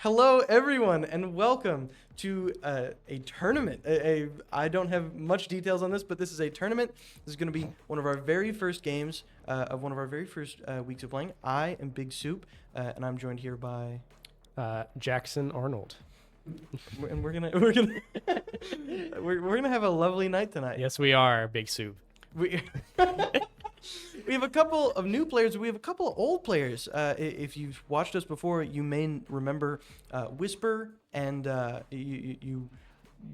Hello, everyone, and welcome to a tournament. I don't have much details on this, but this is a tournament. This is going to be one of our very first games of one of our very first weeks of playing. I am Big Soup, and I'm joined here by Jackson Arnold. and we're gonna we're gonna have a lovely night tonight. Yes, we are, Big Soup. We we have a couple of new players. We have a couple of old players. If you've watched us before, you may remember Whisper, and you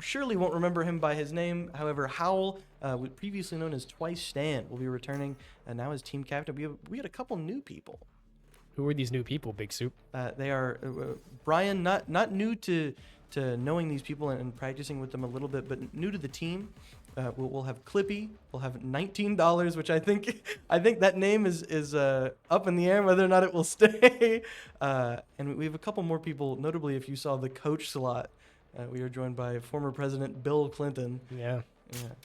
surely won't remember him by his name. However, Howl, previously known as Twice Stan, will be returning now as team captain. We had a couple new people. Who are these new people, Big Soup? They are Brian, not new to knowing these people and practicing with them a little bit, but new to the team. We'll have Clippy. We'll have $19, which I think that name is up in the air whether or not it will stay. And we have a couple more people. Notably, if you saw the coach slot, we are joined by former President Bill Clinton. Yeah.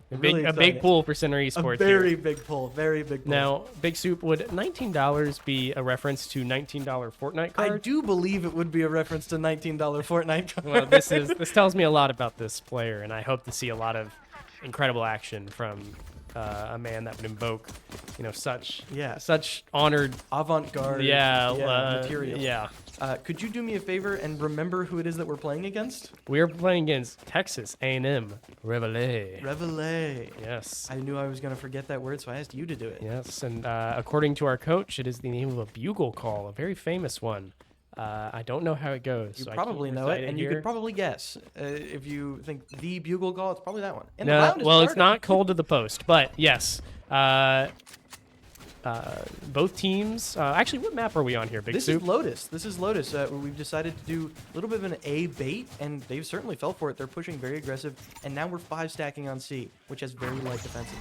Really a big pool for Center Esports. A very big pull. Very big pull. Now, Big Soup, would $19 be a reference to $19 Fortnite card? I do believe it would be a reference to $19 Fortnite card. Well, this tells me a lot about this player, and I hope to see a lot of incredible action from a man that would invoke, such honored avant-garde material. Yeah. Could you do me a favor and remember who it is that we're playing against? We are playing against Texas A&M Reveille. Reveille. Yes. I knew I was going to forget that word, so I asked you to do it. Yes, and according to our coach, it is the name of a bugle call, a very famous one. I don't know how it goes. You so probably know it, and you could probably guess. If you think the bugle call, it's probably that one. And no, the round is well, it's started. not cold to the post, but yes. Both teams. Actually, what map are we on here, Big This Soup? This is Lotus. We've decided to do a little bit of an A bait, and they've certainly fell for it. They're pushing very aggressive, and now we're 5 stacking on C, which has very light defenses.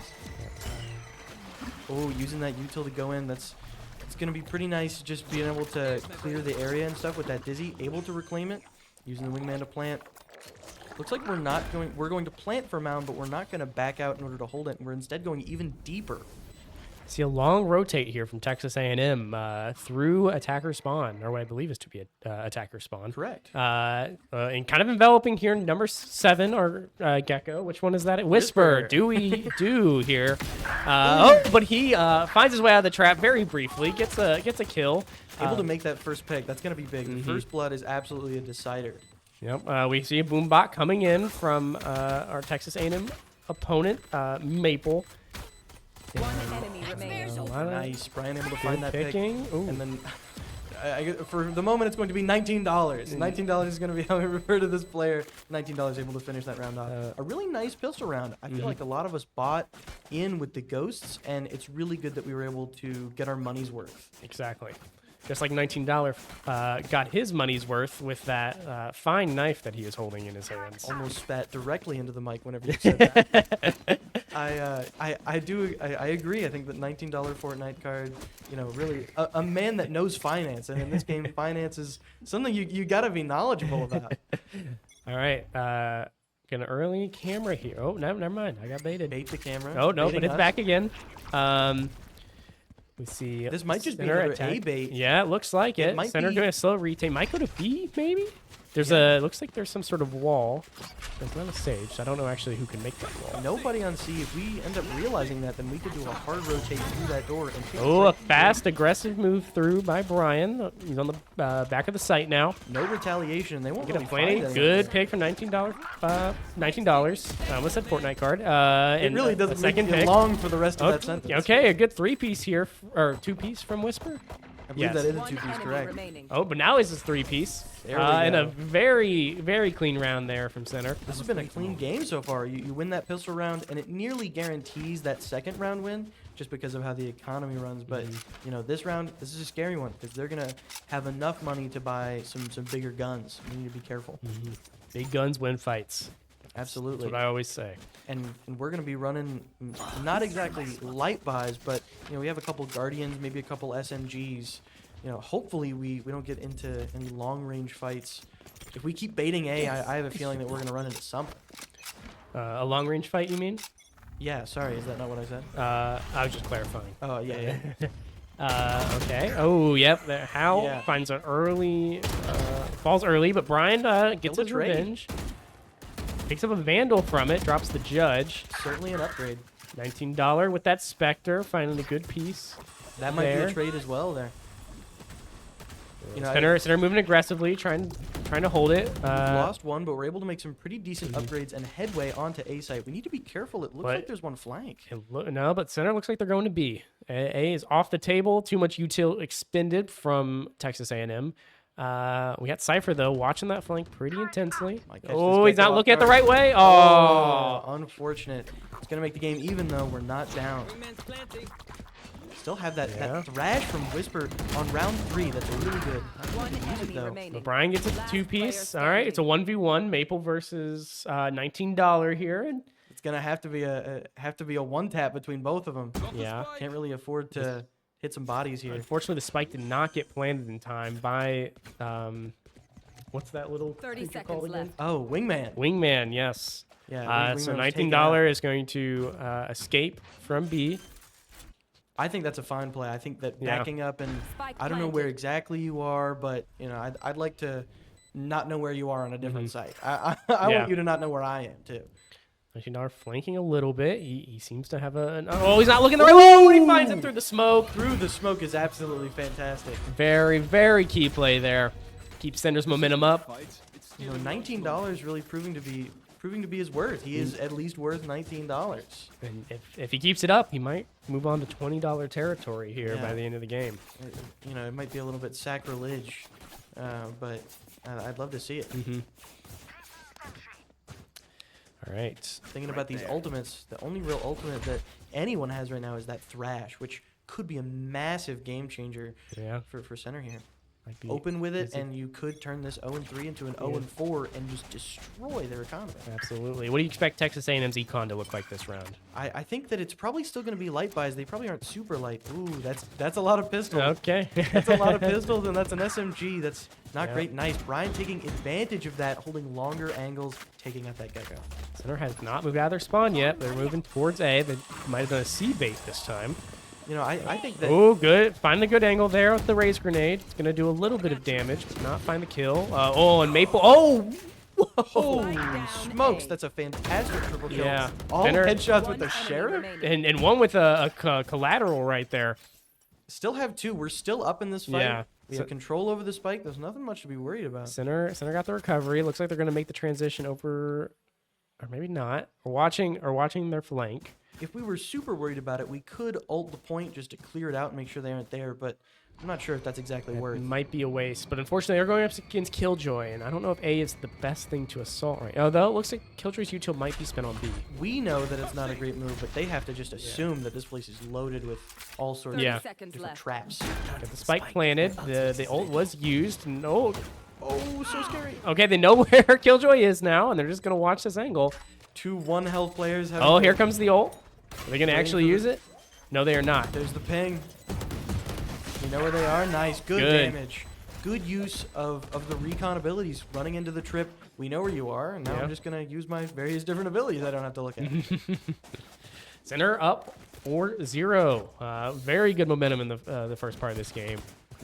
Oh, using that util to go in. It's going to be pretty nice just being able to clear the area and stuff with that Dizzy. Able to reclaim it, using the wingman to plant. Looks like we're going to plant for Mound, but we're not going to back out in order to hold it. And we're instead going even deeper. See a long rotate here from Texas A&M through attacker spawn, or what I believe is to be a attacker spawn. Correct. And kind of enveloping here number 7 or Gecko. Which one is that? Whisper. Do we do here? But he finds his way out of the trap very briefly. Gets a kill. Able to make that first pick. That's going to be big. The first blood is absolutely a decider. Yep. We see a boombot coming in from our Texas A&M opponent, Maple. One enemy remains. Nice. Brian able to find that pick. Ooh. And then for the moment, it's going to be $19. $19 is going to be how we refer to this player. $19 able to finish that round off. A really nice pistol round. I feel like a lot of us bought in with the ghosts, and it's really good that we were able to get our money's worth. Exactly. Just like $19 got his money's worth with that fine knife that he is holding in his hands. Almost spat directly into the mic whenever you said that. I agree. I think that $19 Fortnite card, really a man that knows finance, and in this game, finance is something you got to be knowledgeable about. All right, gonna early camera here. Oh no, never mind. I got baited. Bait the camera. Oh no, but it's us. back again. We see. This might just be center another attack. A bait. Yeah, it looks like it. might Center be- doing a slow retake. Might go to B, maybe. There's looks like there's some sort of wall. There's not a stage, so I don't know actually who can make that wall. Nobody on C. If we end up realizing that, then we could do a hard rotate through that door and take Oh, a straight fast, aggressive move through by Brian. He's on the back of the site now. no retaliation. They won't Get a really planning. find Good anything. pick for $19. $19. I almost said Fortnite card. It really doesn't make second you pick. long for the rest of that sentence. Okay, a good 3-piece here, or 2-piece from Whisper. I believe that is a One 2-piece, enemy correct. remaining. Oh, but now is his 3-piece. There we And a go. very, very clean round there from Center. This has been a clean game so far. You win that pistol round, and it nearly guarantees that second round win just because of how the economy runs. But, this round, this is a scary one because they're going to have enough money to buy some bigger guns. We need to be careful. Big guns win fights. Absolutely. That's what I always say. And we're going to be running not exactly light buys, but, we have a couple Guardians, maybe a couple SMGs. Hopefully we don't get into any long-range fights. If we keep baiting A, I have a feeling that we're going to run into something. A long-range fight, you mean? Yeah, sorry, is that not what I said? I was just clarifying. Oh, yeah. Okay. Oh, yep. Hal Yeah. finds an early, falls early, but Brian gets Kill his the trade. revenge. Picks up a Vandal from it, drops the Judge. Certainly an upgrade. $19 with that Spectre, finding a good piece. That might be There. a trade as well there. You know, Center moving aggressively, trying to hold it. we've lost one, but we're able to make some pretty decent upgrades and headway onto A site. We need to be careful. It looks But- like there's one flank. No, but center looks like they're going to B. A is off the table. Too much util expended from Texas A&M. We got Cypher, though, watching that flank pretty intensely. Might catch Oh, this he's guy not off looking at the guard. right way. Oh. Unfortunate. It's going to make the game even, though. We're not down. Still have that thrash from Whisper on round 3. That's really good. One Use it, enemy though. remaining. Brian gets a Last two-piece. player All right, it's a standing. 1v1. Maple versus $19 here. And It's going to have to be a one tap between both of them. yeah. Can't really afford to hit some bodies here. Unfortunately, the spike did not get planted in time by, what's that little 30 creature called seconds again? left. Oh, Wingman. Wingman, yes. Yeah. So Wingman was taken $19 out. is going to escape from B. I think that's a fine play. I think that Yeah. backing up and Spike I don't know where planted. exactly you are, but you know, I'd like to not know where you are on a different site. I Yeah. want you to not know where I am too. $19 flanking a little bit. He seems to have oh, he's not looking the right way. Oh, and he finds it through the smoke. Through the smoke is absolutely fantastic. Very, very key play there. Keeps Sender's momentum up. You know, $19 really proving to be his worth. He is at least worth $19. And if he keeps it up, he might move on to $20 territory here Yeah. by the end of the game. You know, it might be a little bit sacrilege, but I'd love to see it. All right. Thinking about these ultimates, the only real ultimate that anyone has right now is that Thrash, which could be a massive game changer Yeah. for center here. Might be Open with it, is it- and you could turn this 0-3 into an 0-4 and just destroy their economy. Absolutely. What do you expect Texas A&M's econ to look like this round? I think that it's probably still going to be light buys. They probably aren't super light. Ooh, that's a lot of pistols. Okay. That's a lot of pistols, and that's an SMG. That's not Yeah. great. Nice. Brian taking advantage of that, holding longer angles, taking out that Gecko. Center has not moved out of their spawn yet. They're moving towards A. They might have done a C bait this time. You know, I think that Oh, good. Find the good angle there with the raise grenade. It's going to do a little bit of damage, but not find the kill. Oh, and Maple. Oh! holy down smokes, A. that's a fantastic triple kill. Yeah. All Fenner- headshots One with the enemy sheriff. remaining. And one with a collateral right there. Still have 2. We're still up in this fight. Yeah. We So- have control over the spike. There's nothing much to be worried about. Center got the recovery. Looks like they're going to make the transition over, or maybe not. Or watching their flank. If we were super worried about it, we could ult the point just to clear it out and make sure they aren't there, but I'm not sure if that's exactly It worth. might be a waste, but unfortunately they're going up against Killjoy, and I don't know if A is the best thing to assault right now. Although it looks like Killjoy's util might be spent on B. We know that it's not a great move, but they have to just assume that this place is loaded with all sorts 30 Yeah. of seconds different left. traps. Got the spike planted. The ult was used. No. Oh, so scary. Okay, they know where Killjoy is now, and they're just gonna watch this angle. 2 1-health players. having Oh, to- here comes the ult. Are they gonna Waiting actually for the- use it? No, they are not. There's the ping. You know where they are? Nice. Good Good. damage. Good use of the recon abilities. Running into the trip. We know where you are, and now Yeah. I'm just going to use my various different abilities I don't have to look at. Center up 4-0. Very good momentum in the first part of this game.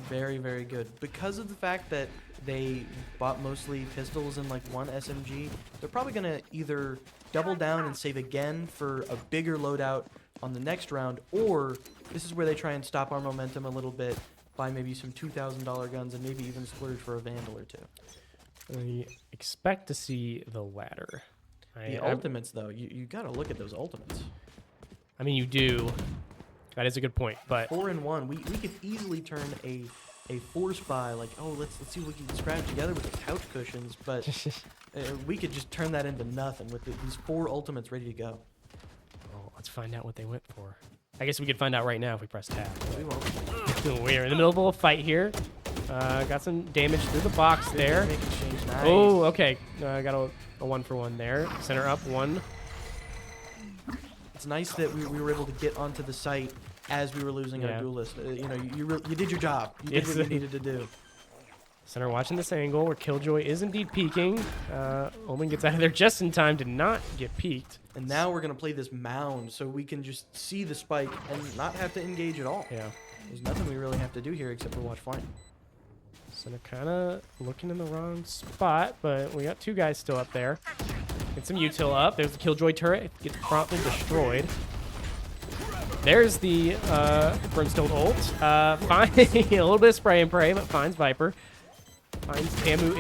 Very, very good. Because of the fact that they bought mostly pistols and like one SMG, they're probably going to either double down and save again for a bigger loadout on the next round, or this is where they try and stop our momentum a little bit by maybe some $2,000 guns and maybe even splurge for a Vandal or 2. We expect to see the latter. The ultimates, though, you got to look at those ultimates. I mean, you do. That is a good point, but 4-1. We could easily turn a force buy like, oh, let's see what we can scratch together with the couch cushions, but we could just turn that into nothing with these 4 ultimates ready to go. well, let's find out what they went for. I guess we could find out right now if we press tab. We won't. We're in the middle of a fight here. Got some damage through the box there. Make exchange. Nice. Oh, okay. Got a 1-for-1 there. Center up 1. It's nice that we were able to get onto the site as we were losing Yeah. our duelist. You know, you did your job. You did what you needed to do. Center watching this angle where Killjoy is indeed peeking. Omen gets out of there just in time to not get peeked. And now we're going to play this mound so we can just see the spike and not have to engage at all. Yeah. There's nothing we really have to do here except for watch flank. So they're kind of looking in the wrong spot, but we got 2 guys still up there. Get some util up. There's the Killjoy turret. It gets promptly destroyed. There's the Brimstone ult. Find a little bit of spray and pray, but finds Viper. Finds Tamu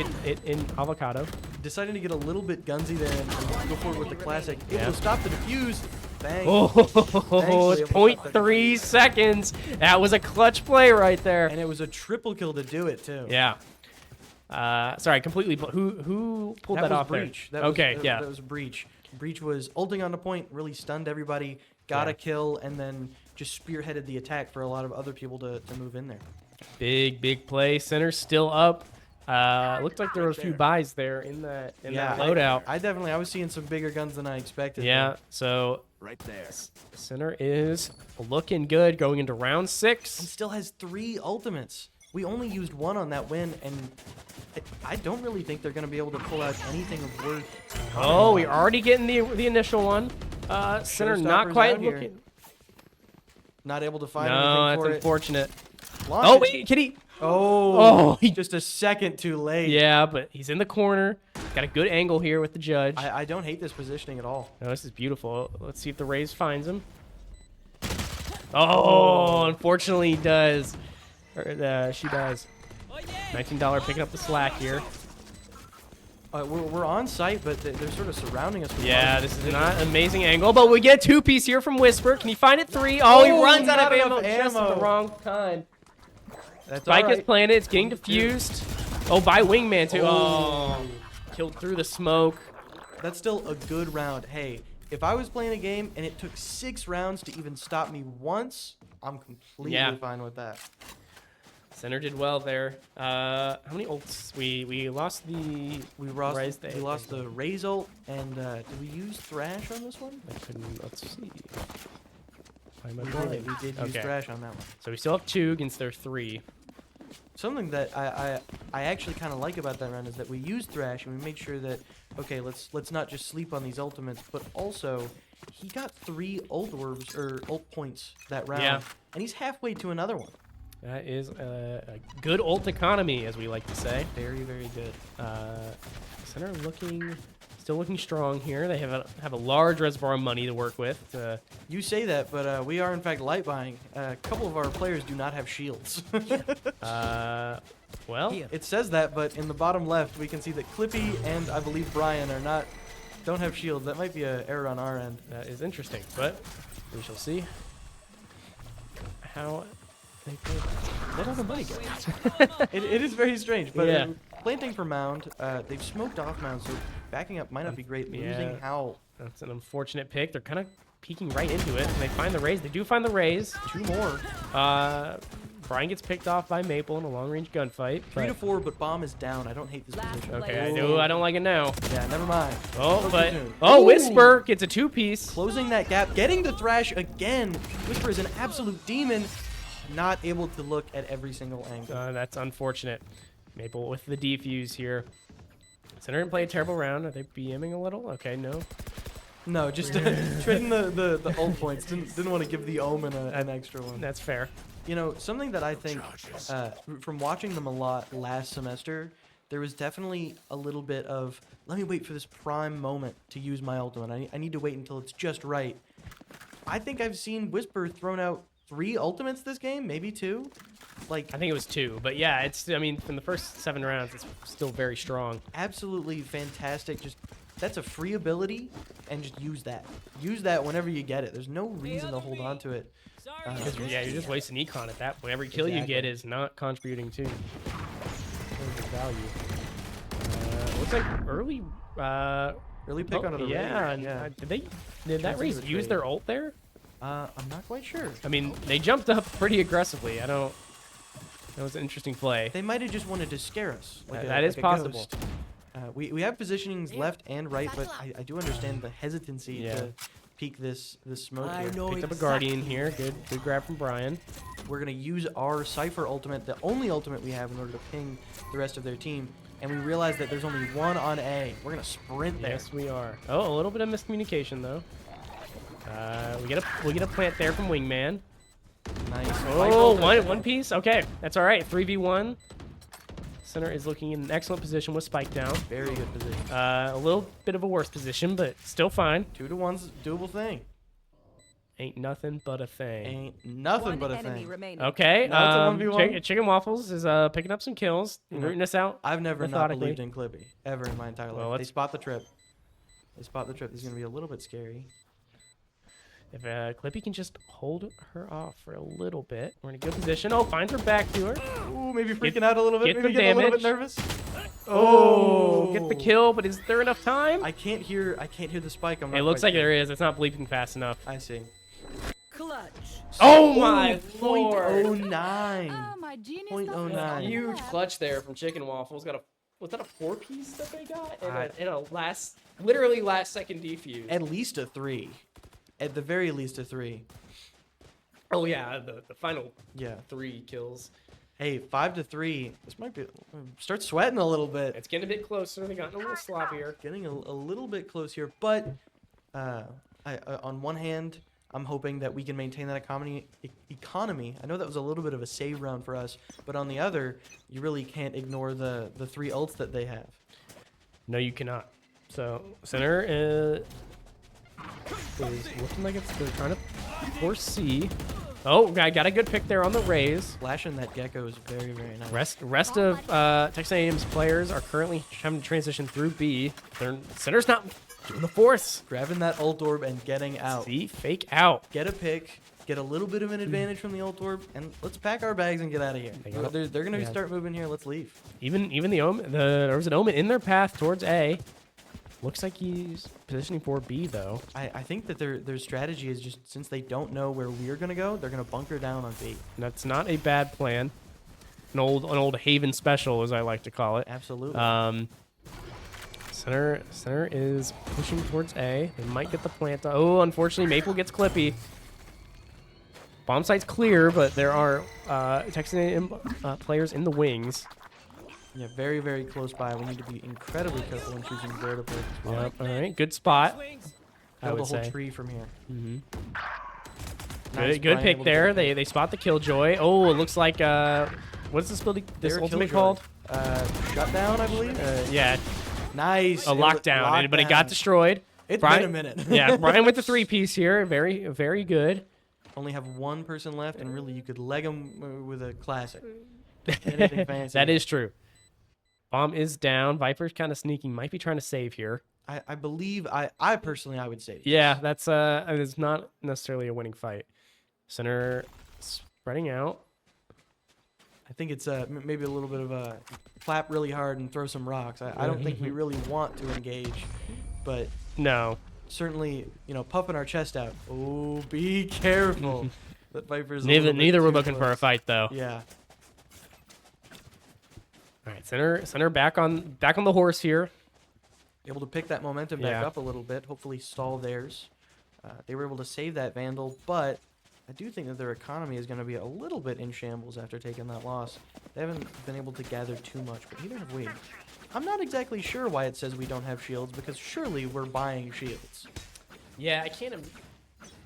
in Avocado. Deciding to get a little bit gunsy there and go forward with the classic. Able Yeah. to stop the defuse. Bang. Oh, Thankfully, it's able to stop that 0.3 seconds. That was a clutch play right there. And it was a triple kill to do it too. Yeah. Sorry, completely. Who pulled that, was off Breach. there? That Okay, was, yeah. That was Breach. Breach was ulting on the point, really stunned everybody, got Yeah. a kill, and then just spearheaded the attack for a lot of other people to move in there. Big play. Center's still up. Looked like there were a few buys there in that loadout. I was seeing some bigger guns than I expected. Yeah, so Right there. Center is looking good going into round And 6. still has 3 ultimates. We only used 1 on that win, and I don't really think they're going to be able to pull out anything of worth. Oh, we're already getting the initial one. Center not Showstoppers quite out here. looking. Not able to find No, anything that's for unfortunate. it. Launch Oh, it. wait, can he? Oh, he- just a second too late. Yeah, but he's in the corner. Got a good angle here with the judge. I don't hate this positioning at all. No, this is beautiful. Let's see if the Raze finds him. Oh, unfortunately he does. Or, she does. $19 picking up the slack here. We're on site, but they're sort of surrounding us. With Yeah, large this is positions. not an amazing angle, but we get a 2-piece here from Whisper. Can he find it? 3? Oh, he Oh, runs out of not ammo enough just at ammo. the wrong time. That's Spike all is right. planted. It's getting diffused. Oh, by Wingman too. Oh, killed through the smoke. That's still a good round. Hey, if I was playing a game and it took 6 rounds to even stop me once, I'm completely Yeah. fine with that. Center did well there. How many ults? We lost the. We lost, Raze day. we lost the Raze ult, and did we use Thrash on this one? I couldn't. Let's see. Find my We board. did. We did use Okay. Thrash on that one. So we still have 2 against their 3. Something that I actually kind of like about that round is that we used Thrash and we made sure that, okay, let's not just sleep on these ultimates, but also he got 3 ult orbs or ult points that round, Yeah. and he's halfway to another one. That is a good ult economy, as we like to say. Very, very good. Center still looking strong here. They have a large reservoir of money to work with. You say that, but we are in fact light buying. A couple of our players do not have shields. Well, It says that, but in the bottom left, we can see that Clippy and I believe Brian don't have shields. That might be an error on our end. that is interesting, but we shall see how they play. Let all the money go. It is very strange, but Yeah. planting for mound, they've smoked off mound, so backing up might not be great. Yeah. Losing Howl. That's an unfortunate pick. They're kind of peeking right into it. And they find the Raze. They do find the Raze. 2 more. Brian gets picked off by Maple in a long-range gunfight. 3 to but- 4, but bomb is down. I don't hate this Last position. Okay, I Ooh. do. I don't like it now. Yeah, never mind. Oh, Spoke but too soon. oh, Ooh. Whisper gets a 2-piece. Closing that gap, getting the Thrash again. Whisper is an absolute demon. Not able to look at every single angle. That's unfortunate. Maple with the defuse here. Center didn't play a terrible round. Are they BMing a little? Okay, no. No, just trading the ult points. Didn't want to give the Omen an extra one. That's fair. You know, something that I think, from watching them a lot last semester, there was definitely a little bit of, let me wait for this prime moment to use my ultimate. I need to wait until it's just right. I think I've seen Whisper thrown out 3 ultimates this game, maybe 2. Like, I think it was 2, but yeah, I mean, from the first 7 rounds, it's still very strong. absolutely fantastic. Just, that's a free ability, and just use that. Use that whenever you get it. There's no reason to hold on to it. Yeah, you're just wasting econ at that point. Every kill you get Exactly. is not contributing to value. Looks like early. Early pick onto the yeah, Raze. and, did that Chances Raze of a use trade. their ult there? I'm not quite sure. I mean, they jumped up pretty aggressively. That was an interesting play. They might have just wanted to scare us. That is a possible. ghost. We have positionings left and right, but I do understand the hesitancy Yeah. to peek this smoke here. Picked up a Guardian here. Good grab from Brian. We're gonna use our Cypher ultimate, the only ultimate we have, in order to ping the rest of their team. And we realize that there's only 1 on A. We're gonna sprint there. Yes, we are. Oh, a little bit of miscommunication though. We get a plant there from Wingman. Nice. Oh, one piece. Okay, that's all right. 3v1. Center is looking in an excellent position with Spike down. Very good position. A little bit of a worse position, but still fine. 2-to-1's doable thing. Ain't nothing but a thing. Ain't nothing One but a enemy thing. remaining. Okay, Now it's a 1v1. Chicken Waffles is picking up some kills, rooting us out. I've never not methodically. believed in Clippy ever in my entire life. Well, They let's- spot the trip. They spot the trip. This is gonna be a little bit scary. If Clippy can just hold her off for a little bit, we're in a good position. Oh, finds her back to her. Ooh, maybe freaking out a little bit. get Maybe some getting a little bit damage. nervous. Oh, get the kill, but is there enough time? I can't hear the spike. I'm not It looks quite like sure. there is. It's not bleeping fast enough. I see. Clutch. Oh my Point lord! 0.09. My genius. 0.09. Huge clutch there from Chicken Waffles. Was that a 4-piece that they got? And a literally last second defuse. At least a 3. At the very least a 3. Oh yeah, the final Yeah. 3 kills. Hey, 5-3. This might be. Start sweating a little bit. It's getting a bit closer. They got a little sloppier. Getting a little bit close here, but on one hand, I'm hoping that we can maintain that economy. I know that was a little bit of a save round for us, but on the other, you really can't ignore the 3 ults that they have. No, you cannot. So center is looking like they're trying to force C. Oh, I got a good pick there on the raise. Flashing that gecko is very, very nice. Rest of Texas A&M's players are currently having to transition through B. Center's not doing the force. Grabbing that ult orb and getting out. See, fake out. Get a pick, get a little bit of an advantage from the ult orb, and let's pack our bags and get out of here. They're going to start moving here. Let's leave. Even the Omen, there was an Omen in their path towards A. Looks like he's positioning for B though. I think that their strategy is just, since they don't know where we're going to go, they're going to bunker down on B. That's not a bad plan. An old Haven special, as I like to call it. Absolutely. Center is pushing towards A. They might get the plant. Oh, unfortunately, Maple gets Clippy. Bomb site's clear, but there are Texas A&M players in the wings. Yeah, very, very close by. We need to be incredibly careful when choosing where to play. Yep. All right. Good spot. I Kill the would whole say. tree from here. Mm-hmm. Nice, Good Brian, pick able to there. get the They spot the Killjoy. Oh, it looks like what is this building? This Their ultimate Killjoy. called? Shutdown, I believe. Yeah, Nice. a lockdown, but it got destroyed. It's Brian- been a minute. Yeah, Brian with the 3-piece here. Very, very good. Only have one person left, and really you could leg them with a classic. Anything fancy. That is true. Bomb is down. Viper's kind of sneaking. Might be trying to save here. I believe I personally I would say. Yeah, that's it's not necessarily a winning fight. Center spreading out. I think it's maybe a little bit of a clap really hard and throw some rocks. I don't think we really want to engage, but No. certainly, puffing our chest out. Oh, be careful. That Viper's a Neither little bit were too looking for a close. fight though. Yeah. All right, center back on the horse here. Able to pick that momentum back Yeah. up a little bit. Hopefully stall theirs. They were able to save that Vandal, but I do think that their economy is going to be a little bit in shambles after taking that loss. They haven't been able to gather too much, but neither have we. I'm not exactly sure why it says we don't have shields, because surely we're buying shields. Yeah, I can't.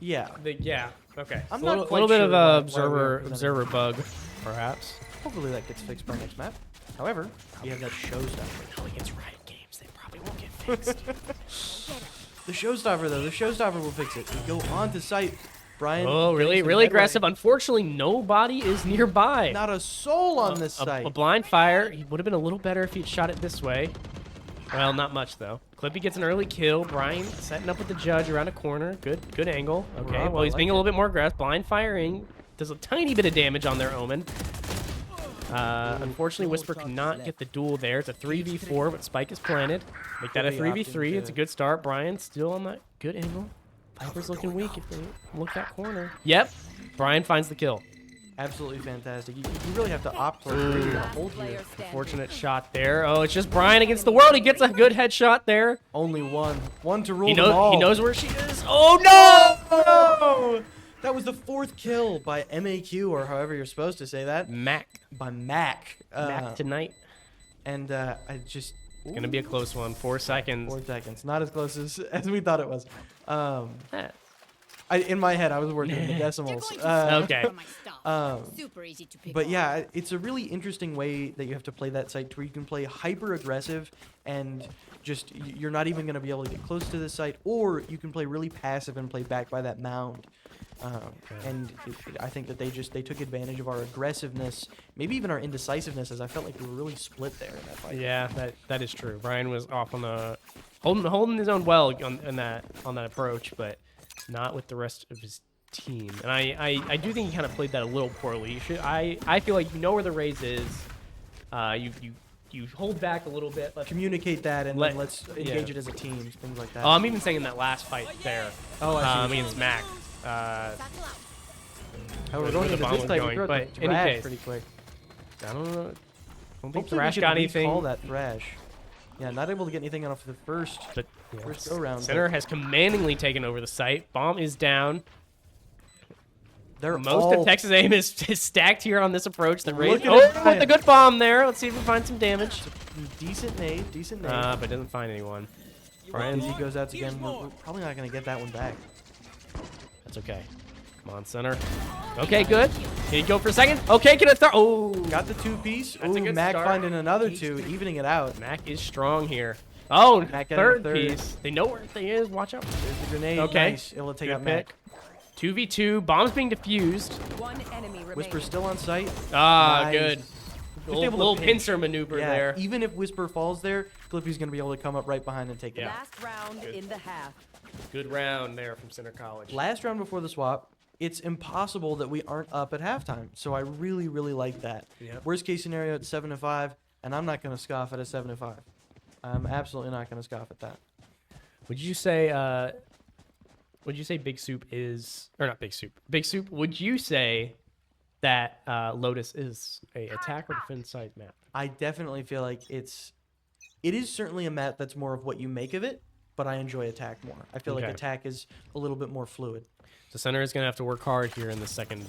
Yeah. Yeah. Okay. I'm a not little, quite little bit sure of why a we aren't observer bug, perhaps. Hopefully that gets fixed by next map. However, we have that showstopper. Probably against Riot Games, they probably won't get fixed. The showstopper, though. The showstopper will fix it. We go on to site. Brian. Oh, really, getting some really headway. aggressive. Unfortunately, nobody is nearby. Not a soul on this site. A blind fire. He would have been a little better if he'd shot it this way. Well, not much though. Clippy gets an early kill. Brian setting up with the judge around a corner. Good angle. Okay. Bravo, Well, he's I being like a little bit more aggressive. Blind firing does a tiny bit of damage on their Omen. Unfortunately, Whisper cannot get the duel there. It's a 3v4, but Spike is planted. Make that a Really 3v3. opting It's a to- good start. Brian still on that good angle. Viper's looking weak if they look that corner. Yep. Brian finds the kill. Absolutely fantastic. You really have to opt for a hold here. Player standing. Fortunate shot there. Oh, it's just Brian against the world. He gets a good headshot there. Only one. One to rule He them all. knows where she is. Oh no! No! That was the 4th kill by MAQ, or however you're supposed to say that. Mac. By Mac. Mac tonight. And I just... It's gonna be a close one. 4 seconds. 4 seconds. Not as close as we thought it was. Eh. In my head, I was working in the decimals. Okay. Super easy to pick But on. yeah, it's a really interesting way that you have to play that site, where you can play hyper aggressive and just you're not even going to be able to get close to this site, or you can play really passive and play back by that mound. And I think that they took advantage of our aggressiveness, maybe even our indecisiveness, as I felt like we were really split there in that fight. Yeah, that is true. Brian was off on the holding his own well on that approach, but not with the rest of his team. And I do think he kind of played that a little poorly. I feel like you know where the raise is. You hold back a little bit. Communicate that and then let's engage it as a team, things like that. I'm even saying in that last fight there. Oh, I see. Against Mac. We're going into this type of but thrash any case, pretty quick. I don't know. I don't think Hopefully Thrash we got can anything. recall that thrash. Yeah, not able to get anything off the first But yeah, first go round. Center has commandingly taken over the site. Bomb is down. They're Most of Texas aim is stacked here on this approach. The raise. Look at Oh, it. with the good bomb there. Let's see if we find some damage. Decent nade. But doesn't find anyone. Brian, He goes out again. We're probably not going to get that one back. that's okay. Come on, Center. Okay, good. Can you go for a second? Okay, get a throw. Oh, Got the two-piece. That's a Ooh, good Mac start. finding another two, evening it out. Mac is strong here. Oh, Mac getting third the third. piece. They know where they is. Watch out. There's the grenade. Okay. Nice. Able to take Good out Mac. pick. 2v2. Bomb's being defused. One enemy remaining. Whisper still on site. Ah, Nice. good. able to Little pinch. pincer maneuver Yeah, there. even if Whisper falls there, Clippy's going to be able to come up right behind and take it Yeah. out. Last round in the half. Good round there from Center College. Last round before the swap, it's impossible that we aren't up at halftime. So I really, really like that. Yep. Worst case scenario, it's 7-5, and I'm not going to scoff at a 7-5. I'm absolutely not going to scoff at that. Would you say Big Soup is, or not Big Soup, Big Soup, would you say that Lotus is a attack or defense side map? I definitely feel like it is certainly a map that's more of what you make of it, but I enjoy attack more. I feel like Okay. attack is a little bit more fluid. So Center is going to have to work hard here in the second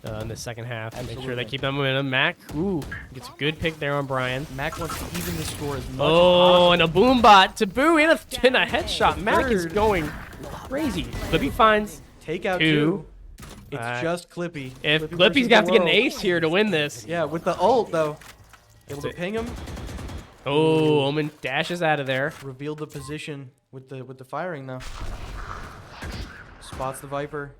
half to make sure Absolutely. they keep that momentum. Mac, ooh, gets a good pick there on Brian. Mac wants to even the score as much Oh, as and a boom bot to boo in a headshot. Mac is Third. going crazy. Clippy finds Take out two. two. It's Uh, just Clippy. if Clippy Clippy's versus got to the get an world. ace here to win this. Yeah, with the ult though. Able to it. ping him, Oh, Omen dashes out of there. revealed the position with the firing though. Spots the Viper.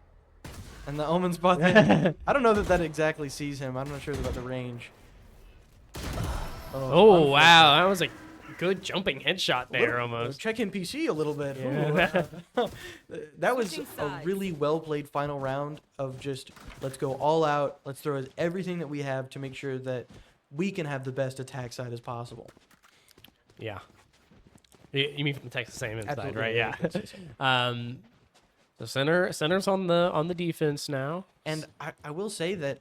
And the Omen spots him. I don't know that exactly sees him. I'm not sure about the range. Oh, wow. That was a good jumping headshot there almost. Check in PC a little bit. Yeah. Ooh. That was Switching a sides. really well played final round of just let's go all out. Let's throw everything that we have to make sure that we can have the best attack side as possible. Yeah. You mean from the Texas A&M side, Absolutely, right? yeah, Yeah. Texas A&M. The center's on the defense now. And I will say that,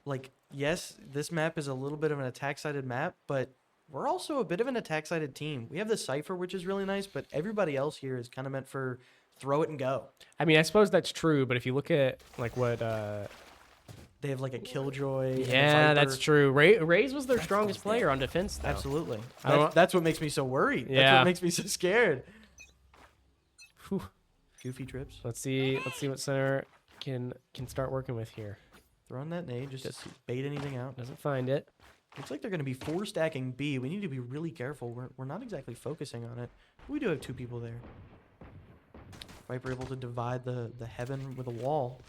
like, yes, this map is a little bit of an attack-sided map, but we're also a bit of an attack-sided team. We have the Cypher, which is really nice, but everybody else here is kind of meant for throw it and go. I mean, I suppose that's true, but if you look at like what They have, like, a Killjoy. and a yeah, Viper. that's true. Raze was their strongest player on defense though. Absolutely. I don't- That's what makes me so worried. That's Yeah. what makes me so scared. Whew. Goofy trips. Let's see what center can start working with here. Throwing that nade just to bait anything out. Doesn't find it. Looks like they're going to be 4-stacking B. We need to be really careful. We're not exactly focusing on it. We do have two people there. Viper able to divide the heaven with a wall.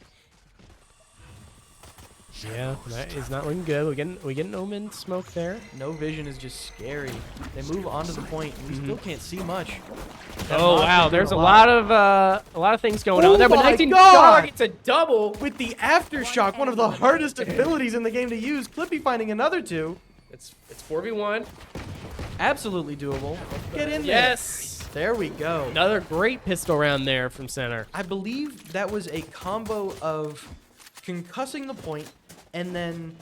Yeah, that is not looking good. We get an Omen smoke there. No vision is just scary. They move onto the point. We still can't see much. That Oh monster wow, doing there's a lot of things going Oh on there, but my 19 God! targets a double. With the aftershock, one of the hardest abilities in the game to use. Clippy finding another two. It's 4v1. Absolutely doable. Get in there. Yes. There we go. Another great pistol round there from center. I believe that was a combo of concussing the point, and then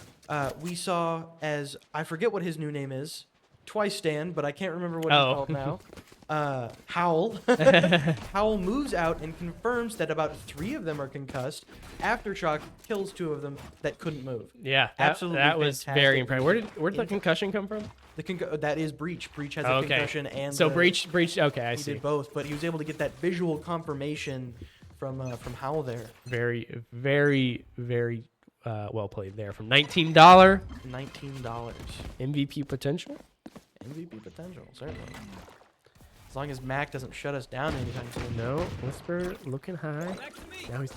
we saw as I forget what his new name is, Twice Stand, but I can't remember what Oh. he's called now. Howl. Howl moves out and confirms that about 3 of them are concussed. Aftershock kills 2 of them that couldn't move. Yeah, Absolutely That was fantastic. very impressive. Where did the concussion come from? That is Breach. Breach has Oh, a okay. concussion and So the- breach. Okay, I he see. did both, but he was able to get that visual confirmation from Howell there. Very, very, very well played there. From $19 $19 MVP potential. MVP potential, certainly. As long as Mac doesn't shut us down anytime soon. No, Whisper looking high. Now he's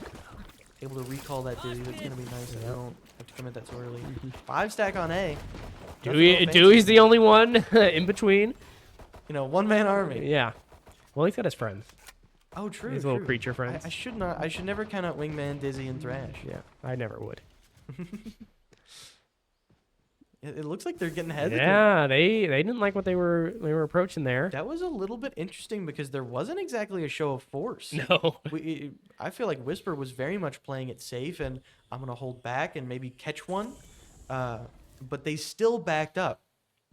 Able to recall that Dewey. That's gonna be nice if we don't have to commit that so early. 5 stack on A. Dewey's the only one in between. You know, one-man army. Yeah. Well, he's got his friends. Oh, true. His little creature friends. I should not. I should never count out Wingman, Dizzy, and Thrash. Yeah, I never would. It looks like they're getting hesitant. Yeah, they didn't like what they were approaching there. That was a little bit interesting because there wasn't exactly a show of force. No. I feel like Whisper was very much playing it safe, and I'm gonna hold back and maybe catch one. But they still backed up.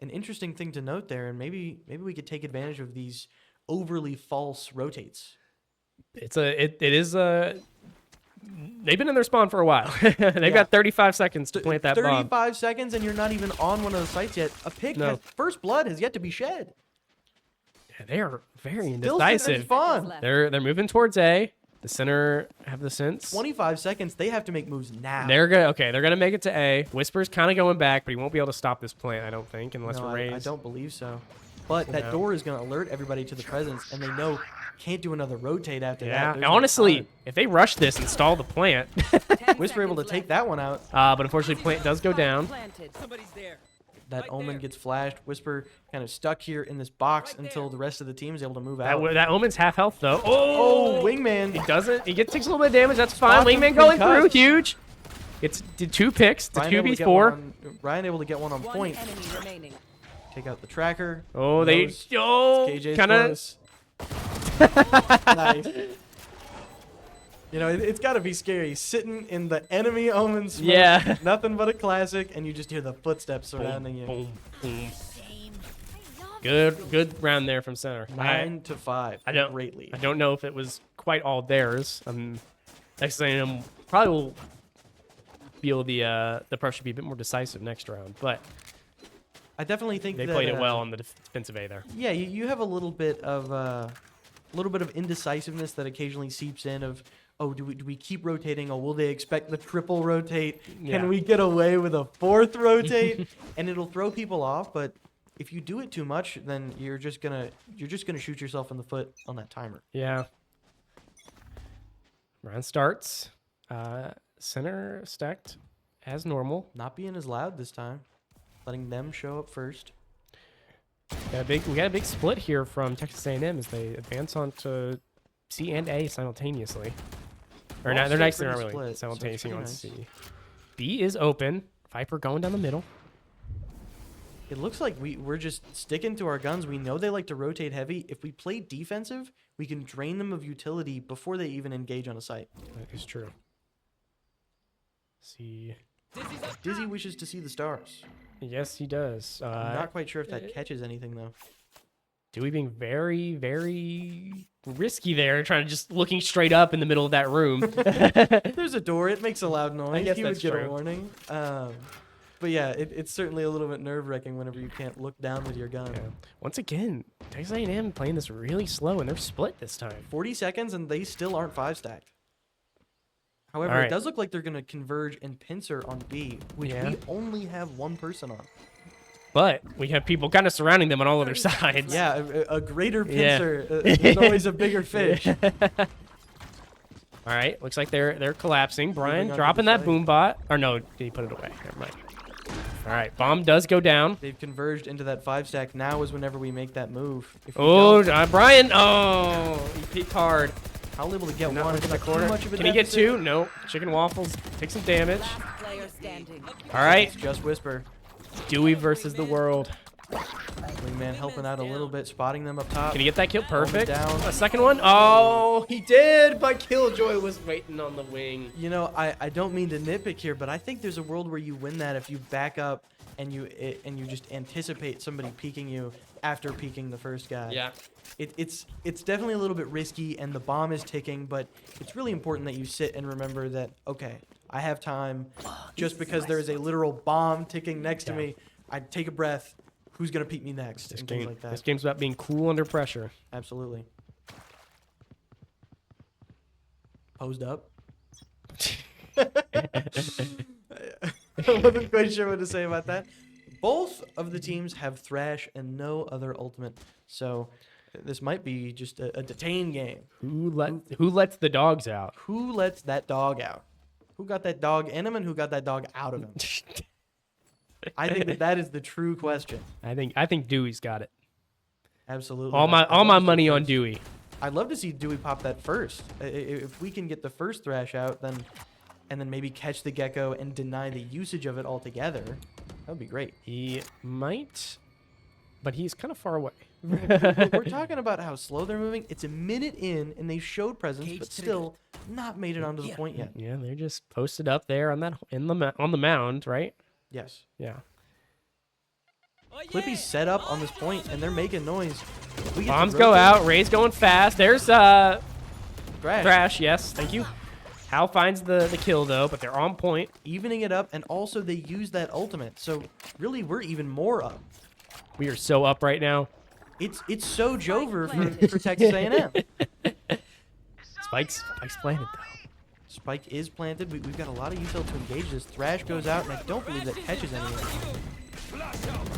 An interesting thing to note there, and maybe we could take advantage of these overly false rotates. It is a. They've been in their spawn for a while. They've got 35 seconds to plant that 35 bomb. seconds, and you're not even on one of the sites yet. A pick, No. first blood has yet to be shed. Yeah, they are very Still sitting in indecisive. spawn. They're moving towards A. The center have the sense. 25 seconds. They have to make moves now. They're gonna make it to A. Whisper's kind of going back, but he won't be able to stop this plant, I don't think, unless No, we're raised. I don't believe so. But that No. door is going to alert everybody to the presence, and they know can't do another rotate after that. Yeah, There's no honestly, time. if they rush this and stall the plant, Whisper able to take that one out. but unfortunately, plant does go down. Somebody's there. That Omen gets flashed. Whisper kind of stuck here in this box until the rest of the team is able to move That, out. that Omen's half health though. Oh, Oh, Wingman. he doesn't. He takes a little bit of damage. That's fine. Spots him Wingman going through, concussed. huge. Did 2 picks. The Brian able to get QB4. Brian able to get one on One point. enemy remaining. Take out the tracker. Oh, they. Knows Oh, KJ's kind of. close. Nice. You know, it's got to be scary sitting in the enemy Omen smoke. Yeah. Nothing but a classic, and you just hear the footsteps surrounding you. Boom, boom. Good round there from center. 9-5. I don't. Great lead. I don't know if it was quite all theirs. Next thing, probably will feel the pressure to be a bit more decisive next round, but I definitely think they that, played it well on the defensive A there. Yeah, you have a little bit of indecisiveness that occasionally seeps in. Of do we keep rotating? Oh, will they expect the triple rotate? Yeah. Can we get away with a 4th rotate? And it'll throw people off. But if you do it too much, then you're just gonna shoot yourself in the foot on that timer. Yeah. Round starts. Center stacked as normal. Not being as loud this time, letting them show up first. We got a big split here from Texas A&M as they advance onto C and A simultaneously. Or All not, they're stay next to pretty really split, so it's simultaneously pretty on nice. C. B is open. Viper going down the middle. It looks like we're just sticking to our guns. We know they like to rotate heavy. If we play defensive, we can drain them of utility before they even engage on a site. That is true. See. Dizzy wishes to see the stars. Yes, he does. I'm not quite sure if that catches anything, though. Dewey being very, very risky there, trying to just looking straight up in the middle of that room. There's a door. It makes a loud noise. I guess He would that's get true. a warning. But yeah, it's certainly a little bit nerve-wracking whenever you can't look down with your gun. Yeah. Once again, Texas A&M playing this really slow, and they're split this time. 40 seconds, and they still aren't 5-stacked. However, All right. it does look like they're going to converge and pincer on B, which Yeah. we only have one person on. But we have people kind of surrounding them on all other sides. Yeah, a greater Yeah. pincer is always a bigger fish. All right, looks like they're collapsing. Brian Moving on to dropping the that side. boom bot. Or no, he put it away. Never mind. All right, bomb does go down. They've converged into that 5-stack. Now is whenever we make that move. If we Oh, don't, Brian. Oh, he peeked hard. how able to get Not one? looking It's at the not too corner. much of a Can he get deficit. 2? No. Chicken waffles. Take some damage. Last player standing. All right, It's just Whisper. Dewey versus the world. Wingman helping out a little bit, spotting them up top. Can he get that kill? Perfect. down. A second one. Oh, he did, but Killjoy was waiting on the wing. You know, I don't mean to nitpick here, but I think there's a world where you win that if you back up and you just anticipate somebody peeking you after peeking the first guy. Yeah. It's definitely a little bit risky, and the bomb is ticking, but it's really important that you sit and remember that, okay, I have time. Just because there is a literal bomb ticking next to Yeah. me, I take a breath. Who's gonna peek me next? This And things game, like that. this game's about being cool under pressure. Absolutely. posed up. I wasn't quite sure what to say about that. Both of the teams have Thrash and no other ultimate, so this might be just a detain game. Who lets the dogs out? Who lets that dog out? Who got that dog in him and who got that dog out of him? I think that is the true question. I think Dewey's got it. Absolutely. All I'd my love to see money it on first. Dewey. I'd love to see Dewey pop that first. If we can get the first Thrash out, then maybe catch the Gecko and deny the usage of it altogether, that would be great. He might, but he's kind of far away. We're talking about how slow they're moving. It's a minute in, and they showed presence, but still not made it onto the point yet. Yeah, they're just posted up there on the mound, right? Yes. Yeah. Clippy's set up on this point, and they're making noise. We get to Bombs go rotate. out. Ray's going fast. There's Thrash. Thrash. Yes, thank you. Hal finds the kill though, but they're on point. Evening it up, and also they use that ultimate. So really, we're even more up. We are so up right now. It's so Jover for Texas A&M. Spike's planted though. Spike is planted. We've got a lot of util to engage this. Thrash goes out, and I don't believe that catches anyone.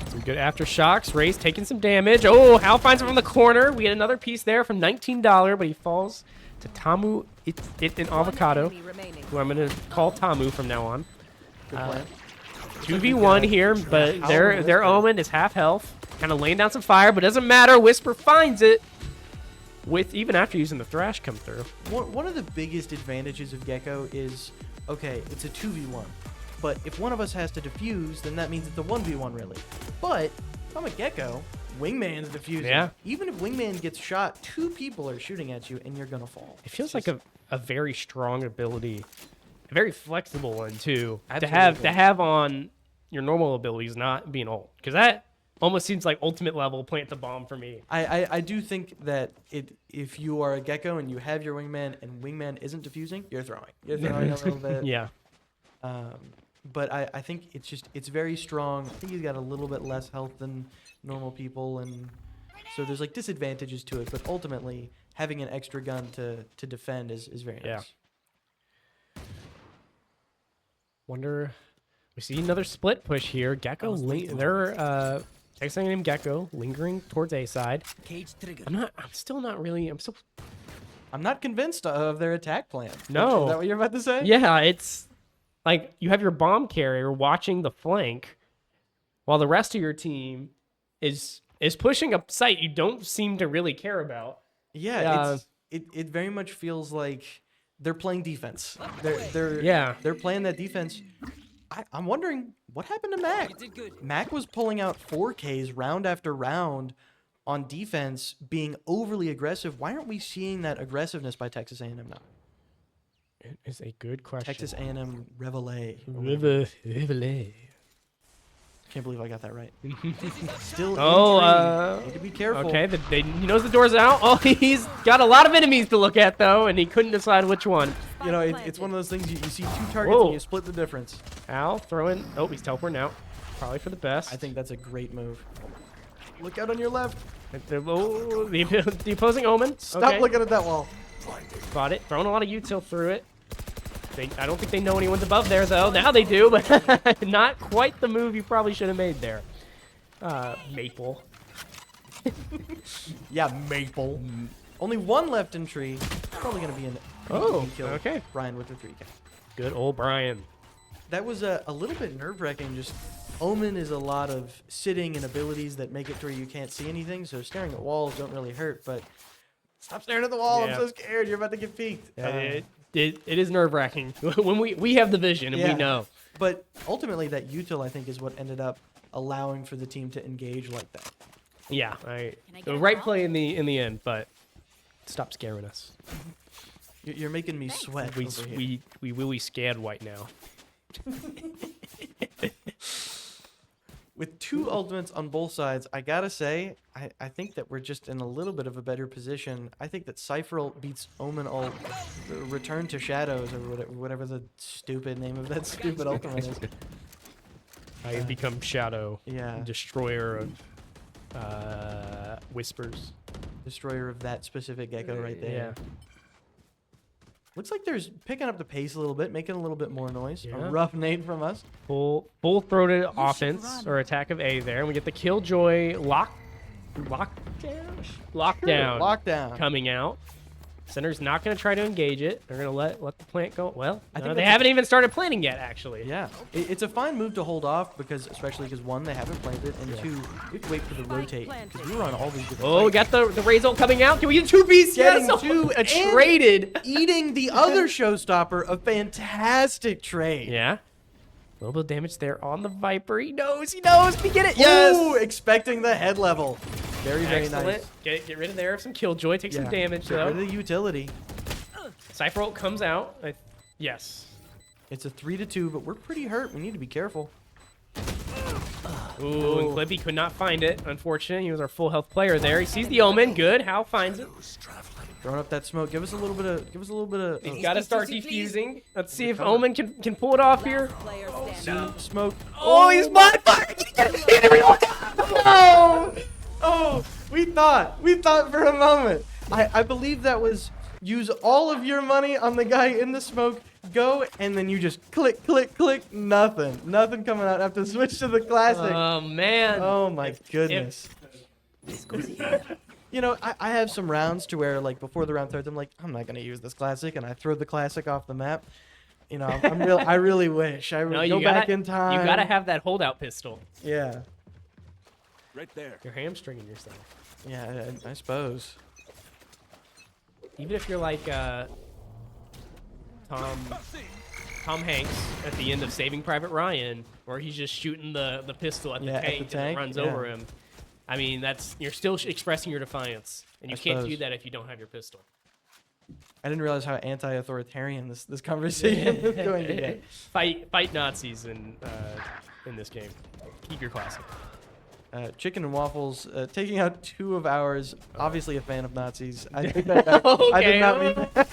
Some good aftershocks. Ray's taking some damage. Oh, Hal finds him from the corner. We get another piece there from $19, but he falls to Tamu in Avocado, who I'm going to call Tamu from now on. Good plan. 2v1 here, but their Omen is half health. Kind of laying down some fire, but doesn't matter. Whisper finds it. Even after using the Thrash come through. One of the biggest advantages of Gecko is, okay, it's a 2v1. But if one of us has to defuse, then that means it's a 1v1 really. But if I'm a Gecko, Wingman's defusing. Yeah. Even if Wingman gets shot, 2 people are shooting at you, and you're going to fall. It feels like a very strong ability. A very flexible one, too. Absolutely. To have on your normal abilities not being ult. Because that almost seems like ultimate level plant the bomb for me. I do think that if you are a Gecko and you have your Wingman and Wingman isn't defusing, you're throwing. You're throwing a little bit. Yeah. But I think it's very strong. I think he's got a little bit less health than normal people, and so there's like disadvantages to it. But ultimately, having an extra gun to defend is very nice. Yeah. Wonder, we see another split push here. Gecko, they're Texas A&M Gecko lingering towards A side. Cage trigger. I'm still I'm not convinced of their attack plan. No. Is that what you're about to say? Yeah, it's like you have your bomb carrier watching the flank while the rest of your team is pushing a site you don't seem to really care about. Yeah, it very much feels like they're playing defense. They're playing that defense. I'm wondering what happened to Mac. You did good. Mac was pulling out 4Ks round after round on defense, being overly aggressive. Why aren't we seeing that aggressiveness by Texas A&M now? It is a good question. Texas A&M Reveille. Reveille. Can't believe I got that right. Still need to be careful. Okay, he knows the door's out. Oh, he's got a lot of enemies to look at, though, and he couldn't decide which one. You know, it's one of those things you see 2 targets and you split the difference. Al throwing. Oh, he's teleporting out. Probably for the best. I think that's a great move. Look out on your left. The opposing Omen. Stop looking at that wall. Got it. Throwing a lot of util through it. I don't think they know anyone's above there, though. Now they do, but not quite the move you probably should have made there. Maple. Yeah, Maple. Only 1 left in tree. Probably going to be an kill. Okay. Brian with the 3K. Good old Brian. That was a little bit nerve-wracking. Just Omen is a lot of sitting and abilities that make it to where you can't see anything, so staring at walls don't really hurt, but stop staring at the wall. Yeah. I'm so scared. You're about to get peeked. It is nerve-wracking when we have the vision and we know. But ultimately, that util, I think, is what ended up allowing for the team to engage like that. Yeah, the right play in the end, but stop scaring us. You're making me sweat. over here. We really scared right now. With 2 ultimates on both sides, I gotta say, I think that we're just in a little bit of a better position. I think that Cypher ult beats Omen ult, Return to Shadows, or whatever the stupid name of that stupid ultimate is. I become Shadow. Yeah. Destroyer of Whispers. Destroyer of that specific Gecko right there. Yeah. Looks like there's picking up the pace a little bit, making a little bit more noise. Yeah. A rough nade from us. Full-throated offense or attack of A there. And we get the Killjoy lockdown Lockdown. coming out. Center's not going to try to engage it. They're going to let the plant go. Well, I think they that's- haven't even started planting yet, actually. Yeah, it's a fine move to hold off because, especially because one, they haven't planted, and Yeah. two, we have to wait for the rotate. Because we were on all these different. Oh, we got the Raze ult coming out. Can we get 2-piece? Getting Yes! two a and- traded. Eating the other showstopper, a fantastic trade. Yeah. A little bit of damage there on the Viper. He knows. We get it. Yes. Ooh, expecting the head level. Very, very Excellent. nice. Get rid of there. Some Killjoy. Take some Yeah. damage, Get rid though. of the utility. Cypher ult comes out. Yes. It's a 3-2, but we're pretty hurt. We need to be careful. Ooh, and Clippy could not find it. Unfortunate. He was our full health player there. He sees the Omen. Good. Hal finds it. Throwing up that smoke. Give us a little bit of. He's got to start defusing. Let's see if Recover. Omen can pull it off here. Player standing. Smoke. Oh, he's blind fire. No! Oh, we thought for a moment. I believe that was use all of your money on the guy in the smoke, go, and then you just click, nothing coming out. I have to switch to the classic. Oh, man. Oh my goodness. You know, I have some rounds to where, like, before the round starts, I'm like, I'm not gonna use this classic, and I throw the classic off the map. You know, I really wish I would No, go you back gotta, in time. You gotta have that holdout pistol. Yeah, Right there. You're hamstringing yourself. yeah, I suppose. Even if you're like Tom Hanks at the end of Saving Private Ryan, where he's just shooting the pistol at the Yeah, at the tank and tank, it runs yeah. over him. I mean, you're still expressing your defiance, and you I can't do suppose. that if you don't have your pistol. I didn't realize how anti-authoritarian this conversation is going to get. Fight Nazis in this game. Keep your classic. Chicken and Waffles taking out 2 of ours. Obviously a fan of Nazis. I think that I did not mean that.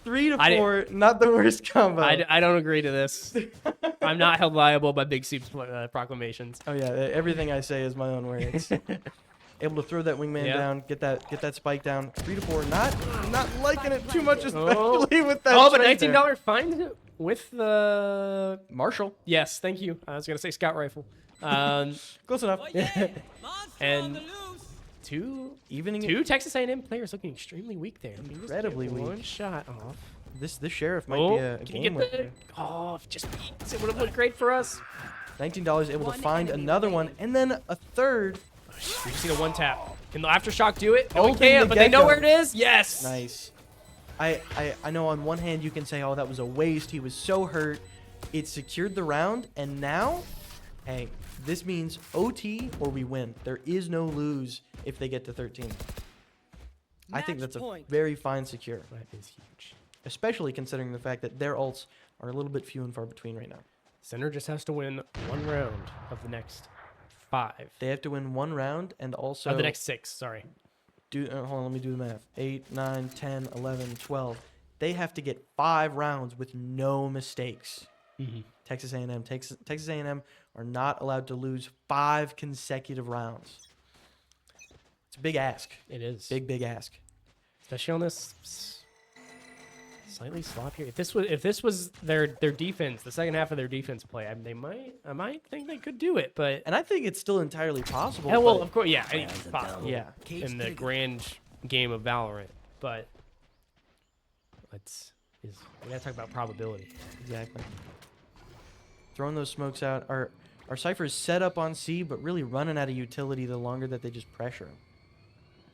3 to 4, not the worst combo. I don't agree to this. I'm not held liable by Big Soup's proclamations. Oh yeah, everything I say is my own words. Able to throw that wingman Yeah. down, get that spike down. 3 to 4, not liking it too much, especially Oh. with that. Oh, but trade there. $19 fine with the... Marshall. Yes, thank you. I was going to say scout rifle. Close enough. Oh, yeah. Monster And- on the loose. Two Texas A&M players looking extremely weak there. I mean, just Incredibly get weak. One shot off. This sheriff might Oh, be a can you game get the... winner. Oh, if just beats. It would have looked great for us. $19 able to One find enemy another one, remaining. and then a third. We just need a one tap. Can the aftershock do it? No, we Open can't, the but they know gecko. where it is. Yes. Nice. I know on one hand you can say, oh, that was a waste. He was so hurt. It secured the round, and now, hey, this means OT or we win. There is no lose if they get to 13. I think Match that's a point. very fine secure, That is huge. especially considering the fact that their ults are a little bit few and far between right now. Center just has to win one round of the next 5. They have to win one round and also Of the next 6, sorry. hold on, let me do the math. 8, 9, 10, 11, 12. They have to get 5 rounds with no mistakes. Texas A&M are not allowed to lose 5 consecutive rounds. It's a big ask. It is. Big ask. Especially on this slightly sloppier. If this was their defense, the second half of their defense play, I might think they could do it, but And I think it's still entirely possible. yeah, well, but- of course, yeah, it's possible. yeah. In the grand game of Valorant, but we gotta talk about probability. Exactly. Throwing those smokes out. Our Cypher's set up on C, but really running out of utility the longer that they just pressure him.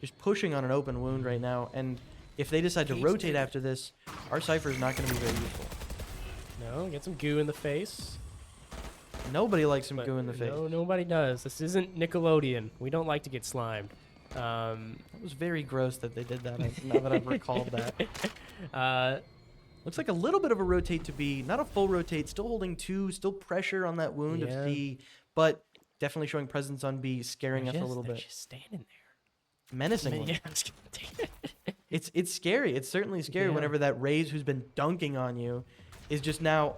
Just pushing on an open wound right now, and if they decide to rotate after this, our Cypher's not going to be very useful. No, get some goo in the face. Nobody likes some But goo in the face. No, nobody does. This isn't Nickelodeon. We don't like to get slimed. It was very gross that they did that, now that I've recalled that. Looks like a little bit of a rotate to B. Not a full rotate, still holding 2, still pressure on that wound Yeah. of C, but definitely showing presence on B, scaring they're us a little they're bit. just standing there. Menacingly. Yeah, I'm just kidding. It's scary. It's certainly scary Yeah. whenever that Raze who's been dunking on you is just now,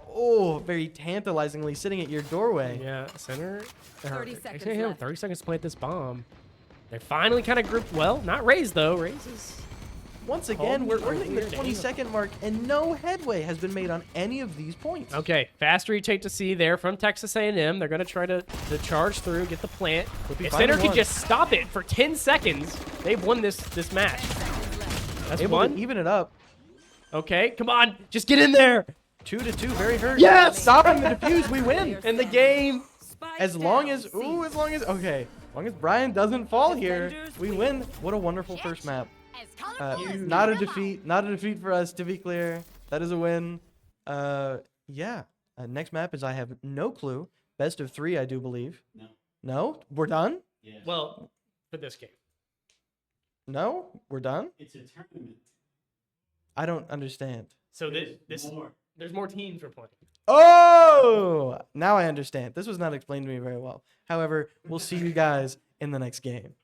very tantalizingly sitting at your doorway. Yeah, center. 30 seconds Actually, left. 30 seconds to plant this bomb. They finally kind of grouped. Well, not Raze though. Raze is Once again, we're hitting the weird 20-second mark, and no headway has been made on any of these points. Okay, fast retake to see there from Texas A&M. They're going to try to charge through, get the plant. Flippy If finding Center could one. just stop it for 10 seconds, they've won this match. That's Able one. to even it up. Okay, come on, just get in there. 2-2, very hurt. Yes! Stopping the defuse, we win. In the game. As long as, okay. As long as Brian doesn't fall here, we win. What a wonderful first map. Not a defeat. Not a defeat for us, to be clear. That is a win. Yeah. Next map is I have no clue. Best of 3, I do believe. No. No? We're done? Yeah. Well, for this game. No? We're done? It's a tournament. I don't understand. So this More. there's more teams we're playing. Oh! Now I understand. This was not explained to me very well. However, we'll see you guys in the next game.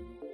you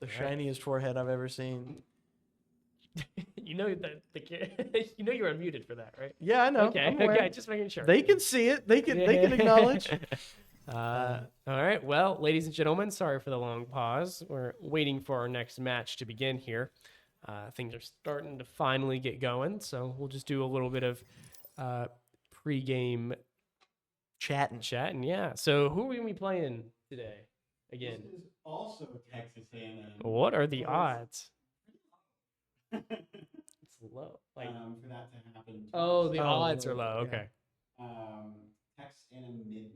The shiniest forehead I've ever seen. You know that the kid. You know you're unmuted for that, right? Yeah, I know. Okay. I'm aware. Okay. Just making sure. They can see it. They can acknowledge. All right. Well, ladies and gentlemen, sorry for the long pause. We're waiting for our next match to begin here. Things are starting to finally get going, so we'll just do a little bit of pre-game Chatting. Yeah. So who are we gonna be playing today? Again, This is also Texas A&M. what are the Well, odds? It's low. Like, for that to happen. oh, the Oh, odds are low. yeah. Okay. Texas A&M midnight.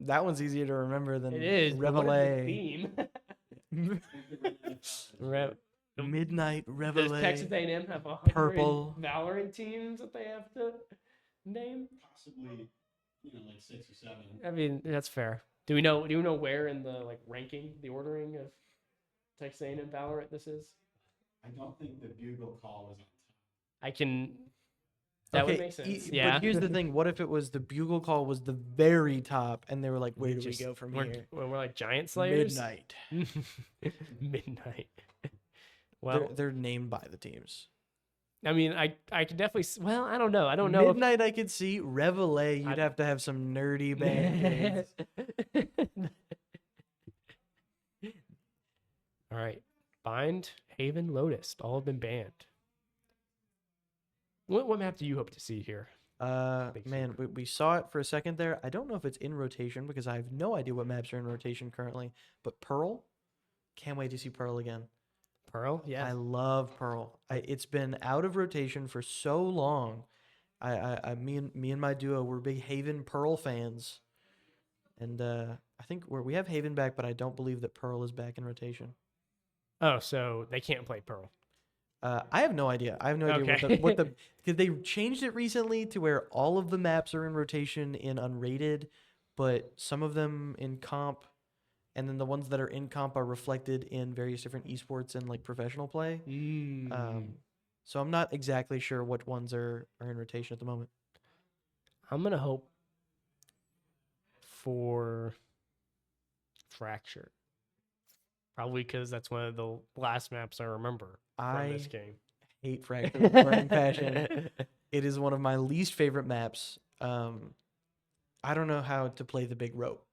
That one's easier to remember than It is. but what is the Reveille. theme? Rev- Midnight Does Reveille. Texas A&M have 100 Purple. Valorant teams that they have to name? Possibly, like 6 or 7. I mean, that's fair. Do we know where in the ranking, the ordering of Texas A&M Valorant this is? I don't think the bugle call was on top. I can. That would Okay, make sense. But Yeah. here's the thing. What if it was the bugle call was the very top and they were like, where do we Just- go from we're, here? We're like giant slayers. Midnight. Midnight. Well, They're named by the teams. I mean, I could definitely. Well, I don't know. I don't know. Midnight I could see. Reveille, you'd I'd- have to have some nerdy band aids. All right. Bind, Haven, Lotus, all have been banned. What map do you hope to see here? Big Man, we saw it for a second there. I don't know if it's in rotation because I have no idea what maps are in rotation currently. But Pearl, can't wait to see Pearl again. Pearl? Yeah. I love Pearl. It's been out of rotation for so long. Me and my duo, we're big Haven Pearl fans, and I think we have Haven back, but I don't believe that Pearl is back in rotation. Oh, so they can't play Pearl. I have no idea. I have no idea Okay. what the because they changed it recently to where all of the maps are in rotation in unrated, but some of them in comp, and then the ones that are in comp are reflected in various different esports and like professional play. So I'm not exactly sure what ones are in rotation at the moment. I'm gonna hope for Fracture. Probably because that's one of the last maps I remember from this game. Hate Fracture with burning passion. It is one of my least favorite maps. I don't know how to play the big rope.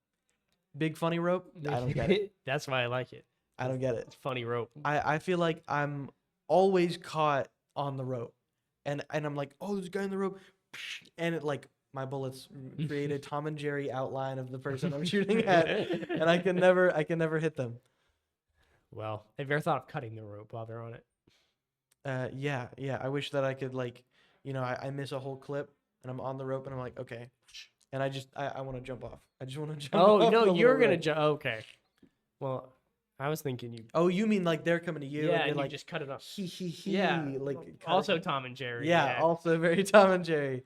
Big funny rope? I don't get it. That's why I like it. I don't get it. It's funny rope. I feel like I'm always caught on the rope. And I'm like, oh, there's a guy on the rope. And it like my bullets create a Tom and Jerry outline of the person I'm shooting at. And I can never hit them. Well, have you ever thought of cutting the rope while they're on it? Yeah. I wish that I could I miss a whole clip and I'm on the rope and I'm like, okay. And I want to jump off. I just want to jump off. Oh, no, the you're little going to rope. jump. Okay. Well, I was thinking you. Oh, you mean like they're coming to you? Yeah, and and you're you like, just cut it off. he. Yeah. Like Also cut it. Tom and Jerry. Yeah, also very Tom and Jerry.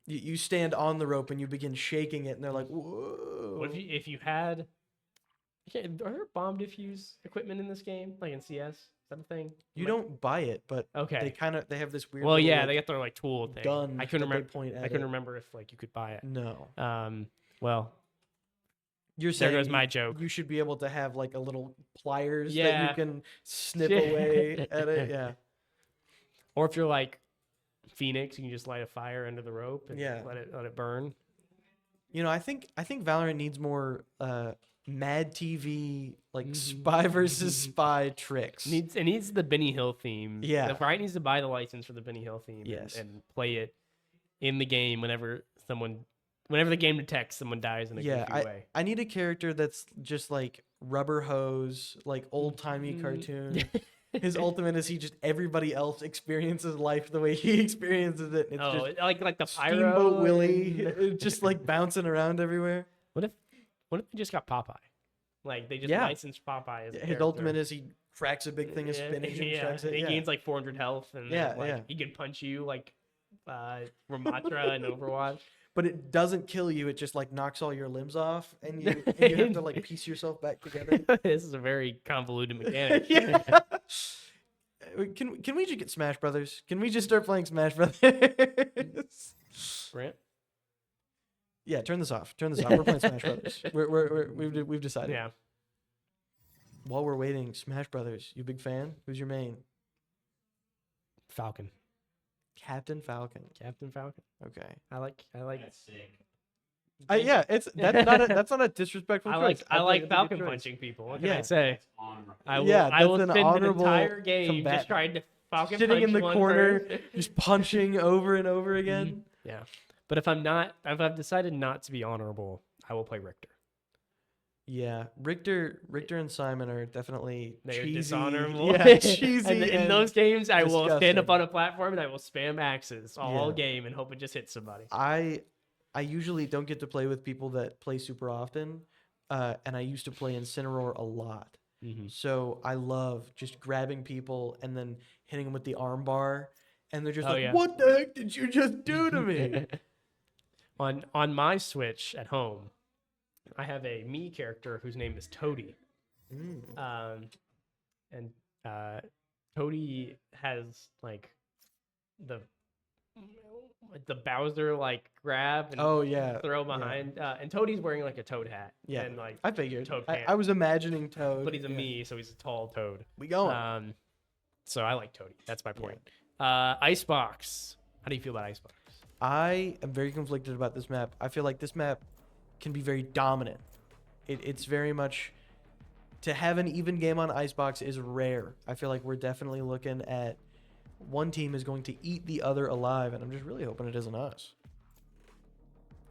You stand on the rope and you begin shaking it, and they're like, whoa. What if you had? Okay, are there bomb diffuse equipment in this game, like in CS? Is that a thing? You don't buy it, but Okay. they have this weird. Well, little, yeah, like, they got their tool thing. gun. I couldn't that they remember. point at I couldn't it. remember if you could buy it. No, Well, you're there saying goes my joke. You should be able to have like a little pliers that Yeah. you can snip away at it. Yeah. Or if you're like Phoenix, you can just light a fire under the rope and Yeah. let it burn. I think Valorant needs more Mad TV like spy versus spy tricks. It needs the Benny Hill theme. Yeah. The Riot needs to buy the license for the Benny Hill theme. Yes. And play it in the game whenever the game detects someone dies in a goofy way. I need a character that's just like rubber hose, like old timey cartoon. His ultimate is everybody else experiences life the way he experiences it. And it's just like the pyro. Steamboat Willie, just like bouncing around everywhere. What if they just got Popeye? Like they just Yeah. licensed Popeye as a His character. ultimate is he cracks a big thing of spinach and chucks it. He Yeah. gains like 400 health and Yeah, like, yeah. he can punch you like Ramatra in Overwatch. But it doesn't kill you. It just like knocks all your limbs off, and you have to like piece yourself back together. This is a very convoluted mechanic. Yeah. Can we just get Smash Brothers? Can we just start playing Smash Brothers? Brent? Yeah, turn this off. We're playing Smash Brothers. We've decided. Yeah. while we're waiting, Smash Brothers. You big fan? Who's your main? Falcon. Captain Falcon. Captain Falcon. Okay. I like. That's sick. Yeah, that's not a disrespectful choice. I think like it's a good Falcon choice. punching people. What can Yeah. I say? That's honorable. I will. Yeah, I will that's an spend an honorable entire game just combatant. trying to Falcon Sitting in punch the one corner, person. just punching over and over again. Yeah, but if I've decided not to be honorable, I will play Richter. Yeah, Richter and Simon are definitely They're cheesy. dishonorable. Yeah, cheesy. And in and those games, I will stand disgusting. up on a platform and I will spam axes all Yeah. game and hope it just hits somebody. I usually don't get to play with people that play super often, and I used to play Incineroar a lot. So I love just grabbing people and then hitting them with the arm bar, and they're just Oh, like, yeah. "What the heck did you just do to me?" On my Switch at home, I have a me character whose name is Toady. And Toady has like the Bowser like grab and Oh yeah, throw yeah. behind. And Toadie's wearing like a Toad hat. Yeah, And like, I figured. Toad I pants. was imagining Toad, but he's a yeah. me, so he's a tall Toad. We going? So I like Toady. That's my point. Icebox. How do you feel about Icebox? I am very conflicted about this map. I feel like this map can be very dominant. It's very much to have an even game on Icebox is rare. I feel like we're definitely looking at one team is going to eat the other alive, and I'm just really hoping it isn't us.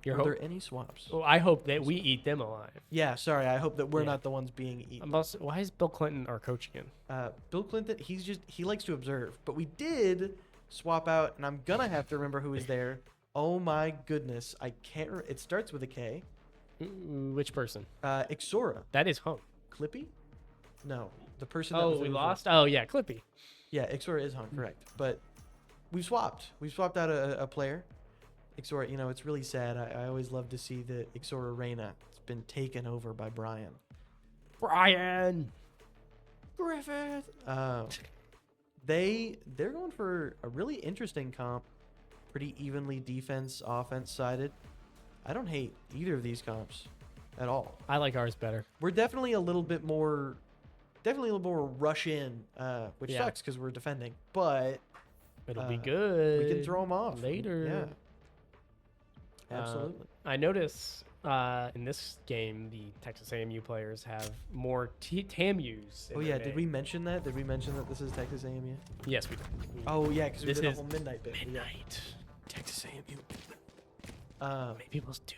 You're Are hope- there any swaps? Well, I hope that we eat them alive. Yeah, sorry. I hope that we're Yeah. not the ones being eaten. I'm also, why is Bill Clinton our coach again? Bill Clinton, he likes to observe, but we did swap out, and I'm gonna have to remember who is there. Oh my goodness, I can't. It starts with a K. Which person? Ixora, That is home. Clippy? No, the person. that Oh, was we there was lost? Oh, yeah, Clippy. Yeah, Ixora is home, correct. But we swapped. We swapped out a player. Ixora, it's really sad. I always love to see the Ixora Reina. It's been taken over by Brian. Brian! Griffith. They're going for a really interesting comp. Pretty evenly defense, offense sided. I don't hate either of these comps at all. I like ours better. We're definitely a little bit more rush in, which Yeah. sucks because we're defending. But It'll be good. we can throw them off later. Yeah, absolutely. I notice in this game, the Texas AMU players have more TAMUs. in Oh their yeah, did name. we mention that? Did we mention that this is Texas AMU? Yes, we did. Oh yeah, because we This did a is whole midnight bit. Yeah. Midnight. Texas AMU. Many people do.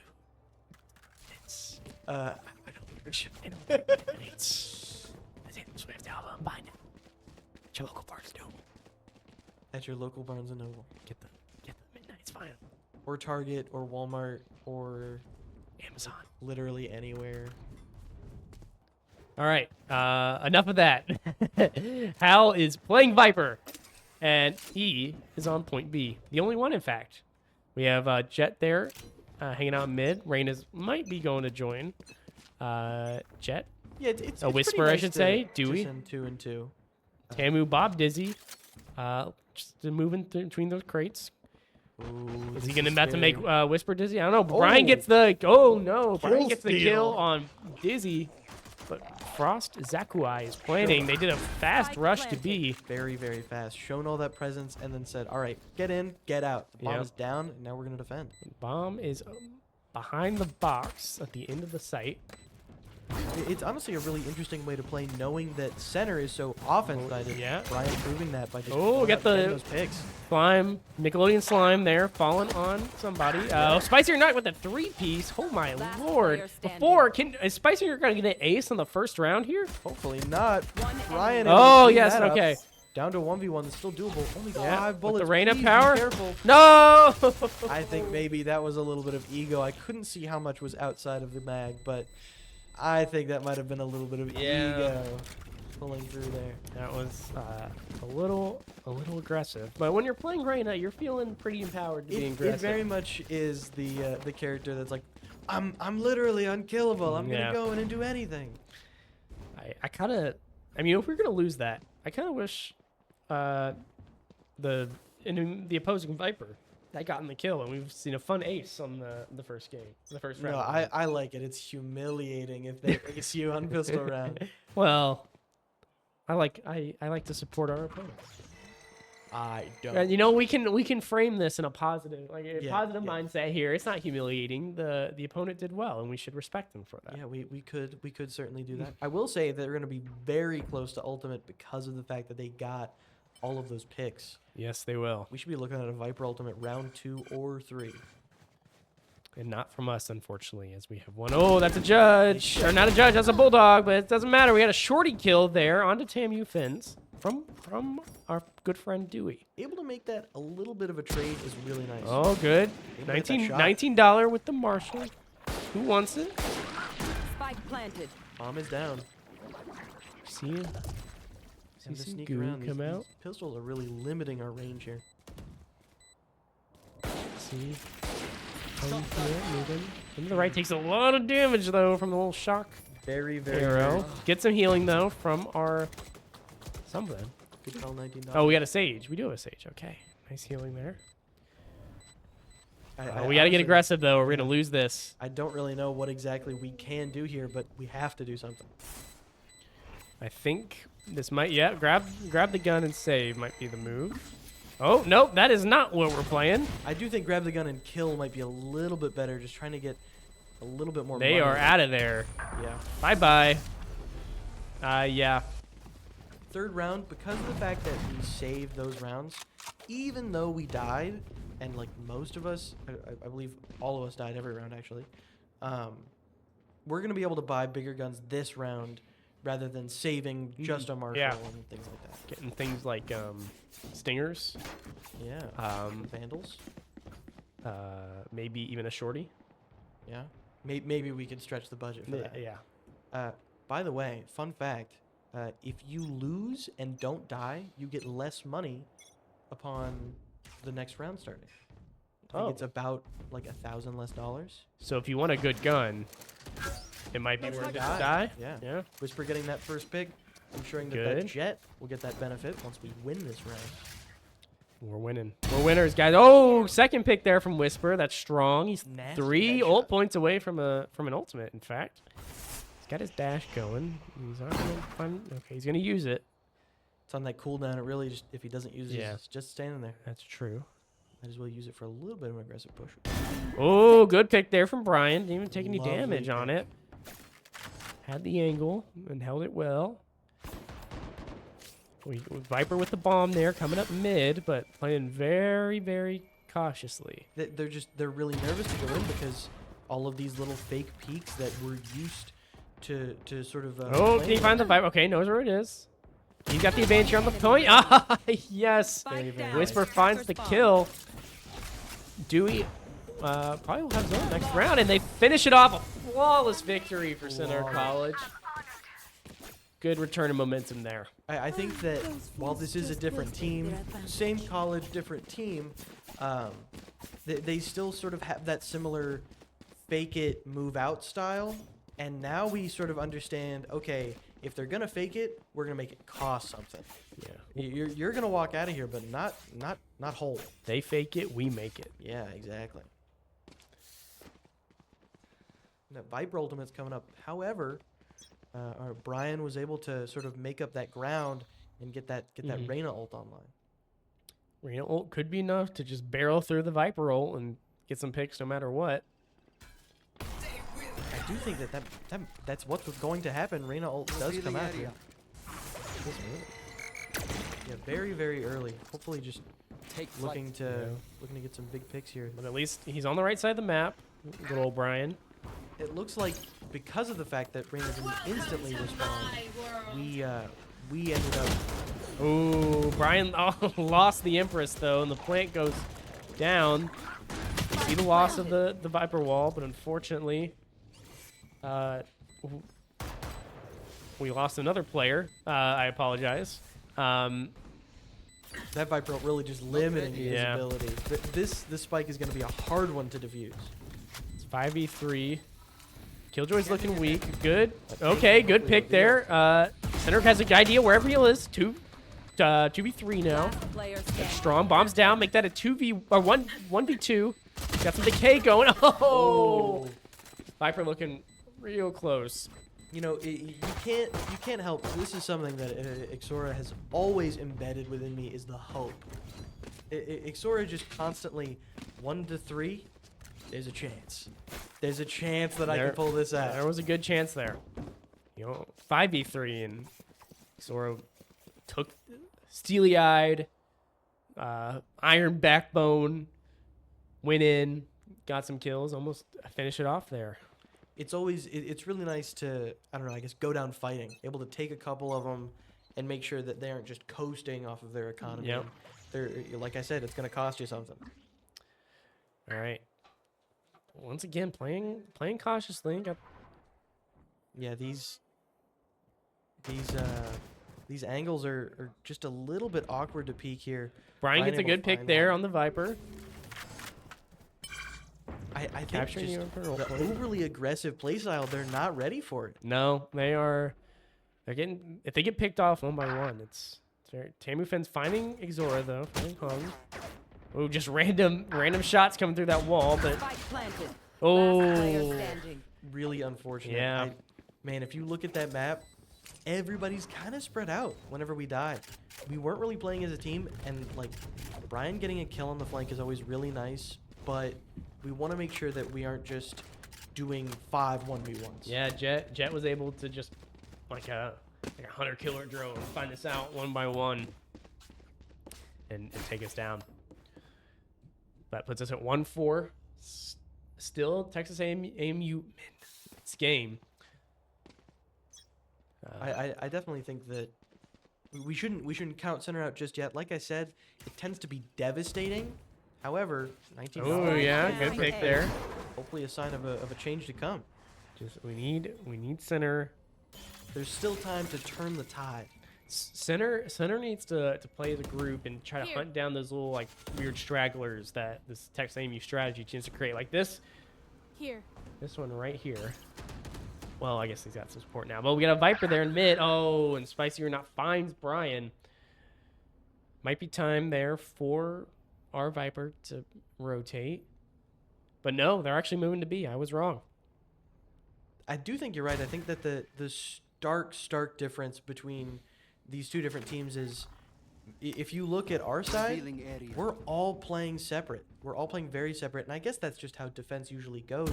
It's. I don't It's. The Taylor Swift album. Buy it. At your local Barnes and Noble. At your local Barnes and Noble, Get the Midnight's fine. or Target, or Walmart, or Amazon. literally anywhere. All right. Enough of that. Hal is playing Viper, and he is on point B. The only one, in fact. We have Jet there, hanging out mid. Reyna's might be going to join. Jet, Yeah, it's A pretty Whisper, I nice should to- say. to Dewey. send 2 and 2. Tamu, Bob, Dizzy. Just moving between those crates. Ooh, Is this he gonna about to make scary. Whisper Dizzy? I don't know. Brian Oh. gets the. Oh no! Brian Kill gets the steal. kill on Dizzy, but Frost Zakuai is planning. They did a fast Spike rush to planted. B. very, very fast. Shown all that presence and then said, "All right, get in, get out." The bomb Yep. is down, and now we're gonna defend. Bomb is behind the box at the end of the site. It's honestly a really interesting way to play, knowing that center is so offense-sided. yeah. Brian proving that by just Oh, going get out and getting the- those picks. Slime, Nickelodeon slime there, falling on somebody. Spicy Nut with a 3-piece. Oh my Last lord! player standing. Before is Spicy Nut gonna get an ace on the first round here? Hopefully not. One Brian. enemy. able to Oh, clean yes, that up. okay. Down to 1v1, still doable. Only Yeah, 5 with bullets. the Reyna Please be power. careful. No! I think maybe that was a little bit of ego. I couldn't see how much was outside of the mag, but I think that might have been a little bit of Yeah. ego pulling through there. That was a little aggressive. But when you're playing Reyna, you're feeling pretty empowered to be It aggressive. very much is the character that's like, I'm literally unkillable. I'm Yeah. gonna go in and do anything. I kind of, I mean, if we're gonna lose that, I kind of wish the opposing Viper that gotten the kill, and we've seen a fun ace on the first game, the first round. No, I like it. It's humiliating if they ace you on pistol round. Well, I like to support our opponents. I don't. And you know, we can frame this in a positive, like a Yeah, positive yeah. mindset here. It's not humiliating. The opponent did well, and we should respect them for that. Yeah, we could certainly do that. I will say they're going to be very close to ultimate because of the fact that they got all of those picks. Yes, they will, We should be looking at a Viper ultimate round 2 or 3. and not from us, unfortunately, as we have one. Oh, that's a judge, or not a judge. That's a bulldog, but it doesn't matter. We had a shorty kill there onto Tamu Fins from our good friend Dewey. Able to make that a little bit of a trade is really nice. Oh, good. Able to hit that shot. $19 with the Marshall. Who wants it? Spike planted. Bomb is down. See him. Time to some sneak goo around. come These out. pistols are really limiting our range here. See. Moving. From the right takes a lot of damage though from the little shock Very, very arrow. Get some healing though from our something. Good call, $19. Oh, we got a sage. We do have a sage. Okay, nice healing there. I We got to get honestly- aggressive though. We're gonna lose this. I don't really know what exactly we can do here, but we have to do something. I think this might. Yeah, grab the gun and save might be the move. Oh nope, that is not what we're playing. I do think grab the gun and kill might be a little bit better, just trying to get a little bit more They money. are out of there. Yeah. Bye bye. Yeah. Third round, because of the fact that we saved those rounds, even though we died, and like most of us, I believe all of us died every round actually, we're going to be able to buy bigger guns this round rather than saving just a Marshall Yeah. and things like that. Getting things like stingers, Yeah. Vandals. maybe even a shorty. Yeah. Maybe we could stretch the budget for that. Yeah. By the way, fun fact, if you lose and don't die, you get less money upon the next round starting. I think it's about like $1,000 less dollars. So if you want a good gun, it might be worth it to die. Yeah. Yeah. Whisper getting that first pick, ensuring that Good. that Jet will get that benefit once we win this round. We're winning. We're winners, guys. Oh, second pick there from Whisper. That's strong. He's Nasty 3 headshot. ult points away from an ultimate. In fact, he's got his dash going. He's not gonna find. Okay, he's gonna use it. It's on that cooldown. It really just, if he doesn't use it, Yeah. it's just standing there. That's true. Might as well use it for a little bit of an aggressive push. Oh, good pick there from Brian. Didn't even take any Lovely damage on pick. it. Had the angle and held it well. We Viper with the bomb there, coming up mid, but playing very, very cautiously. They're really nervous to go in because all of these little fake peaks that we're used to sort of. Oh, can he find the Viper? Okay, knows where it is. He's got the advantage here on the point. Ah, yes. Very, very nice. Whisper finds the kill. Dewey probably will have his own next round, and they finish it off. A flawless victory for Center Flawless. College. Good return of momentum there. I think that while this is a different team, same college, different team, they still sort of have that similar fake it, move out style. And now we sort of understand, okay, if they're gonna fake it, we're gonna make it cost something. Yeah. You're gonna walk out of here, but not whole. They fake it, we make it. Yeah, exactly. That Viper ultimate's coming up. However, Brian was able to sort of make up that ground and get that Reyna ult online. Reyna ult could be enough to just barrel through the Viper ult and get some picks no matter what. I do think that's what's going to happen. Reyna ult does come out here. Yeah, very, very early. Hopefully just looking to get some big picks here. But at least he's on the right side of the map. Good old Brian. It looks like because of the fact that Reyna didn't instantly respond, we ended up. Ooh, Brian lost the Empress though, and the plant goes down. See the loss of the Viper wall, but unfortunately, we lost another player. I apologize. That Viper ult really just limiting his Yeah. ability. This spike is going to be a hard one to defuse. It's 5v3. Killjoy's looking weak. Good. Okay, good pick there. Center has a good idea wherever he is. Two 2v3 now. Last player standing. Strong bombs down, make that a 1v2. Got some decay going. Oh, Viper looking real close. You know, you can't help. This is something that Ixora has always embedded within me is the hope. Ixora just constantly 1 to 3. There's a chance. There's a chance that I can pull this out. There was a good chance there. You know, 5v3 and Ixora took steely-eyed, iron backbone, went in, got some kills, almost finish it off there. It's always it's really nice to, I don't know, I guess go down fighting, able to take a couple of them and make sure that they aren't just coasting off of their economy. Yep. They're, like I said, it's going to cost you something. All right. Once again, playing cautiously. Yeah, these angles are just a little bit awkward to peek here. Brian gets a able to good pick find there one. on the Viper. I think Capturing just you for role the play. overly aggressive playstyle, they're not ready for it. No, they're getting, if they get picked off 1 by 1, it's very, Tamufen's finding Ixora though, finding Hung. Oh, just random shots coming through that wall, but Spike planted. oh, Last player standing. Really unfortunate. Yeah. Man, if you look at that map, everybody's kind of spread out whenever we die. We weren't really playing as a team, and like Brian getting a kill on the flank is always really nice, but we want to make sure that we aren't just doing 5 1v1s. yeah, Jet was able to just like a hunter killer drone find us out 1 by 1 and take us down. That puts us at 1-4. Still Texas AMU in this game. I definitely think that we shouldn't count center out just yet. Like I said, it tends to be devastating. However, 19. Oh yeah, good pick there. Hopefully a sign of a change to come. Just we need center. There's still time to turn the tide. Center needs to play as a group and try to hunt down those little like weird stragglers that this Texas AMU strategy tends to create. Like this one right here. Well, I guess he's got some support now. But we got a Viper there in mid. Oh, and Spicy or Not finds Brian. Might be time there for our Viper to rotate. But no, they're actually moving to B. I was wrong. I do think you're right. I think that the stark difference between these two different teams is, if you look at our side, we're all playing separate. We're all playing very separate, and I guess that's just how defense usually goes.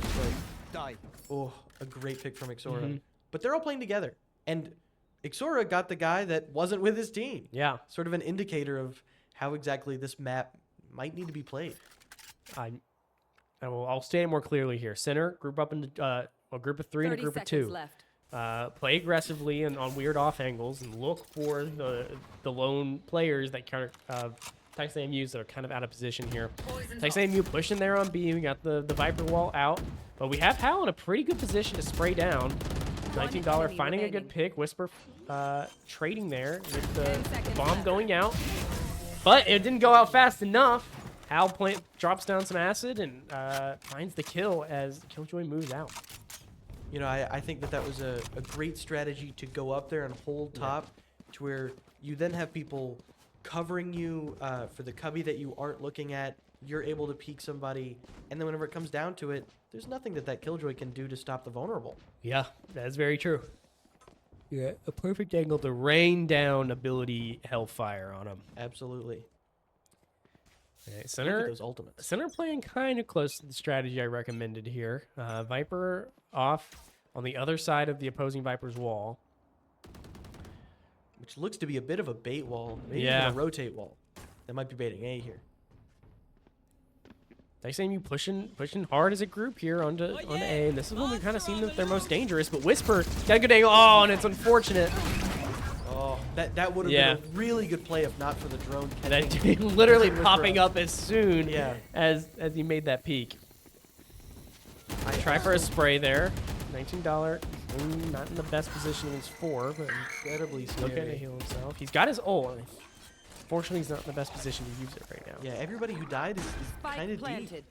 But oh, a great pick from Ixora. But they're all playing together, and Ixora got the guy that wasn't with his team. Yeah. Sort of an indicator of how exactly this map might need to be played. I'll state it more clearly here. Center, group up into a group of 3 and a 30 group of seconds 2. left. Play aggressively and on weird off angles and look for the lone players that kind of Texas AMUs that are kind of out of position here. Texas AMU pushing there on B. We got the Viper wall out, but we have Hal in a pretty good position to spray down. $19 finding a good pick. Whisper trading there with the bomb going out, but it didn't go out fast enough. Hal drops down some acid and finds the kill as Killjoy moves out. You know, I think that was a great strategy to go up there and hold top to where you then have people covering you for the cubby that you aren't looking at. You're able to peek somebody, and then whenever it comes down to it, there's nothing that Killjoy can do to stop the vulnerable. Yeah, that's very true. Yeah, a perfect angle to rain down ability Hellfire on him. Absolutely. Okay, Look at center those ultimates. Center playing kind of close to the strategy I recommended here. Viper off on the other side of the opposing Viper's wall. Which looks to be a bit of a bait wall. Maybe Yeah. even a rotate wall. That might be baiting A here. They seem you pushing hard as a group here onto A, and this is when we kind of seen that they're most dangerous. But Whisper got a good angle. Oh, and it's unfortunate. Oh, that would have been a really good play if not for the drone. That catching literally Whisper popping up. up as soon as he made that peek. I try for a spray there. $19. Not in the best position against 4, but Incredibly still scary. gonna heal himself. He's got his ult. Fortunately, he's not in the best position to use it right now. Yeah, everybody who died is kind Spike of deep. planted.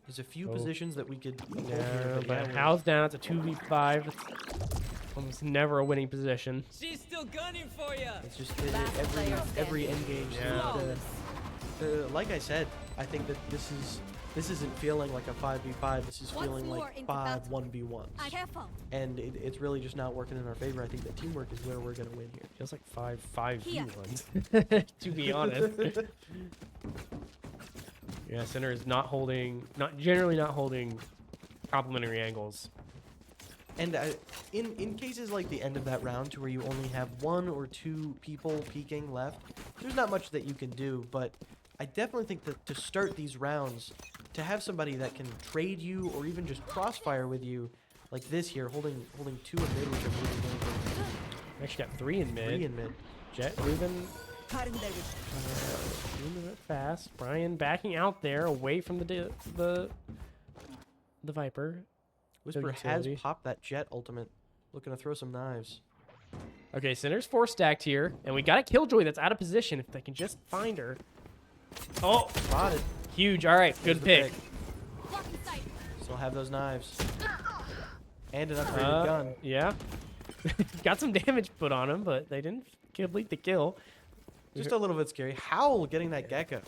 There's a few positions that we could hold here, Yeah, but but we're- Hal's down. It's a 2v5. Almost never a winning position. She's still gunning for you. It's just Last player every standing. engage. Yeah. Like I said, I think that this isn't feeling like a 5v5. This is Once feeling more like into 5 battle. 1v1s. I have found. And it's really just not working in our favor. I think that teamwork is where we're gonna win here. Feels like 5 Here. v1s, to be honest. Yeah, center is generally not holding complementary angles. And in cases like the end of that round, to where you only have 1 or 2 people peeking left, there's not much that you can do. But I definitely think that to start these rounds, to have somebody that can trade you or even just crossfire with you, like this here, holding 2 in mid, which are really good. We actually got 3 in mid. 3 in mid. Jet moving moving it fast. Brian backing out there, away from the Viper. Whisper Good has utility. popped that Jet ultimate, looking to throw some knives. Okay, center's 4 stacked here, and we got a Killjoy that's out of position. If they can just find her. Oh, Spotted. huge. All right, There's good the pick. Blocking sight. Still have those knives. And an upgraded gun. Yeah. Got some damage put on him, but they didn't complete the kill. Just a little bit scary. Howl getting that gecko.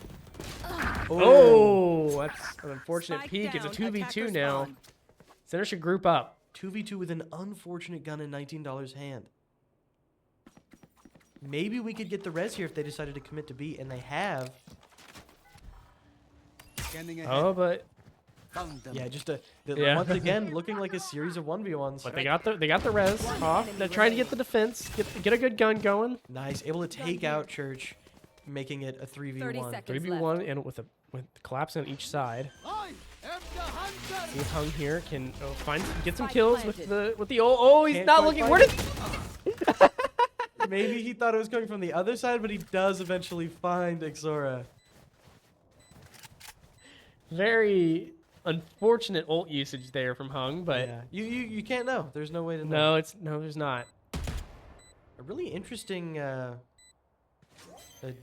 Oh, that's an unfortunate Spike peek. It's a down, 2v2 attacker now. spawn. Center should group up. 2v2 with an unfortunate gun in $19 hand. Maybe we could get the res here if they decided to commit to B, and they have. Scanning ahead. Oh, but Found them. Yeah, just Yeah. once again looking like a series of 1v1s. they got the res off. They're trying to get the defense, get a good gun going. Nice, able to take out Church, making it a 3v1. seconds. 3v1 and with collapse on each side. I am the hunter. See if Hung here can get some Spike kills planted. with the oh he's Can't not quite looking. find Where it. did Maybe he thought it was coming from the other side, but he does eventually find Ixora. very unfortunate ult usage there from Hung, but Yeah, you can't know. There's no way to know. no, there's not. A really interesting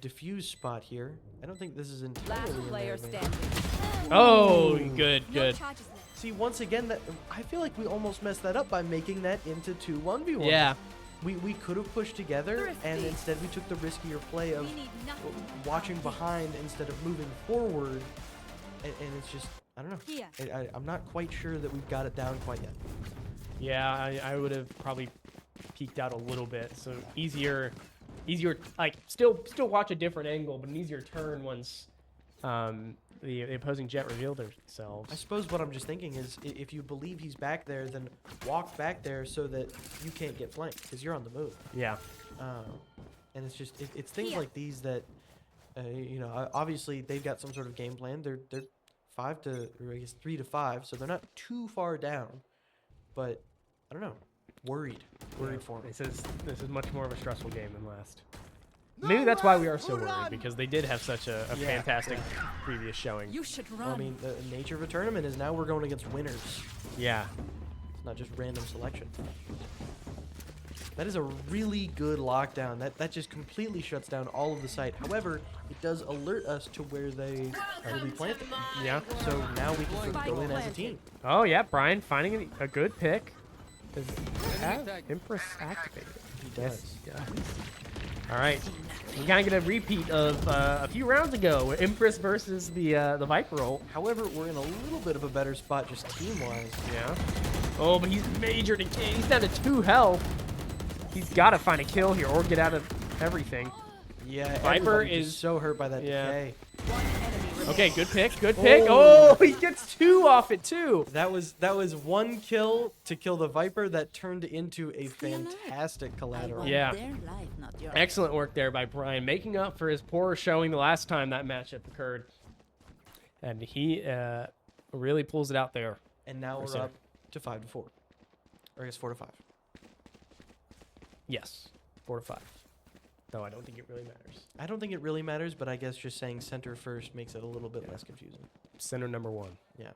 diffuse spot here. I don't think this is entirely Last in there, player maybe. standing. Oh, good. No charges left. See, once again, that I feel like we almost messed that up by making that into 2 1v1. Yeah. We could have pushed together, and Thrifty. instead we took the riskier play of We need nothing. watching behind instead of moving forward. And it's just, I don't know. Here. I'm not quite sure that we've got it down quite yet. Yeah, I would have probably peeked out a little bit. So easier, like still watch a different angle, but an easier turn once the opposing jet revealed themselves. I suppose what I'm just thinking is, if you believe he's back there, then walk back there so that you can't get flanked, because you're on the move. Yeah. And it's just, it's things Here. like these that, obviously they've got some sort of game plan. They're 5 to, or I guess 3 to 5, so they're not too far down. But I don't know, worried for me. This is much more of a stressful game than last. Maybe that's why we are so worried, because they did have such a Yeah, fantastic previous showing. You should Well, run. I mean, the nature of a tournament is now we're going against winners. Yeah. It's not just random selection. That is a really good lockdown. That just completely shuts down all of the site. However, it does alert us to where they will be planted. Yeah. So now we can sort of go in as a team. Oh yeah, Brian finding a good pick. Does he have Empress activated? He does. All right, we kind of get a repeat of a few rounds ago, where Empress versus the Viper ult. However, we're in a little bit of a better spot just team-wise. Yeah. Oh, but he's majored again. He's down to 2 health. He's got to find a kill here or get out of everything. Yeah, Viper everybody just is- so hurt by that Yeah. decay. Okay, good pick. Good pick. Oh. Oh, he gets 2 off it too. That was 1 kill to kill the Viper that turned into a fantastic collateral. Yeah. Their life, not yours. Excellent work there by Brian, making up for his poor showing the last time that matchup occurred. And he really pulls it out there. And now we're Center. up to 5 to 4. Or I guess 4 to 5. Yes, 4 to 5. Though I don't think it really matters. I don't think it really matters, but I guess just saying center first makes it a little bit less confusing. Center number 1. Yeah,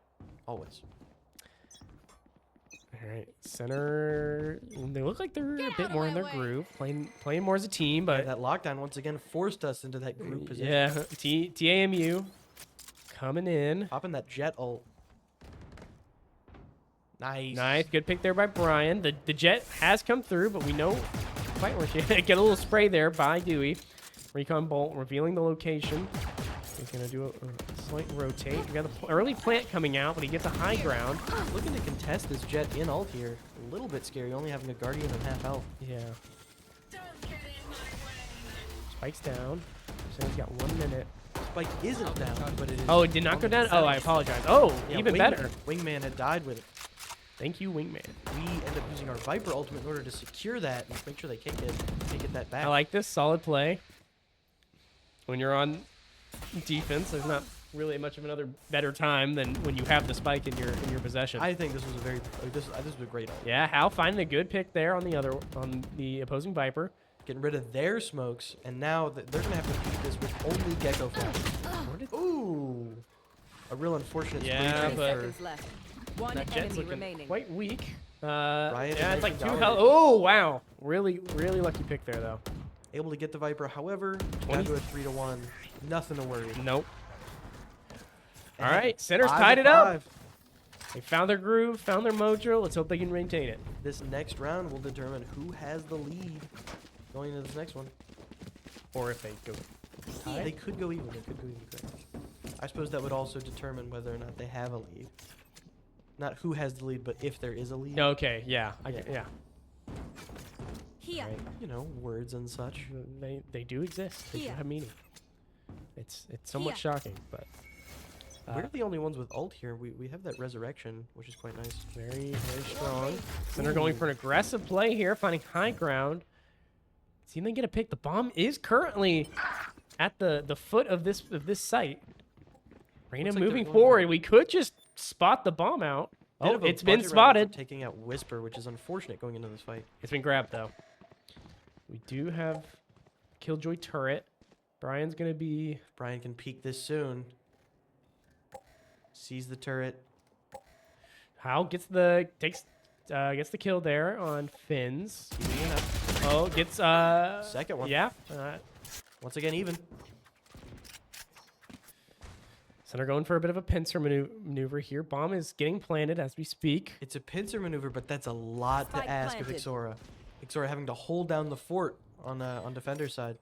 always. All right, center. They look like they're a bit more in their my way. groove, playing more as a team. But That lockdown once again forced us into that group position. yeah, TAMU coming in. Popping that jet ult. Nice. Nice. Good pick there by Brian. The jet has come through, but we know quite where she get a little spray there by Dewey. Recon bolt revealing the location. He's going to do a slight rotate. We got the early plant coming out, but he gets a high ground. Looking to contest this jet in ult here. A little bit scary, only having a guardian and half health. Yeah. Spike's down. So he's got 1 minute. Spike isn't down, but it is. Oh, it did not go on the down? Oh, I side. apologize. Oh, Yeah, even better. Wingman had died with it. Thank you, Wingman. We end up using our Viper ultimate in order to secure that and make sure they can't get that back. I like this. Solid play. When you're on defense, there's not really much of another better time than when you have the spike in your possession. I think this was a very this was a great ult. Yeah, Hal finding a good pick there on the opposing Viper. Getting rid of their smokes, and now they're gonna have to beat this with only Gecko flash. Ooh, a real unfortunate. Yeah, spray but- transfer. Seconds left. One That jet's enemy looking remaining. quite weak. Riot Yeah, is it's like making 2 dominant. health. Oh, wow. Really lucky pick there, though. Able to get the Viper, however, 20. down to a 3-1. Nothing to worry. Nope. And All right, center's 5 tied to it up. 5. They found their groove, found their mojo. Let's hope they can maintain it. This next round will determine who has the lead going into this next one. Or if they go tie. They could go even. They could go even. Correct. I suppose that would also determine whether or not they have a lead. Not who has the lead, but if there is a lead. Okay, yeah. Yeah. Here. Right. You know, words and such. They do exist. They do Here. have meaning. It's somewhat Here. shocking, but We're the only ones with ult here. We have that resurrection, which is quite nice. very strong. Center going for an aggressive play here, finding high ground. See if they get a pick. The bomb is currently at the foot of this site. Reyna Looks like they're moving going forward. for- We could just spot the bomb out. Bit Oh, of a it's been budget round for spotted. Taking out Whisper, which is unfortunate going into this fight. It's been grabbed though. We do have Killjoy turret. Brian's gonna be Brian can peek this soon. Sees the turret. Hal gets the kill there on Finn's. Oh, gets Second one. yeah. Once again, even. Center going for a bit of a pincer maneuver here. Bomb is getting planted as we speak. It's a pincer maneuver, but that's a lot Spike to ask of planted. Ixora. Ixora having to hold down the fort on defender's side.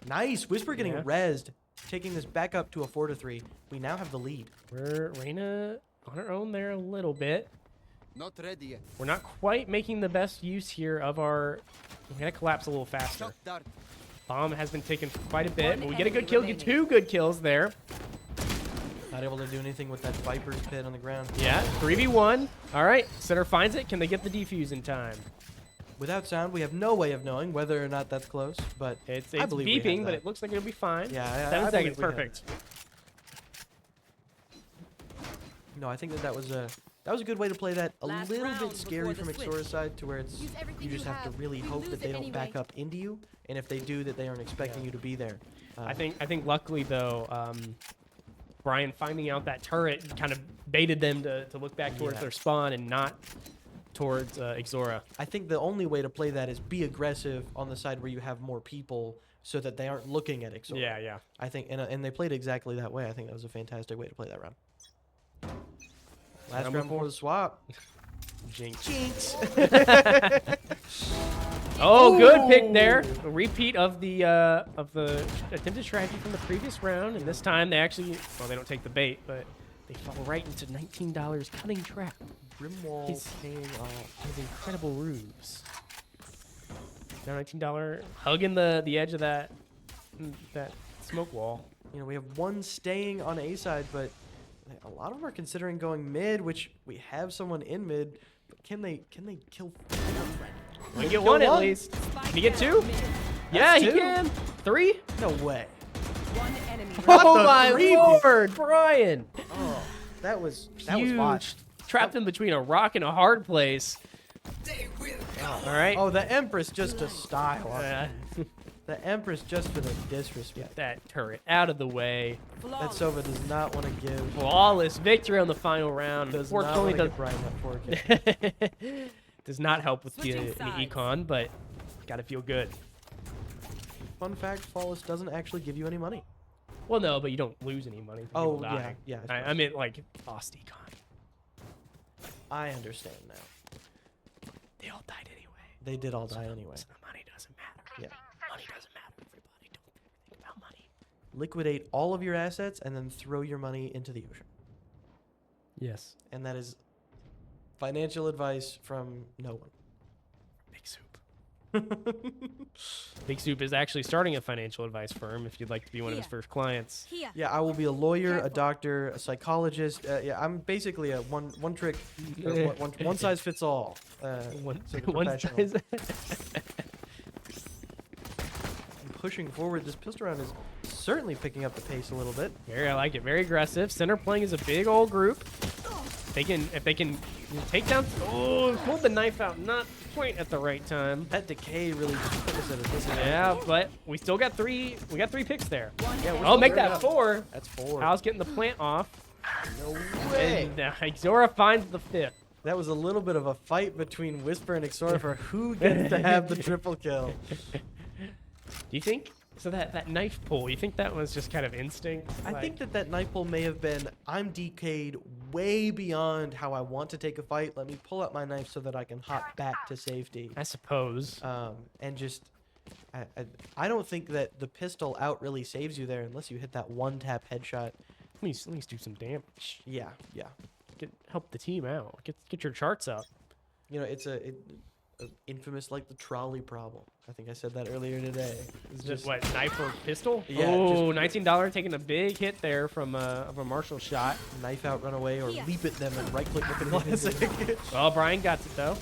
Nice. Whisper getting Yeah. rezzed, taking this back up to a 4-3. We now have the lead. We're Reyna on her own there a little bit. Not ready yet. We're not quite making the best use here of our. We gotta collapse a little faster. Shot dart. Bomb has been taken for quite a bit, One but we get a good enemy kill. Get remaining. 2 good kills there. Not able to do anything with that Viper's pit on the ground. Yeah, 3v1. All right, center finds it. Can they get the defuse in time? Without sound, we have no way of knowing whether or not that's close, but It's I believe we have beeping, but that. it looks like it'll be fine. Yeah, 7 I seconds, believe we have perfect. No, I think that was a good way to play that. A Last little round bit scary before from the Ixora's side, to where it's Use everything you just you have to have. really We hope lose that they it don't back anyway. up into you, and if they do, that they aren't expecting you to be there. I think luckily though, Brian finding out that turret kind of baited them to look back towards Yeah. their spawn and not towards Ixora. I think the only way to play that is be aggressive on the side where you have more people, so that they aren't looking at Ixora. Yeah. I think, and they played exactly that way. I think that was a fantastic way to play that round. Last Number round 4. before the swap. Jinx. Jinx. Oh, good pick there. A repeat of the attempted strategy from the previous round, and this time they actually, well, they don't take the bait, but they fall right into $19 cutting trap. Grimwall He's- paying off. His incredible ruse. Now $19 hugging the edge of that smoke wall. You know, we have one staying on A side, but a lot of them are considering going mid, which we have someone in mid. But can they kill? We can get Kill one at one. least. Can he get 2? Yeah, he 2. can. 3? No way. One enemy Oh the my 3? lord, Brian! Oh, that was Huge. botched. Trapped in between a rock and a hard place. All right. Oh, the Empress just to style. Uh, The Empress just for the disrespect. that turret out of the way. That Sova does not want to give. Flawless victory on the final round. Does not Unfortunately, want to give Brian that 4K. does not help with the Switching sides. econ, but gotta feel good. Fun fact: Flawless doesn't actually give you any money. Well, no, but you don't lose any money. From Oh, people dying. yeah, I I meant like lost econ. I understand now. They all died anyway. They did all die anyway. So the money doesn't matter. Yeah. Money doesn't matter, everybody. Don't think about money. Liquidate all of your assets and then throw your money into the ocean. Yes. And that is financial advice from no one. Big Soup. Big Soup is actually starting a financial advice firm if you'd like to be one of his Here. first clients. Here. Yeah, I will be a lawyer, a Careful. doctor, a psychologist. Yeah, I'm basically a one trick, one size fits all. One, sort of one professional. size. I'm pushing forward. This pistol round is certainly picking up the pace a little bit. I like it. Very aggressive. Center playing as a big old group. If they can take down. Oh, pulled the knife out, not quite at the right time. That decay really just put us at a disadvantage. Yeah, but we still got three. We got 3 picks there. Yeah, we're Oh, still make very that up. 4. That's 4. Hal's getting the plant off. No way. And Xora finds the 5th. That was a little bit of a fight between Whisper and Xora for who gets to have the triple kill. Do you think? So that knife pull, you think that was just kind of instinct? I Like- think that knife pull may have been, I'm DK'd way beyond how I want to take a fight. Let me pull out my knife so that I can hop back to safety. I suppose. And just, I don't think that the pistol out really saves you there unless you hit that one-tap headshot. At least do some damage. Yeah, yeah. Help the team out. Get your charts up. You know, it's a infamous like the trolley problem. I think I said that earlier today. It's Just what, knife or pistol? Yeah, Oh, $19 taking a big hit there from a Marshall shot. knife out, run away, or Yeah. leap at them and right-click with the classic. Oh, Brian got it though.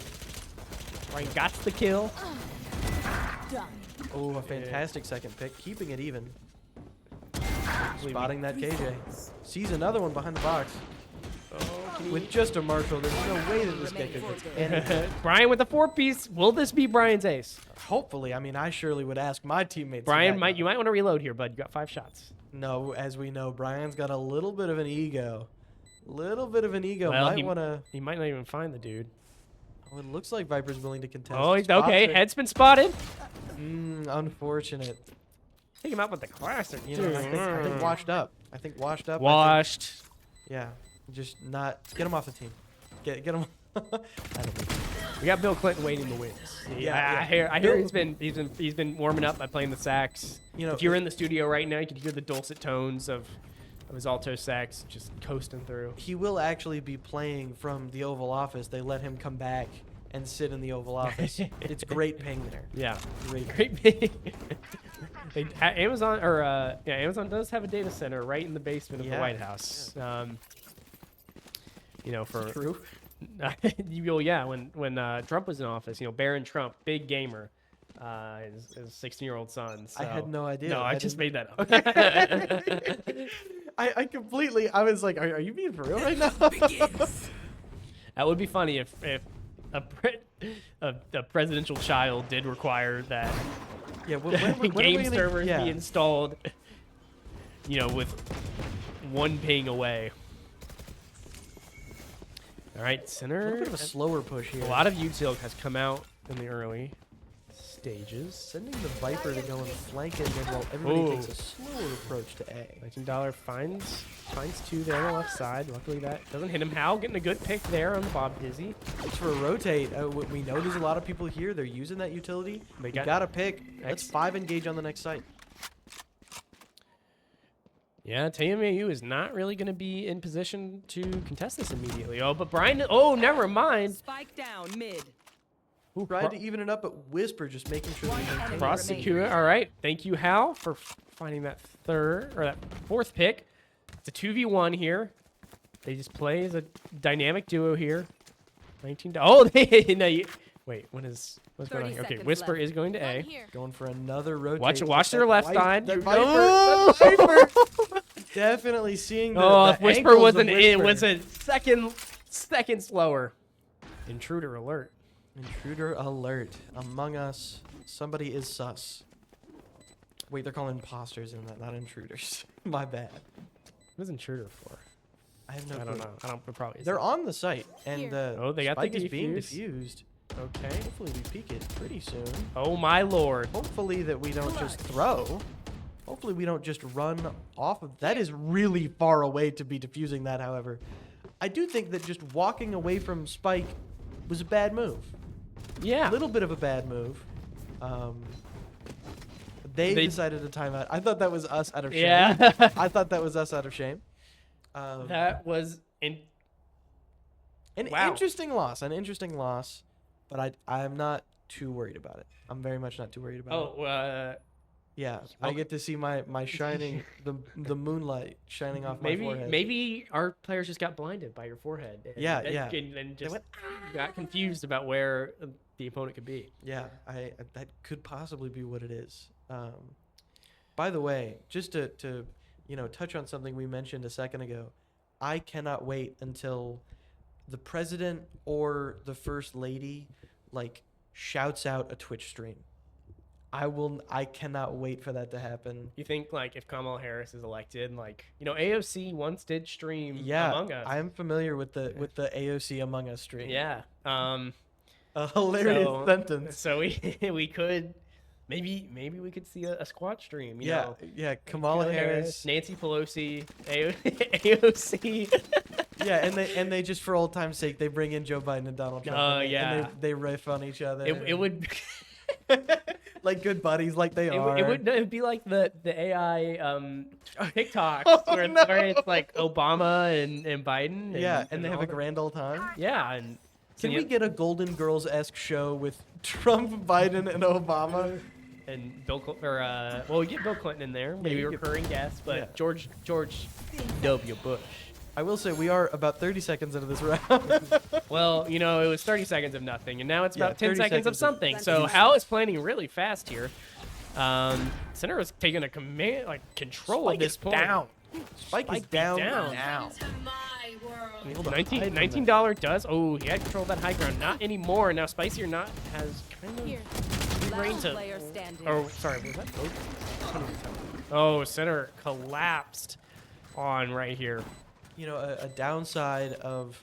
Brian got the kill. Done. Oh, a fantastic second pick, keeping it even. Spotting that KJ. Sees another one behind the box. Oh, With just a Marshall, there's no way that this guy could get anything. Brian with the 4-piece. Will this be Brian's ace? Hopefully, I mean, I surely would ask my teammates. to Brian, back you might want to reload here, bud. You got 5 shots. No, as we know, Brian's got a little bit of an ego. Little bit of an ego. Well, Might want to. He might not even find the dude. Oh, it looks like Viper's willing to contest. Oh, Spots okay. it. Head's been spotted. Unfortunate. Take him out with the classic. You know, I think washed up. I think washed up. Washed. Yeah, just not. Get him off the team. Get him. I don't know. We got Bill Clinton waiting the wings. Yeah, I hear he's been warming up by playing the sax. You know, if you're in the studio right now, you can hear the dulcet tones of his alto sax just coasting through. He will actually be playing from the Oval Office. They let him come back and sit in the Oval Office. It's great ping there. Yeah, Great. great big. Amazon does have a data center right in the basement of the Yeah. White House. You know, for True. when Trump was in office, you know, Barron Trump, big gamer, his 16-year-old son. So. I had no idea. No, I I just didn't- made that up. I completely. I was like, are you being for real right now? That would be funny if a presidential child did require that Yeah. When are we game gonna- servers yeah. be installed, you know, with 1 ping away. All right, A center. little bit of a slower push here. A lot of util has come out in the early stages. Sending the Viper to go and flank it again while everybody Ooh. takes a slower approach to A. $19 finds 2 there on the left side. Luckily that doesn't hit him. Hal getting a good pick there on the Bob Dizzy. Looks for a rotate. We know there's a lot of people here. They're using that utility. They You got to pick. Let's X. 5 engage on the next site. Yeah, TMAU is not really going to be in position to contest this immediately. Oh, but Brian, oh, never mind. Spike down mid. Ooh, Tried to even it up, but Whisper just making sure One they maintain enemy it. Prosecutor. All right. Thank you, Hal, for finding that 4th pick. It's a 2v1 here. They just play as a dynamic duo here. 19. Oh, wait. What's going on 30 here? Okay, seconds Whisper left. is going to One A. here. Going for another rotate. Watch That their left Viper- side. that You- Viper- Oh! that Viper. Definitely seeing the, Oh, the if Whisper ankles wasn't of in, Whisper. was a second slower. Intruder alert. Intruder alert. Among Us. Somebody is sus. Wait, they're calling imposters in that, not intruders. My bad. What is intruder for? I have no I don't clue. know. I don't. It probably. They're on the site, and Here. Oh, they got the Spike is being defuse. diffused. Okay. Hopefully we peek it pretty soon. Oh my lord. Hopefully that we don't just throw. Hopefully we don't just run off of. That is really far away to be diffusing that, however. I do think that just walking away from Spike was a bad move. Yeah. A little bit of a bad move. They decided to time out. I thought that was us out of shame. Yeah. I thought that was us out of shame. That was an wow. interesting loss. An interesting loss, but I'm not too worried about it. I'm very much not too worried about it. Yeah, I get to see my shining the moonlight shining off my forehead. Maybe our players just got blinded by your forehead. And just got confused about where the opponent could be. Yeah, that could possibly be what it is. By the way, just to touch on something we mentioned a second ago, I cannot wait until the president or the first lady shouts out a Twitch stream. I cannot wait for that to happen. You think if Kamala Harris is elected, AOC once did stream Yeah, Among Us. I'm familiar with the AOC Among Us stream. Yeah. A hilarious sentence. So we could maybe we could see a squad stream. You know? Yeah. Kamala Harris, Nancy Pelosi, AOC. Yeah, and they just for old time's sake they bring in Joe Biden and Donald Trump. Yeah. And they riff on each other. It would. Like good buddies, like they are. It would be like the AI TikToks where it's Obama and Biden. And they have a grand old time. Yeah, and can we get a Golden Girls-esque show with Trump, Biden, and Obama? And Bill, we get Bill Clinton in there, maybe recurring guest, but George W. Bush. I will say we are about 30 seconds into this round. Well, it was 30 seconds of nothing, and now it's about 10 seconds of something. So Seconds. Hal is planning really fast here. Center is taking a control at this point. Down. Spike is down down. now. $19 does. Oh, he had control of that high ground. Not anymore. Now Spicy or not has kind of Here. range Last to. player standing. Oh, sorry. Was that both? Oh, center collapsed on right here. A downside of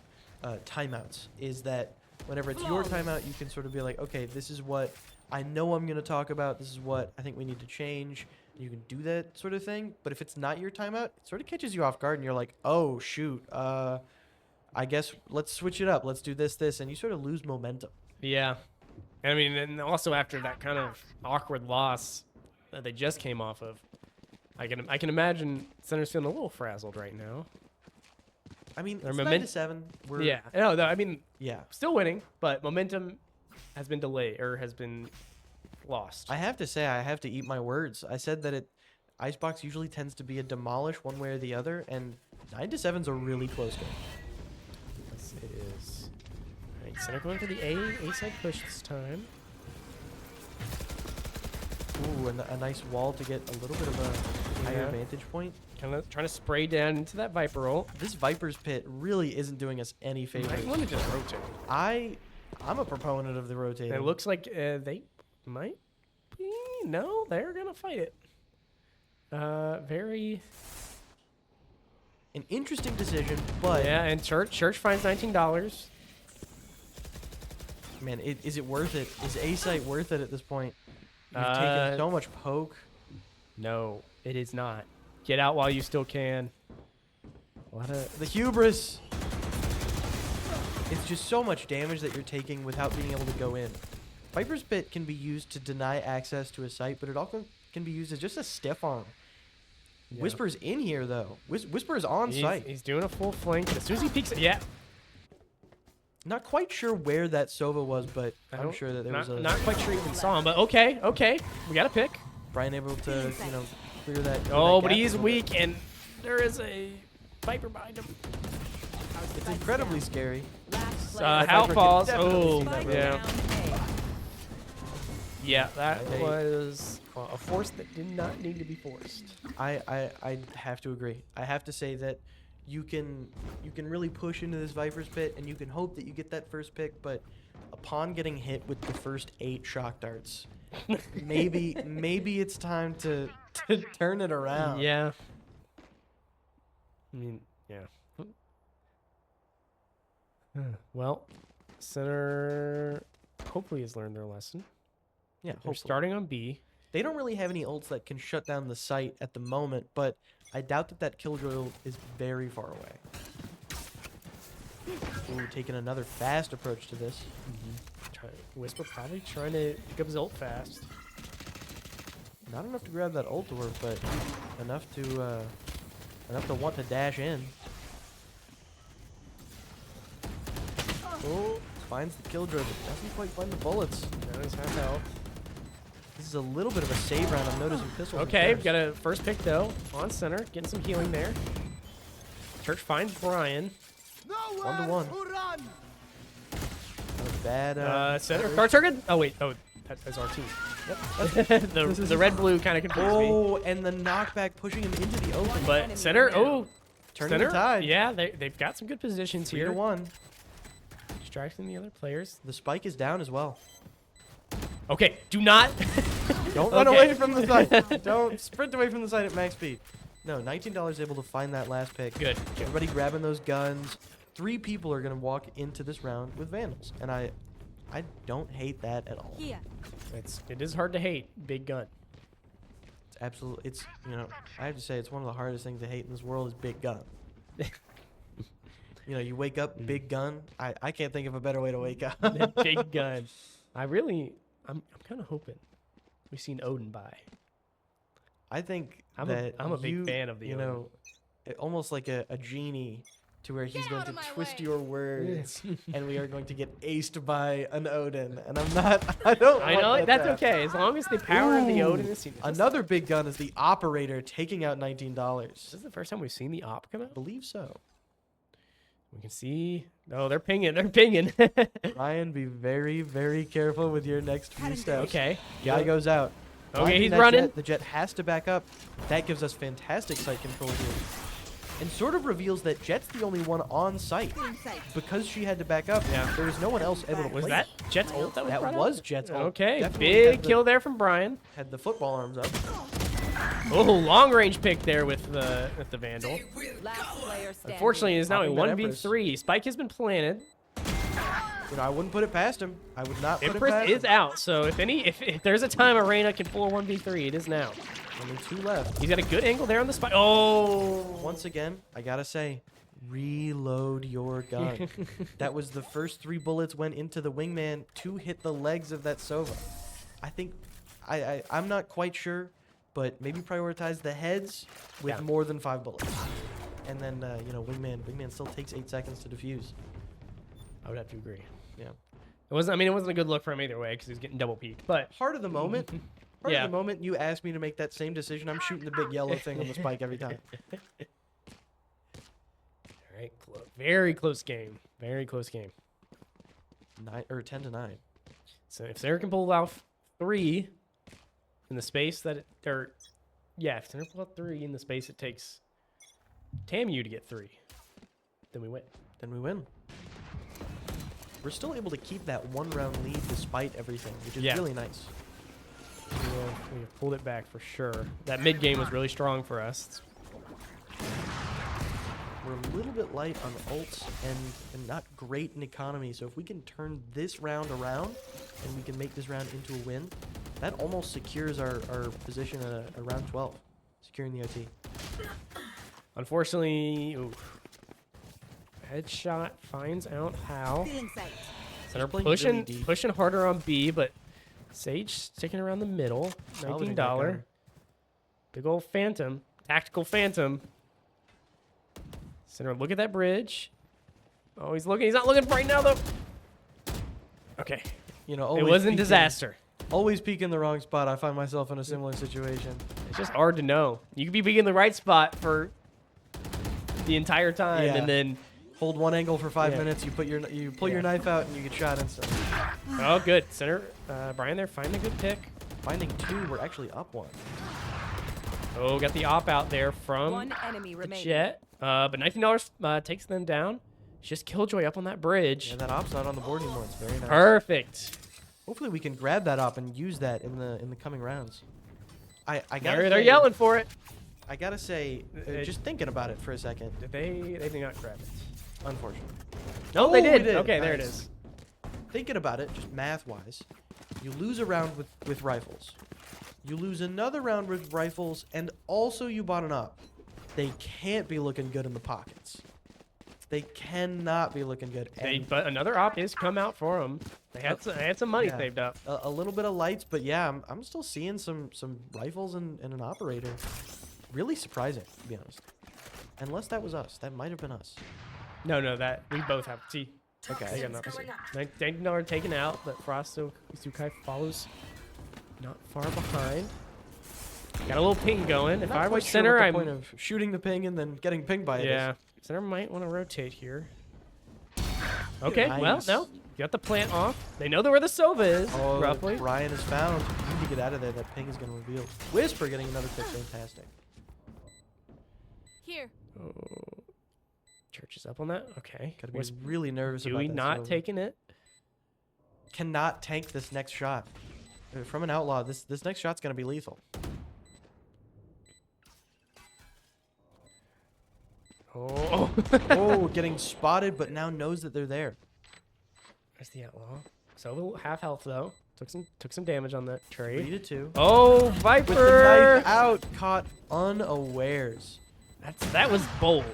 timeouts is that whenever it's your timeout, you can sort of be like, okay, this is what I know I'm going to talk about. This is what I think we need to change. You can do that sort of thing. But if it's not your timeout, it sort of catches you off guard and you're like, oh, shoot. I guess let's switch it up. Let's do this, and you sort of lose momentum. Yeah. I mean, and also after that kind of awkward loss that they just came off of, I can imagine Center's feeling a little frazzled right now. I mean, Their it's moment- 9-7. Yeah. Still winning, but momentum has been delayed or has been lost. I have to say, I have to eat my words. I said that Icebox usually tends to be a demolish one way or the other, and 9-7's a really close game. Yes, it is. All right, Center going for the A side push this time. Ooh, and a nice wall to get a little bit of a higher vantage point. Kind of trying to spray down into that Viper ult. This Viper's pit really isn't doing us any favors. I want to just rotate. I'm a proponent of the rotating. It looks like they might be. No, they're going to fight it. Very... An interesting decision, but... Yeah, and Church finds $19. Man, is it worth it? Is A-Site worth it at this point? You've taken so much poke. No, it is not. Get out while you still can. A lot of The hubris. It's just so much damage that you're taking without being able to go in. Viper's Pit can be used to deny access to a site, but it also can be used as just a stiff arm. Yeah. Whisper's in here, though. Whisper's on site. He's doing a full flank. As soon as he peeks, yeah. Not quite sure where that Sova was, but I'm don't- sure that there was a... Not quite sure you even saw him, but okay. We got a pick. Brian able to, clear that. Oh, that but gap he's a little weak, bit. and there is a Viper behind him. It's incredibly scary. Last Viper Hal can falls. definitely Oh, see that yeah. down A. Yeah, that Hey. was a force that did not need to be forced. I have to agree. I have to say that you can really push into this Viper's Pit, and you can hope that you get that first pick, but upon getting hit with the first 8 shock darts, maybe it's time to turn it around. Yeah. I mean, yeah. Well, Center hopefully has learned their lesson. Yeah, They're hopefully. starting on B. They don't really have any ults that can shut down the site at the moment, but I doubt that Killjoy ult is very far away. Ooh, taking another fast approach to this. Whisper probably trying to pick up his ult fast. Not enough to grab that ult door, but enough to want to dash in. Oh, finds the killjoy, but doesn't quite find the bullets. Knows half health. This is a little bit of a save round. I'm noticing pistols. and Okay, chairs. got a first pick though on center, getting some healing there. Church finds Brian. One to one. Who run? Not a bad. Center. Car target. Oh wait. Oh, that's our team. Yep. the red blue kind of confused me. Oh, and the knockback pushing him into the open. But center. Oh, Turning center. the tide. Yeah, they've got some good positions 3 here. to 1. Distracting the other players. The spike is down as well. Okay, do not. Don't run Okay. away from the side. Don't sprint away from the side at max speed. No, $19 able to find that last pick. Good. Everybody grabbing those guns. 3 people are going to walk into this round with Vandals. And I don't hate that at all. Here. It is hard to hate big gun. It's absolutely, it's, you know, I have to say it's one of the hardest things to hate in this world is big gun. You know, you wake up, big gun. I can't think of a better way to wake up. Big gun. I'm kind of hoping we've seen Odin by. I think I'm that a big fan of the you Odin. know, almost like a genie to where he's going to twist your words and we are going to get aced by an Odin. And I don't I want know that that's to happen. okay as long as they power the Ooh, Odin. This Another big gun is the operator taking out $19. is the first time we've seen the op come I out. believe so. We can see. Oh, they're pinging. They're pinging. Ryan, be very, very careful with your next few steps. Okay. Guy goes out. Okay, Blocking he's that running. jet. The jet has to back up. That gives us fantastic sight control here. And sort of reveals that Jet's the only one on site. Because she had to back up, Yeah. there was no one else able to Was play. that Jet's ult that was That brought was out? Jet's ult. Okay, Definitely big had the- kill there from Brian. Had the football arms up. Oh, long range pick there with the Vandal. Last player standing. Unfortunately, it is now a Popping that 1v3. Spike has been planted. You know, I wouldn't put it past him. I would not put it Empress past is him. out, so if there's a time Arena can pull a 1v3, it is now. Only 2 left. He's got a good angle there on the spike. Oh, Once again, I gotta say, reload your gun. That was the first 3 bullets went into the wingman to hit the legs of that Sova. I think, I'm not quite sure, but maybe prioritize the heads with Yeah. more than 5 bullets. And then, you know, wingman still takes 8 seconds to defuse. I would have to agree. Yeah. It wasn't a good look for him either way because he was getting double peeked. But Part of the moment, Yeah. of the moment you asked me to make that same decision, I'm shooting the big yellow thing on the spike every time. all right, very close game. Very close game. 10 to 9. So if Sarah can pull off 3 in the space that if Sarah can pull out 3 in the space it takes TAMU to get 3, then we win. Then we win. We're still able to keep that 1-round lead despite everything, which is Yeah. really nice. We have pulled it back for sure. That mid game was really strong for us. We're a little bit light on ults and not great in economy, so if we can turn this round around and we can make this round into a win, that almost secures our position at a round 12, securing the OT. Unfortunately, oof. Headshot finds out how. Feeling sight. Center playing pushing really deep. pushing harder on B, but Sage sticking around the middle. Paladin got $19. gun. Big old Phantom. Tactical Phantom. Center, look at that bridge. Oh, he's looking. He's not looking right now, though. Okay. You know, It always wasn't peeking- disaster. Always peek in the wrong spot. I find myself in a similar situation. It's just hard to know. You could be picking the right spot for the entire time, Yeah. and then Hold one angle for 5 Yeah. minutes. You pull Yeah. your knife out and you get shot instantly. oh, good center. Brian there, find a good pick. Finding 2, we're actually up 1. Oh, got the op out there from One enemy the remaining. Jet. But $19 takes them down. It's just Killjoy up on that bridge. Yeah, that op's not on the board anymore. It's very nice. Perfect. Hopefully we can grab that op and use that in the coming rounds. I gotta They're say- yelling for it. I gotta say, just thinking about it for a second, They did not grab it. unfortunately. No, Oh, they we did. did. Okay, there it Nice. is. Thinking about it, just math-wise, you lose a round with rifles. You lose another round with rifles, and also you bought an op. They can't be looking good in the pockets. They cannot be looking good. And But another op is come out for them. They had some money yeah, saved up. a little bit of lights, but yeah, I'm still seeing some rifles and an operator. Really surprising, to be honest. Unless that was us. That might have been us. No, that we both have. See, Okay. they got an opposite. $19 taken out, but Frost Izukai follows not far behind. Got a little ping going. If Not I quite was sure center, what the I'm point of shooting the ping and then getting pinged by it is. yeah. Center might want to rotate here. Okay, well, Nice. no. Got the plant off. They know where the Sova is, Oh, roughly. Ryan is found. You need to get out of there. That ping is going to reveal. Whisper getting another pick. Fantastic. Here. Oh. Church is up on that. Okay. Got to be Was really nervous about Dewey that. not Sova. taking it? Cannot tank this next shot. From an outlaw, this next shot's going to be lethal. Oh. Oh, getting spotted, but now knows that they're there. There's the outlaw. So half health though. Took some damage on that 3 trade. to 2. Oh, With the Viper! knife out, caught unawares. That was bold.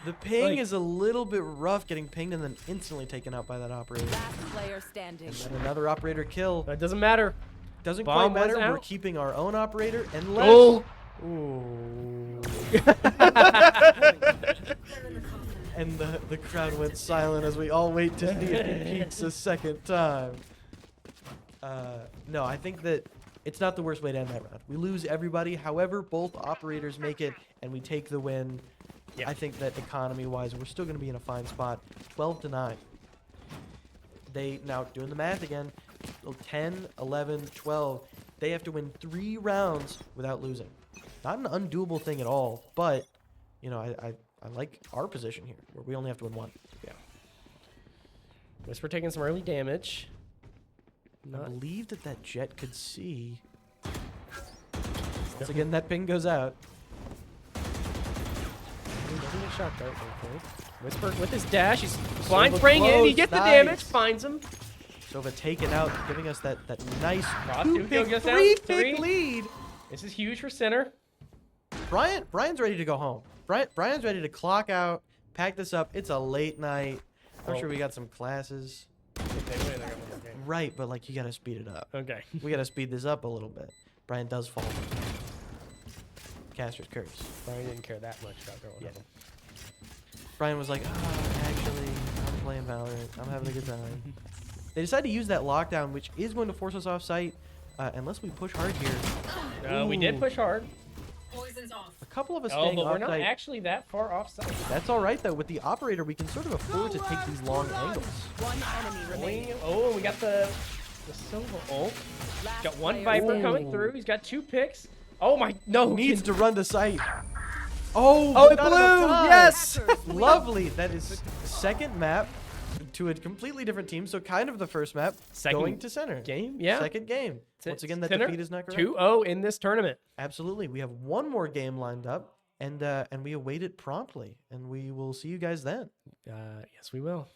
The ping Like- is a little bit rough, getting pinged and then instantly taken out by that operator. Last player standing. And another operator kill. That doesn't matter. Doesn't Bomb quite was matter. We're out. keeping our own operator unless. Oh. Ooh. And the crowd went silent as we all wait to see if he peeks a second time. No, I think that it's not the worst way to end that round. We lose everybody. However, both operators make it, and we take the win. Yeah. I think that economy-wise, we're still going to be in a fine spot. 12-9. They now doing the math again. 10, 11, 12. They have to win 3 rounds without losing. Not an undoable thing at all, but you know, I like our position here, where we only have to win 1. Yeah. Guess we're taking some early damage. I Not believe that Jet could see. Once again, that ping goes out. He doesn't get shot though, thankfully. Whisper with his dash. He's blind Sova spraying in. He close, gets the nice. damage. Finds him. Sova taken out, giving us that nice Frost, 2 2 kill pick, gets out. 3 3. pick lead. This is huge for center. Brian's ready to go home. Brian's ready to clock out, pack this up. It's a late night. I'm Oh. sure we got some classes. Okay, wait, I got one more game. Right, but like you gotta speed it up. Okay. We gotta speed this up a little bit. Brian does fall. Caster's curse. Brian didn't care that much about going Yeah. home. Brian was like, actually, I'm playing Valorant. I'm having a good time. They decided to use that lockdown, which is going to force us off site, unless we push hard here. We did Ooh. push hard. Poison's off. A couple of us Oh, staying but we're off not site. actually that far off site. That's all right though. With the operator, we can sort of afford to take these long angles. One enemy remaining. Oh, we got the Silva ult. Last Got one player Viper standing. coming through. He's got 2 picks. Oh my, no. Needs to run to site. Oh, Oh, but not enough blue, time. yes. Lovely. That is second map to a completely different team. So kind of the first map Second going to center. game, yeah. Second game. Once again, that Center, defeat is not correct. 2-0 in this tournament. Absolutely. We have one more game lined up, and we await it promptly. And we will see you guys then. Yes, we will.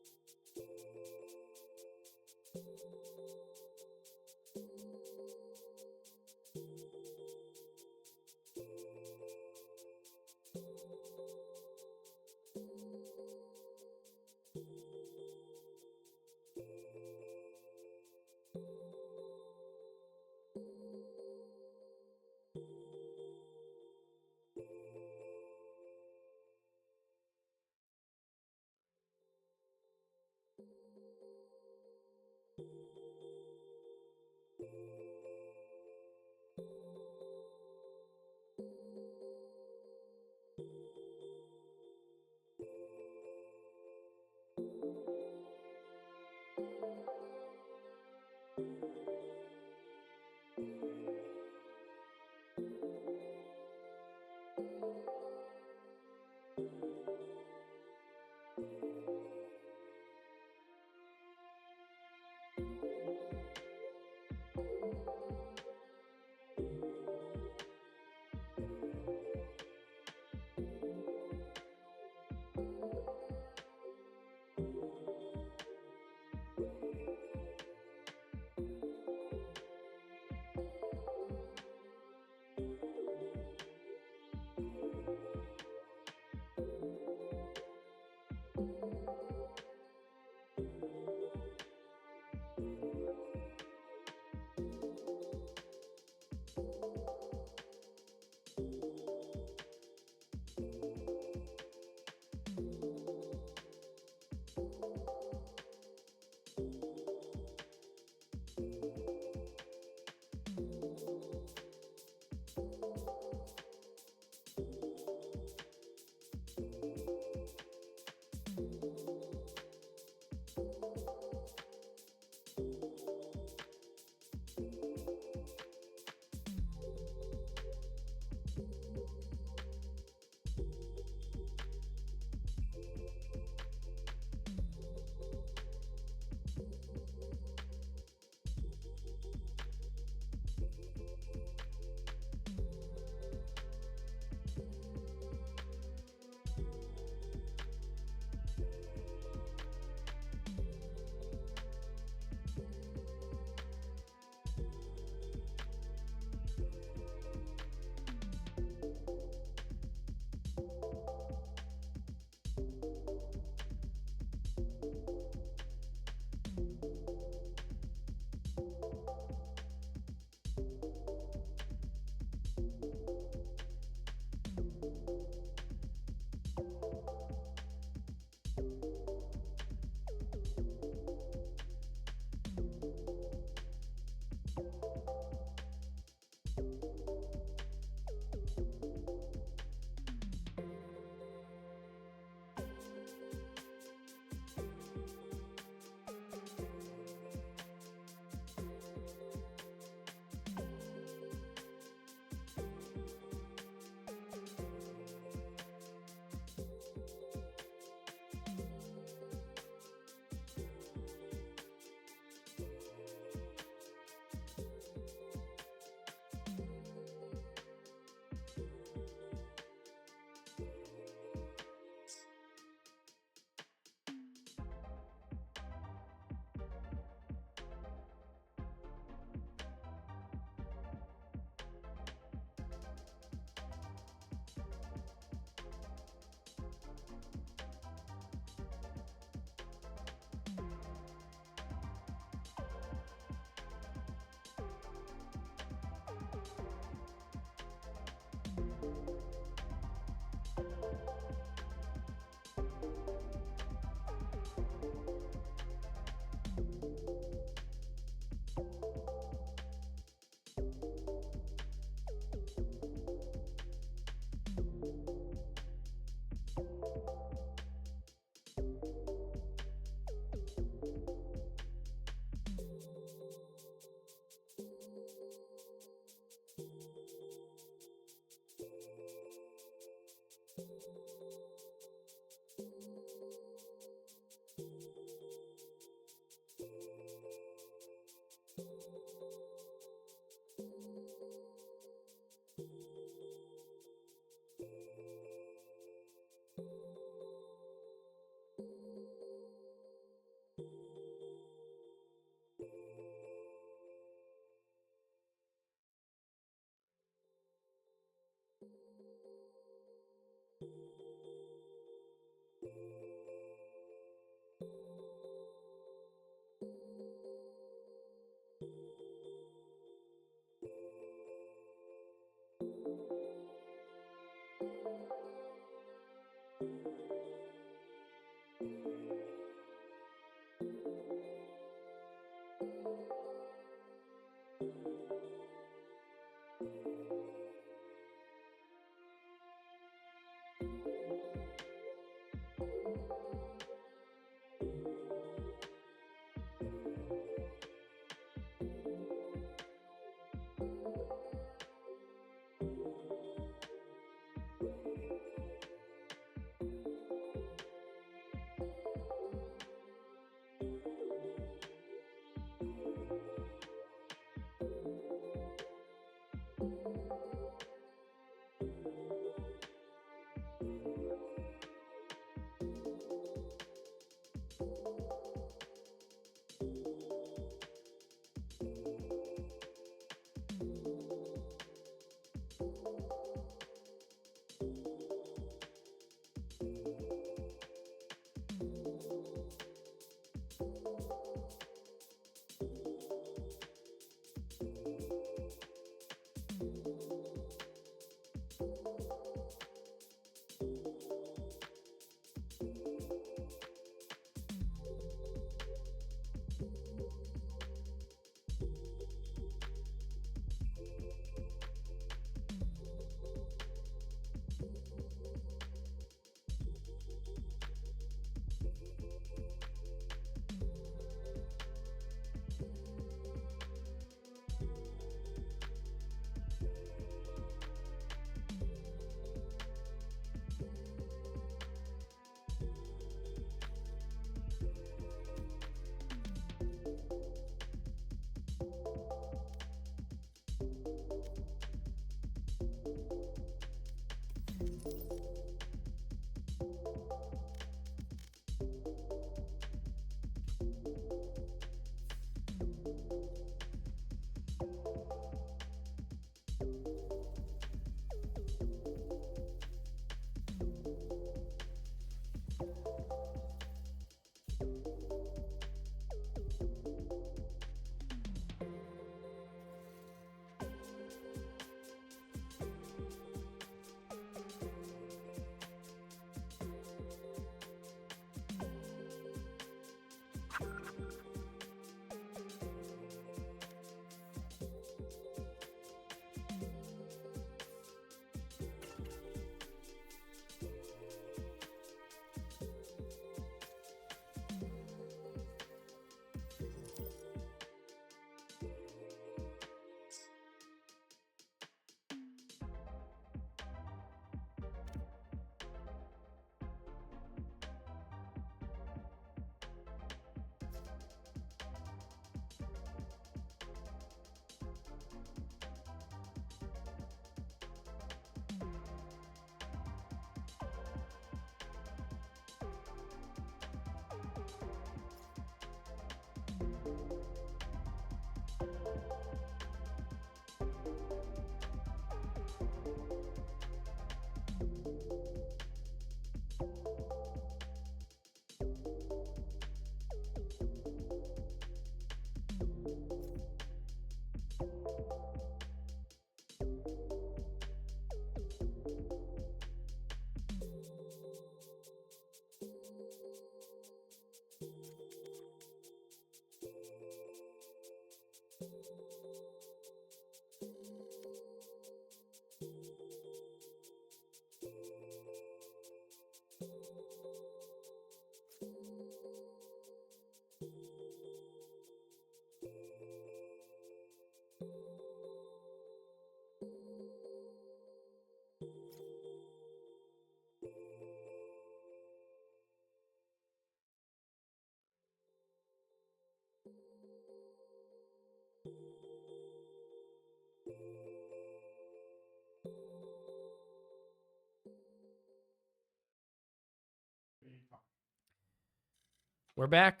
We're back.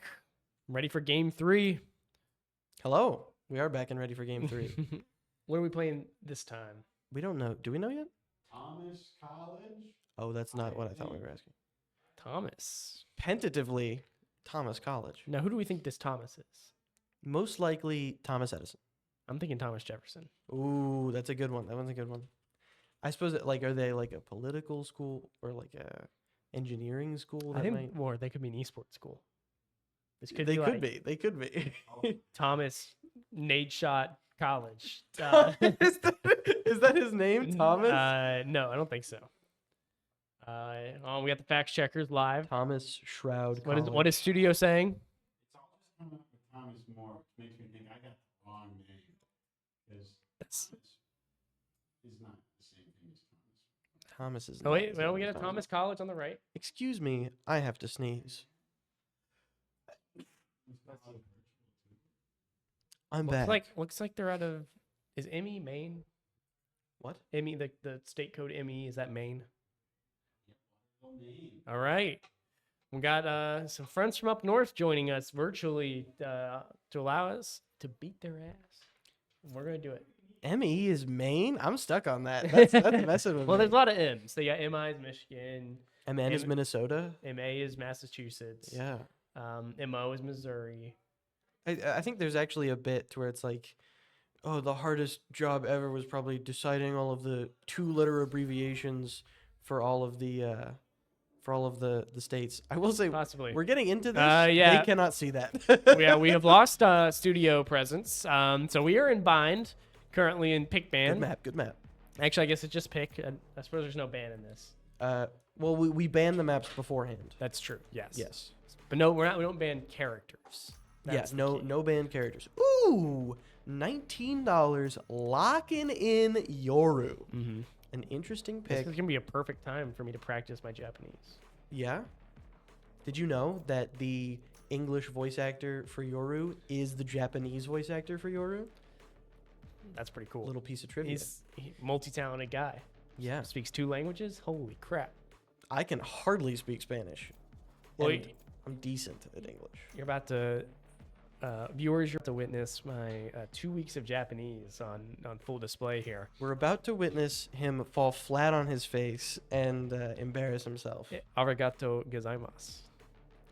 Ready for game 3. Hello. We are back and ready for game 3. What are we playing this time? We don't know. Do we know yet? Amish College. Oh, that's not what I thought we were asking. Thomas. Tentatively, Thomas College. Now, who do we think this Thomas is? Most likely Thomas Edison. I'm thinking Thomas Jefferson. Ooh, that's a good one. That one's a good one. I suppose are they like a political school or like a engineering school? I think, might... or they could be an esports school. This could They be could like be. They could be. Thomas Nadeshot College. Is that his name, Thomas? No, I don't think so. We got the fact checkers live. Thomas Shroud. What is studio saying? It's all just coming up with Thomas more. Makes me think I got the wrong name. Because That's, is not the same thing as Thomas. Thomas is. oh not wait, the well same we as got a Thomas College on the right. Excuse me, I have to sneeze. I'm back. Looks like they're out of. Is Emmy Maine? What? Emmy, the state code Emmy, is that Maine? All right. We got some friends from up north joining us virtually to allow us to beat their ass. We're gonna do it. ME is Maine? I'm stuck on that. That's messing with Well, me. there's a lot of M's. They got MI is Michigan, MN is Minnesota. MA is Massachusetts, Yeah. MO is Missouri. I think there's actually a bit to where it's like, oh, the hardest job ever was probably deciding all of the 2-letter abbreviations for all of the states. I will say Possibly. we're getting into this. Yeah. They cannot see that. Yeah, we have lost studio presence. So we are in bind currently in pick ban. Good map. Actually, I guess it's just pick. I suppose there's no ban in this. Well, we banned the maps beforehand. That's true. Yes. Yes. But no, we don't ban characters. Yes. That's the No. key. No banned characters. Ooh, $19 locking in Yoru. Mm-hmm. An interesting This pick. is gonna be a perfect time for me to practice my Japanese. Yeah. Did you know that the English voice actor for Yoru is the Japanese voice actor for Yoru? That's pretty cool. Little piece of trivia. He's a multi-talented guy. Yeah. Speaks 2 languages. Holy crap! I can hardly speak Spanish. Well, and I'm decent at English. You're about to, viewers, you're about to witness my 2 weeks of Japanese on full display here. We're about to witness him fall flat on his face and embarrass himself. Arigato gozaimasu.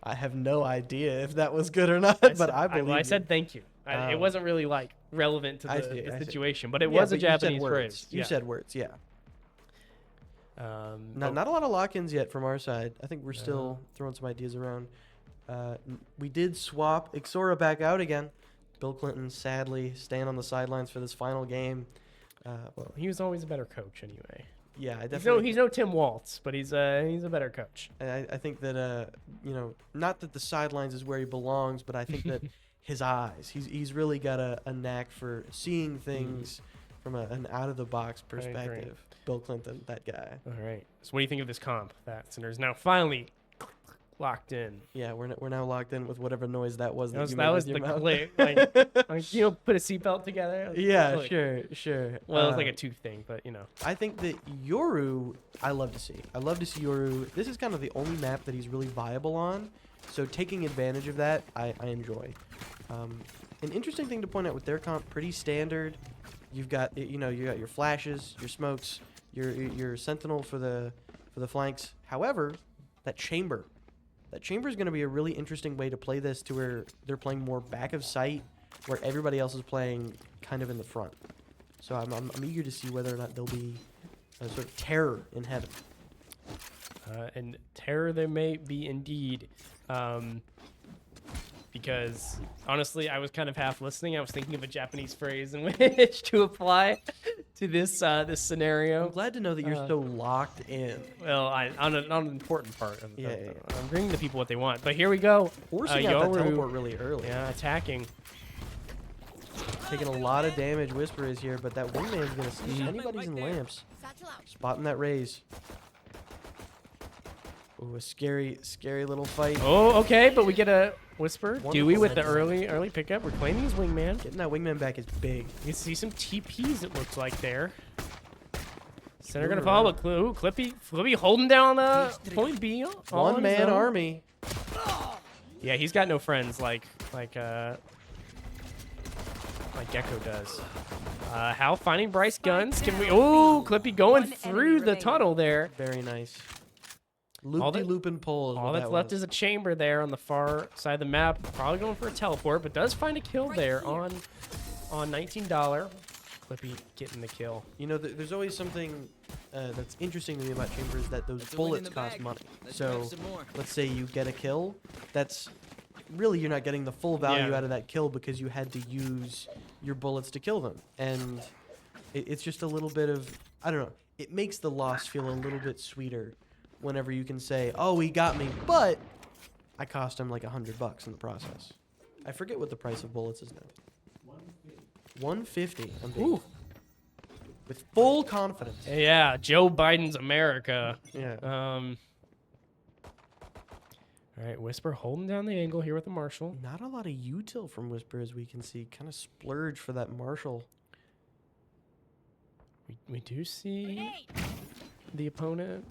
I have no idea if that was good or not, I but I believe I you. said thank you. It wasn't really like relevant to I the, see, the I see. situation, but it Yeah, was a but you said Japanese words. phrase. You Yeah. said words, yeah. Oh, Not a lot of lock-ins yet from our side. I think we're still throwing some ideas around. We did swap Ixora back out again. Bill Clinton sadly staying on the sidelines for this final game. well, he was always a better coach anyway. Yeah, I He's definitely. no Tim Waltz, but he's a better coach. I think that not that the sidelines is where he belongs, but I think that his eyes. He's really got a knack for seeing things from an out of the box agree. perspective. Bill Clinton, that guy. All right. So what do you think of this comp? That Sinner's now finally locked in. Yeah, we're now locked in with whatever noise that was. That you was made was with the your mouth. click. Like, put a seatbelt together. Yeah, Click. sure. Well, it's like a tooth thing, but I think that Yoru, I love to see. I love to see Yoru. This is kind of the only map that he's really viable on. So taking advantage of that, I enjoy. An interesting thing to point out with their comp, pretty standard. You've got you got your flashes, your smokes, your sentinel for the flanks. However, that chamber is going to be a really interesting way to play this, to where they're playing more back of sight, where everybody else is playing kind of in the front. So I'm eager to see whether or not there'll be a sort of terror in heaven. and terror there may be indeed. Because honestly, I was kind of half listening. I was thinking of a Japanese phrase in which to apply to this this scenario. I'm glad to know that you're so locked in. Well, on an important part of Yeah. I'm bringing the people what they want. But here we go. Forcing out that Yoru, teleport really early. yeah, attacking. Taking a lot of damage, Whisper is here, but that wingman's going to see anybody's in lamps. Spotting that raise. Ooh, a scary little fight. Oh, okay, but we get a Whisper. Wonderful Dewey with the sentiment. early pickup. Reclaiming his wingman. Getting that wingman back is big. You can see some TPs, it looks like there. Center gonna follow, but Clippy holding down point B. all on his One-man own. army. Yeah, he's got no friends like Gecko does. Hal finding Bryce guns. Can we? Oh, Clippy going One through enemy the remaining. tunnel there. Very nice. Loop-de-looping pole is All what that's that left was. is a chamber there on the far side of the map. Probably going for a teleport, but does find a kill there on $19. Clippy getting the kill. You know, there's always something that's interesting to me about chamber is that those That's a win in bullets the cost bag. money. Let's So grab some more. let's say you get a kill, that's really you're not getting the full value Yeah. out of that kill because you had to use your bullets to kill them. And it's just a little bit of, I don't know, it makes the loss feel a little bit sweeter whenever you can say, oh, he got me, but I cost him like $100 in the process. I forget what the price of bullets is now. 150. I'm being- Ooh. with full confidence. Yeah, Joe Biden's America. Yeah. All right, Whisper holding down the angle here with the Marshall. Not a lot of util from Whisper as we can see. Kind of splurge for that Marshall. We do see the opponent.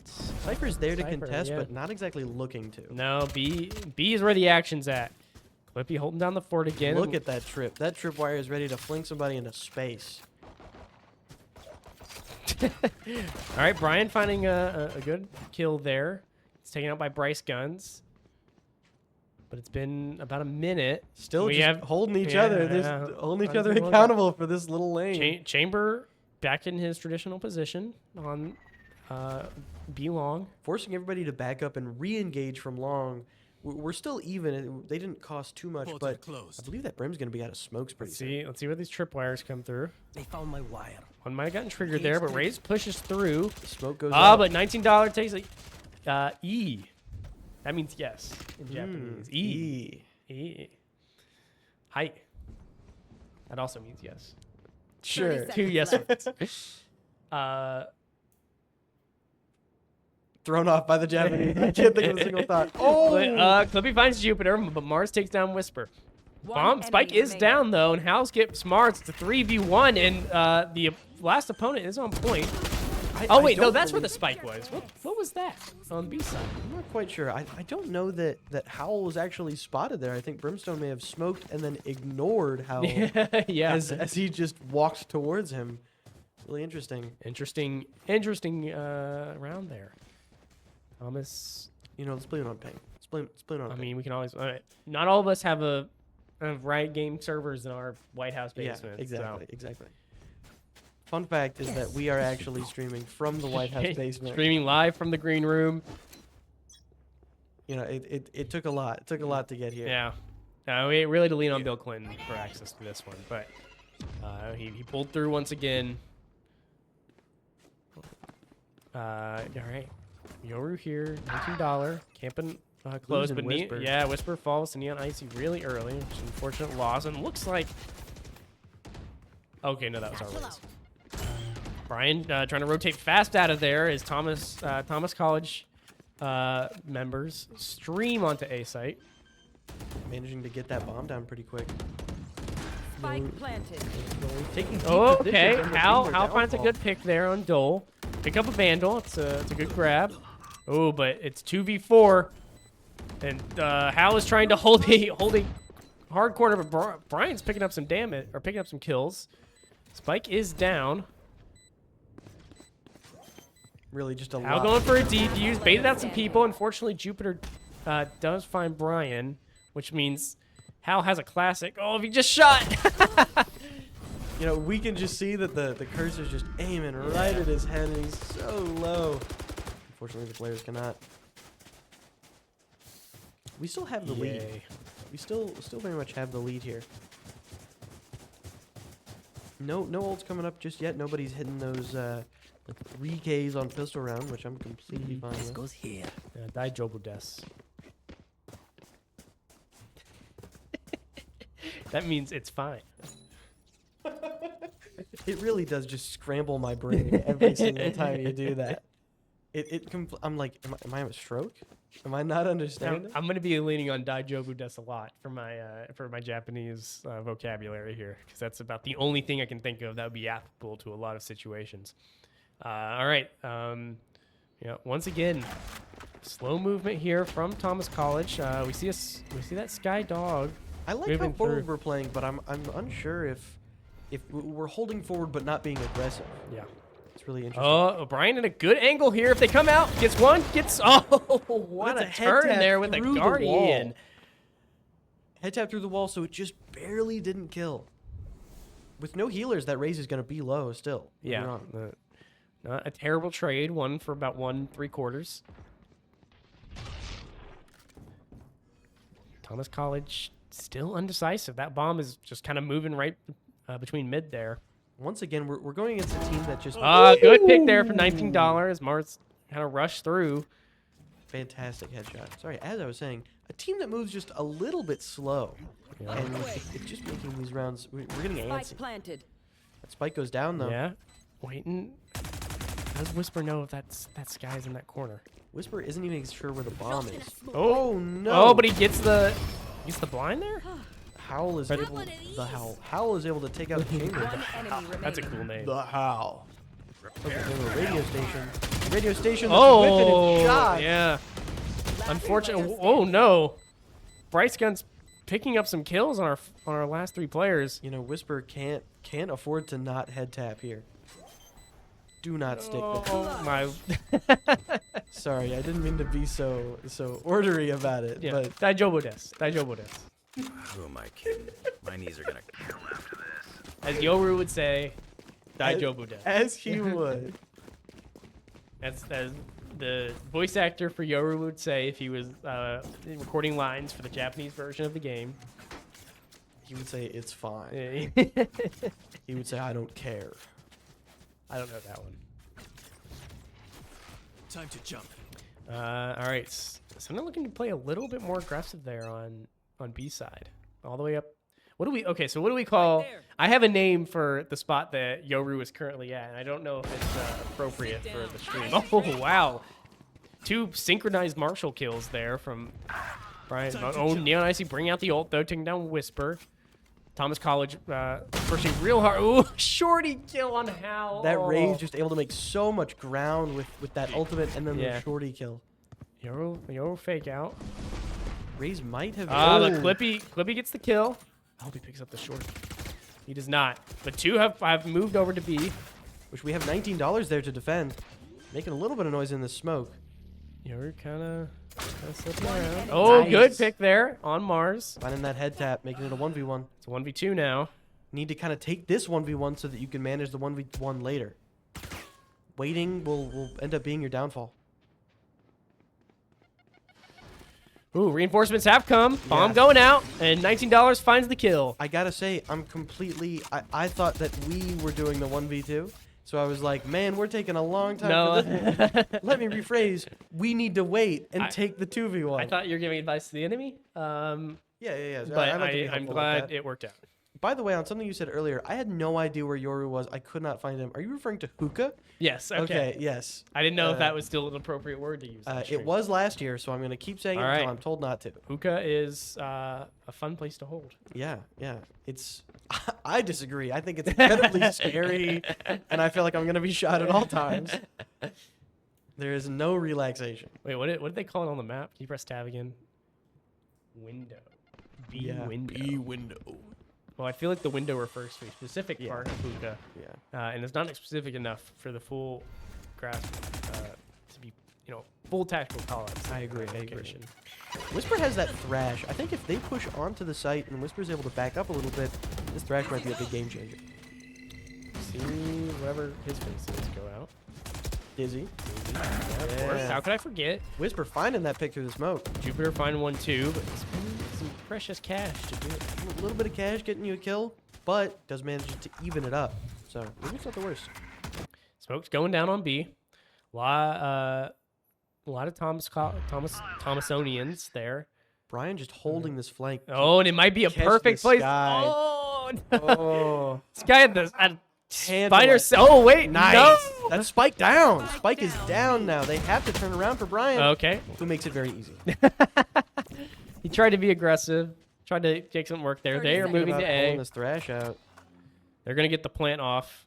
Cypher's there to Cypher, contest, yeah. but not exactly looking to. No, B is where the action's at. Clippy holding down the fort again. Look at that trip. That tripwire is ready to fling somebody into space. All right, Brian finding a good kill there. It's taken out by Bryce Guns. But it's been about a minute. Still We just have- holding each yeah, other. This yeah. holding each Trying to other do one. accountable for this little lane. Chamber back in his traditional position on B long. Forcing everybody to back up and re-engage from long. We're still even. They didn't cost too much, Portal but closed. I believe that Brim's going to be out of smokes pretty soon. Let's see where these tripwires come through. They found my wire. One might have gotten triggered there, but Raze pushes through. Smoke goes Ah, up. but $19 takes a E. That means yes in Hmm, Japanese. E. E. Hi. That also means yes. Sure. 30 Two yes seconds words. Thrown off by the Japanese. I can't think of a single thought. Oh! But, Clippy finds Jupiter, but Mars takes down Whisper. One Spike enemy is remaining. down though, and House gets Mars. It's a 3v1, and the last opponent is on point. Oh wait, no, don't that's where believe- the spike was. What was that on B side? I'm not quite sure. I don't know that Howl was actually spotted there. I think Brimstone may have smoked and then ignored Howl Yeah. as he just walked towards him. Really interesting. Interesting round there. Thomas. You know, let's blame it on Ping. Let's blame it on I Ping. mean, we can always. Not all of us have a Riot Game servers in our White House yeah, basement. exactly, exactly. Fun fact is that we are actually streaming from the White House basement. Streaming live from the green room. You know, it took a lot. It took a lot to get here. Yeah. We really to lean on Bill Clinton for access to this one, but he pulled through once again. All right. Yoru here, $19. Camping close, Losing but Whisper. Whisper falls to Neon Icy really early, which is an unfortunate loss, and looks like. Okay, no, that was our race. Brian trying to rotate fast out of there as Thomas College members stream onto A site. Managing to get that bomb down pretty quick. Spike planted. Taking deep Oh, positions okay. on the Hal Chamber finds a downfall. good pick there on Dole. Pick up a Vandal. It's a good grab. Oh, but it's 2v4. And Hal is trying to hold a hard corner, but Brian's picking up some damage, or picking up some kills. Spike is down. Really just a Hal lot. going for a defuse. Baited out some people. Unfortunately, Jupiter does find Brian, which means Hal has a classic. Oh, if he just shot! You know, we can just see that the cursor's just aiming right at his head, and he's so low. Unfortunately, the players cannot. We still have the lead. Yay. We still very much have the lead here. No ults coming up just yet. Nobody's hitting those like 3Ks on pistol round, which I'm completely fine This with. goes here. Dai Jobu Des. That means it's fine. It really does just scramble my brain every single time you do that. I'm like, am I a stroke? Am I not understanding? I'm going to be leaning on Dai Jobu Des a lot for my Japanese vocabulary here, because that's about the only thing I can think of that would be applicable to a lot of situations. All right. Once again, slow movement here from Thomas College. We see that Sky Dog. I like how moving forward through. we're playing, but I'm unsure if we're holding forward but not being aggressive. Yeah. It's really interesting. Oh, O'Brien in a good angle here. If they come out, gets one, gets... Oh, what That's a a head turn tap there with the through the Guardian. wall. Head tap through the wall, so it just barely didn't kill. With no healers, that raise is going to be low still. Moving Yeah. on. Not a terrible trade. One for about 1.75. Thomas College still undecisive. That bomb is just kind of moving right between mid there. Once again, we're going against a team that just... Good pick there for $19. Mars kind of rushed through. Fantastic headshot. Sorry, as I was saying, a team that moves just a little bit slow. Yeah. And it's just making these rounds... We're getting Spike antsy. planted. That spike goes down, though. Yeah. Waiting. How does Whisper know if that guy's in that corner? Whisper isn't even sure where the bomb is. Oh, no! Oh, but he gets the blind there? Howl is able... The Howl. Howl is able to take out the chamber. One enemy remaining. That's a cool name. The Howl. Okay, they have a radio station. Radio station that's Oh, whipping and shot. yeah. Unfortunate. Oh no, Bryce Gun's picking up some kills on our last 3 players. You know, Whisper can't afford to not head tap here. Do not stick the... Oh my. Sorry, I didn't mean to be so ordery about it, Yeah. but Daijobu desu. Who am I kidding? My knees are gonna kill after this. As Yoru would say, Daijobu desu. as he would. That's the voice actor for Yoru would say if he was recording lines for the Japanese version of the game. He would say it's fine. I He would say I don't care. don't know that one. Time to jump. All right, so I'm looking to play a little bit more aggressive there on B side, all the way up. What do we call? Right there. I have a name for the spot that Yoru is currently at, and I don't know if it's appropriate for the stream. Oh wow, 2 synchronized Marshall kills there from Brian. Oh, Neon Icy bringing out the ult though, taking down Whisper. Thomas College pushing real hard. Ooh, shorty kill on Hal. That Ray's just able to make so much ground with that ultimate and then Yeah. the shorty kill. Yoru fake out. Ray's might have... The Clippy gets the kill. I hope he picks up the short. He does not. But 2 have moved over to B. Which we have $19 there to defend. Making a little bit of noise in the smoke. Yoru kind of slipping around. Oh, Nice. good pick there on Mars. Finding that head tap, making it a 1v1. It's 1v2 now. Need to kind of take this 1v1 so that you can manage the 1v1 later. Waiting will end up being your downfall. Ooh, reinforcements have come. Bomb Yeah. going out, and $19 finds the kill. I gotta say, I'm completely... I thought that we were doing the 1v2. So I was like, man, we're taking a long time for this. Let me rephrase. We need to wait and take the 2v1. I thought you were giving advice to the enemy. Yeah. But I like to be I'm helpful with glad that. it worked out. By the way, on something you said earlier, I had no idea where Yoru was. I could not find him. Are you referring to hookah? Yes, okay. Yes. I didn't know if that was still an appropriate word to use. on It stream. was last year, so I'm going to keep saying it All until right. I'm told not to. Hookah is a fun place to hold. Yeah. It's... I disagree. I think it's incredibly scary, and I feel like I'm going to be shot at all times. There is no relaxation. Wait, what did they call it on the map? Can you press tab again? Window. B window. Well, I feel like the window refers to a specific part of hookah. Yeah. And it's not specific enough for the full grasp to be, full tactical call-outs. I agree. Location. Whisper has that thrash. I think if they push onto the site and Whisper's able to back up a little bit, this thrash might be a big game changer. See whatever his face is go out. Dizzy. Yeah, of course. How could I forget? Whisper finding that pick through the smoke. Jupiter find 1-2, but it's been some precious cash to do it. A little bit of cash getting you a kill, but does manage to even it up. So maybe it's not the worst. Smoke's going down on B. A lot of Thomasonians there. Brian just holding this flank. Oh, and it might be a Catch perfect this place. guy. Oh, no. Oh, This guy had the spider. Tantalizing. Oh, wait. nice. No. That's Spike down. Spike is down now. They have to turn around for Brian, Okay. who makes it very easy. He tried to be aggressive. Tried to take some work there. They are Thinking moving about to pulling A. this thrash out. They're going to get the plant off.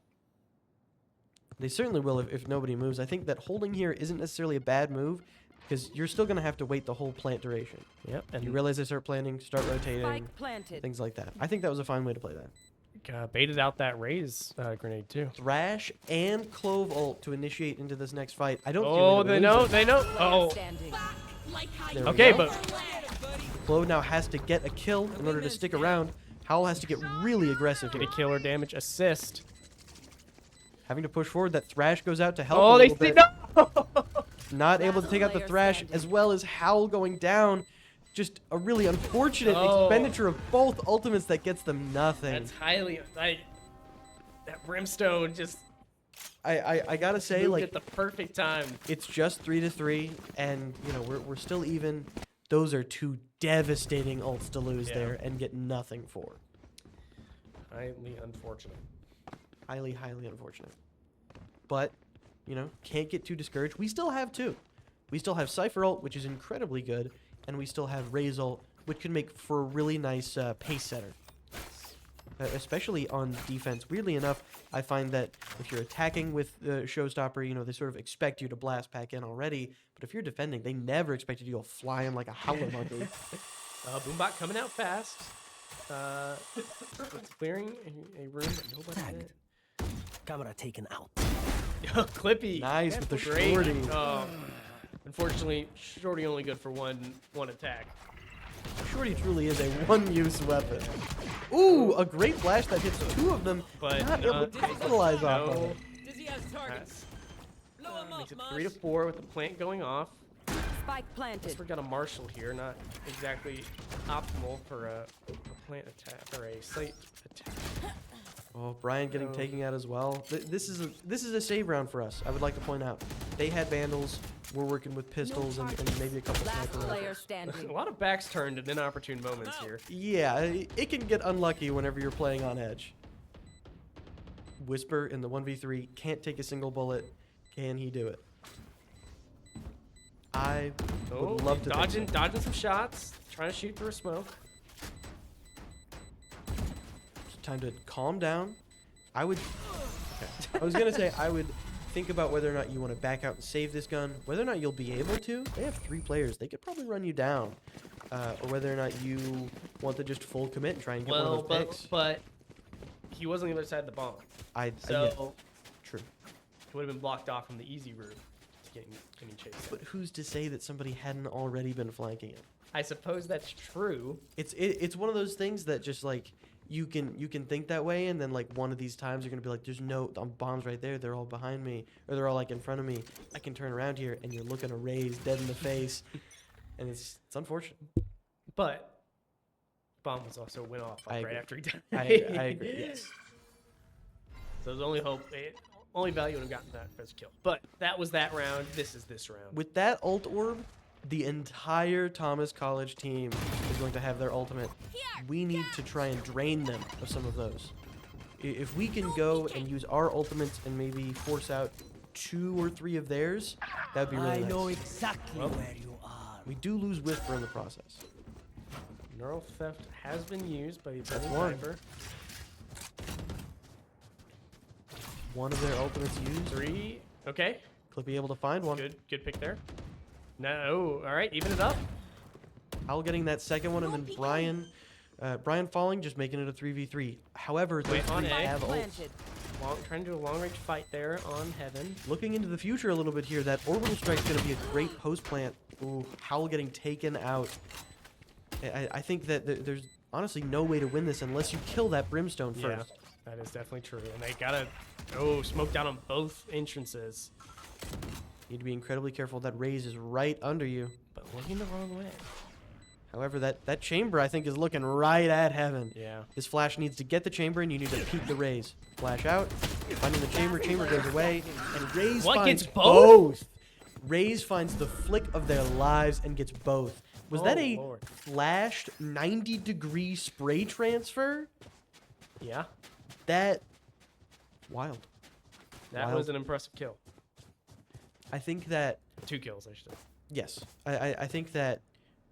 They certainly will if nobody moves. I think that holding here isn't necessarily a bad move because you're still going to have to wait the whole plant duration. Yep. And You realize they start planting, start rotating, Spike planted. things like that. I think that was a fine way to play that. baited out that raise grenade too. Thrash and Clove ult to initiate into this next fight. I don't. Oh, they know. They know. Oh. Standing. There we Okay, go. but Clove now has to get a kill in order to stick around. Howl has to get really aggressive get here. a killer damage assist. Having to push forward. That Thrash goes out to help Oh, a they little see bit. no. Not able to take out the Player Thrash, standing. as well as Howl going down. Just a really unfortunate Oh. expenditure of both ultimates that gets them nothing. That's highly like that brimstone just I gotta say, moved like, at the perfect time. it's just 3-3, and you know we're still even. Those are two devastating ults to lose Yeah. there and get nothing for. Highly unfortunate. Highly, highly unfortunate. But, you know, can't get too discouraged. We still have two. We still have Cypher ult, which is incredibly good, and we still have Raze ult, which can make for a really nice pace setter. Especially on defense. Weirdly enough, I find that if you're attacking with Showstopper, you know, they sort of expect you to blast back in already. But if you're defending, they never expect you to go flying like a howler monkey. Boombot coming out fast. It's clearing a room that nobody's in. Camera taken out. Clippy. Nice with the Great. shorty. Oh, unfortunately, shorty only good for one attack. Shorty truly is a one-use weapon. Ooh, a great flash that hits two of them, But not able to capitalize off of no. it. Dizzy has targets. Blow him Makes up, it Mosh. 3 to 4 with the plant going off. Spike planted. We've got a Marshall here, not exactly optimal for a plant attack or a site attack. Oh, Brian getting No. taken out as well. This is a save round for us. I would like to point out they had vandals. We're working with pistols and maybe a couple Last sniper player rifles. A standing. lot of backs turned in inopportune moments here. Yeah, it can get unlucky whenever you're playing on edge. Whisper in the 1v3 can't take a single bullet. Can he do it? I would love to. think so. Dodging some shots, trying to shoot through a smoke. Time to calm down. I would. Okay. I was gonna say I would think about whether or not you want to back out and save this gun. Whether or not you'll be able to. They have 3 players. They could probably run you down. Or whether or not you want to just full commit and try and get one Well, of those picks. but he was on the other side of the bomb, Yeah, so true. it would have been blocked off from the easy route to getting chased. But who's to say that somebody hadn't already been flanking it? I suppose that's true. It's one of those things that just like you can think that way, and then like one of these times you're gonna be like, there's no bombs right there. They're all behind me, or they're all like in front of me. I can turn around here, and you're looking a Raze dead in the face, and it's unfortunate. But bomb was also went off I like, agree. right after he died. I agree. Yes. So there's only hope. Only value would have gotten that first kill. But that was that round. This is this round. With that ult orb, the entire Thomas College team is going to have their ultimate. We need to try and drain them of some of those. If we can go and use our ultimates and maybe force out 2 or 3 of theirs, that would be really I nice. know exactly where you are. We do lose Whisper in the process. Neural theft has been used by the That's Betty one. Viper. One of their ultimates used. 3. Okay. Clippy able to find one. Good pick there. No. All right. Even it up. Howl getting that second one, and then Brian falling, just making it a 3v3. However, those Wait, on 3 A. have ults. Planted. Trying to do a long range fight there on Heaven. Looking into the future a little bit here, that orbital strike's going to be a great post plant. Ooh, Howl getting taken out. I think that there's honestly no way to win this unless you kill that brimstone Yeah, first. that is definitely true. And they gotta smoke down on both entrances. You need to be incredibly careful. That Raze is right under you. But looking the wrong way. However, that chamber, I think, is looking right at Heaven. Yeah. This flash needs to get the chamber, and you need to peek the Raze. Flash out, finding the chamber goes away, and Raze What, finds gets both? Raze finds the flick of their lives and gets both. Was that Oh, a Lord. flashed 90-degree spray transfer? Yeah. That wild. That Wild. was an impressive kill. I think that 2 kills, I should say. yes. I think that,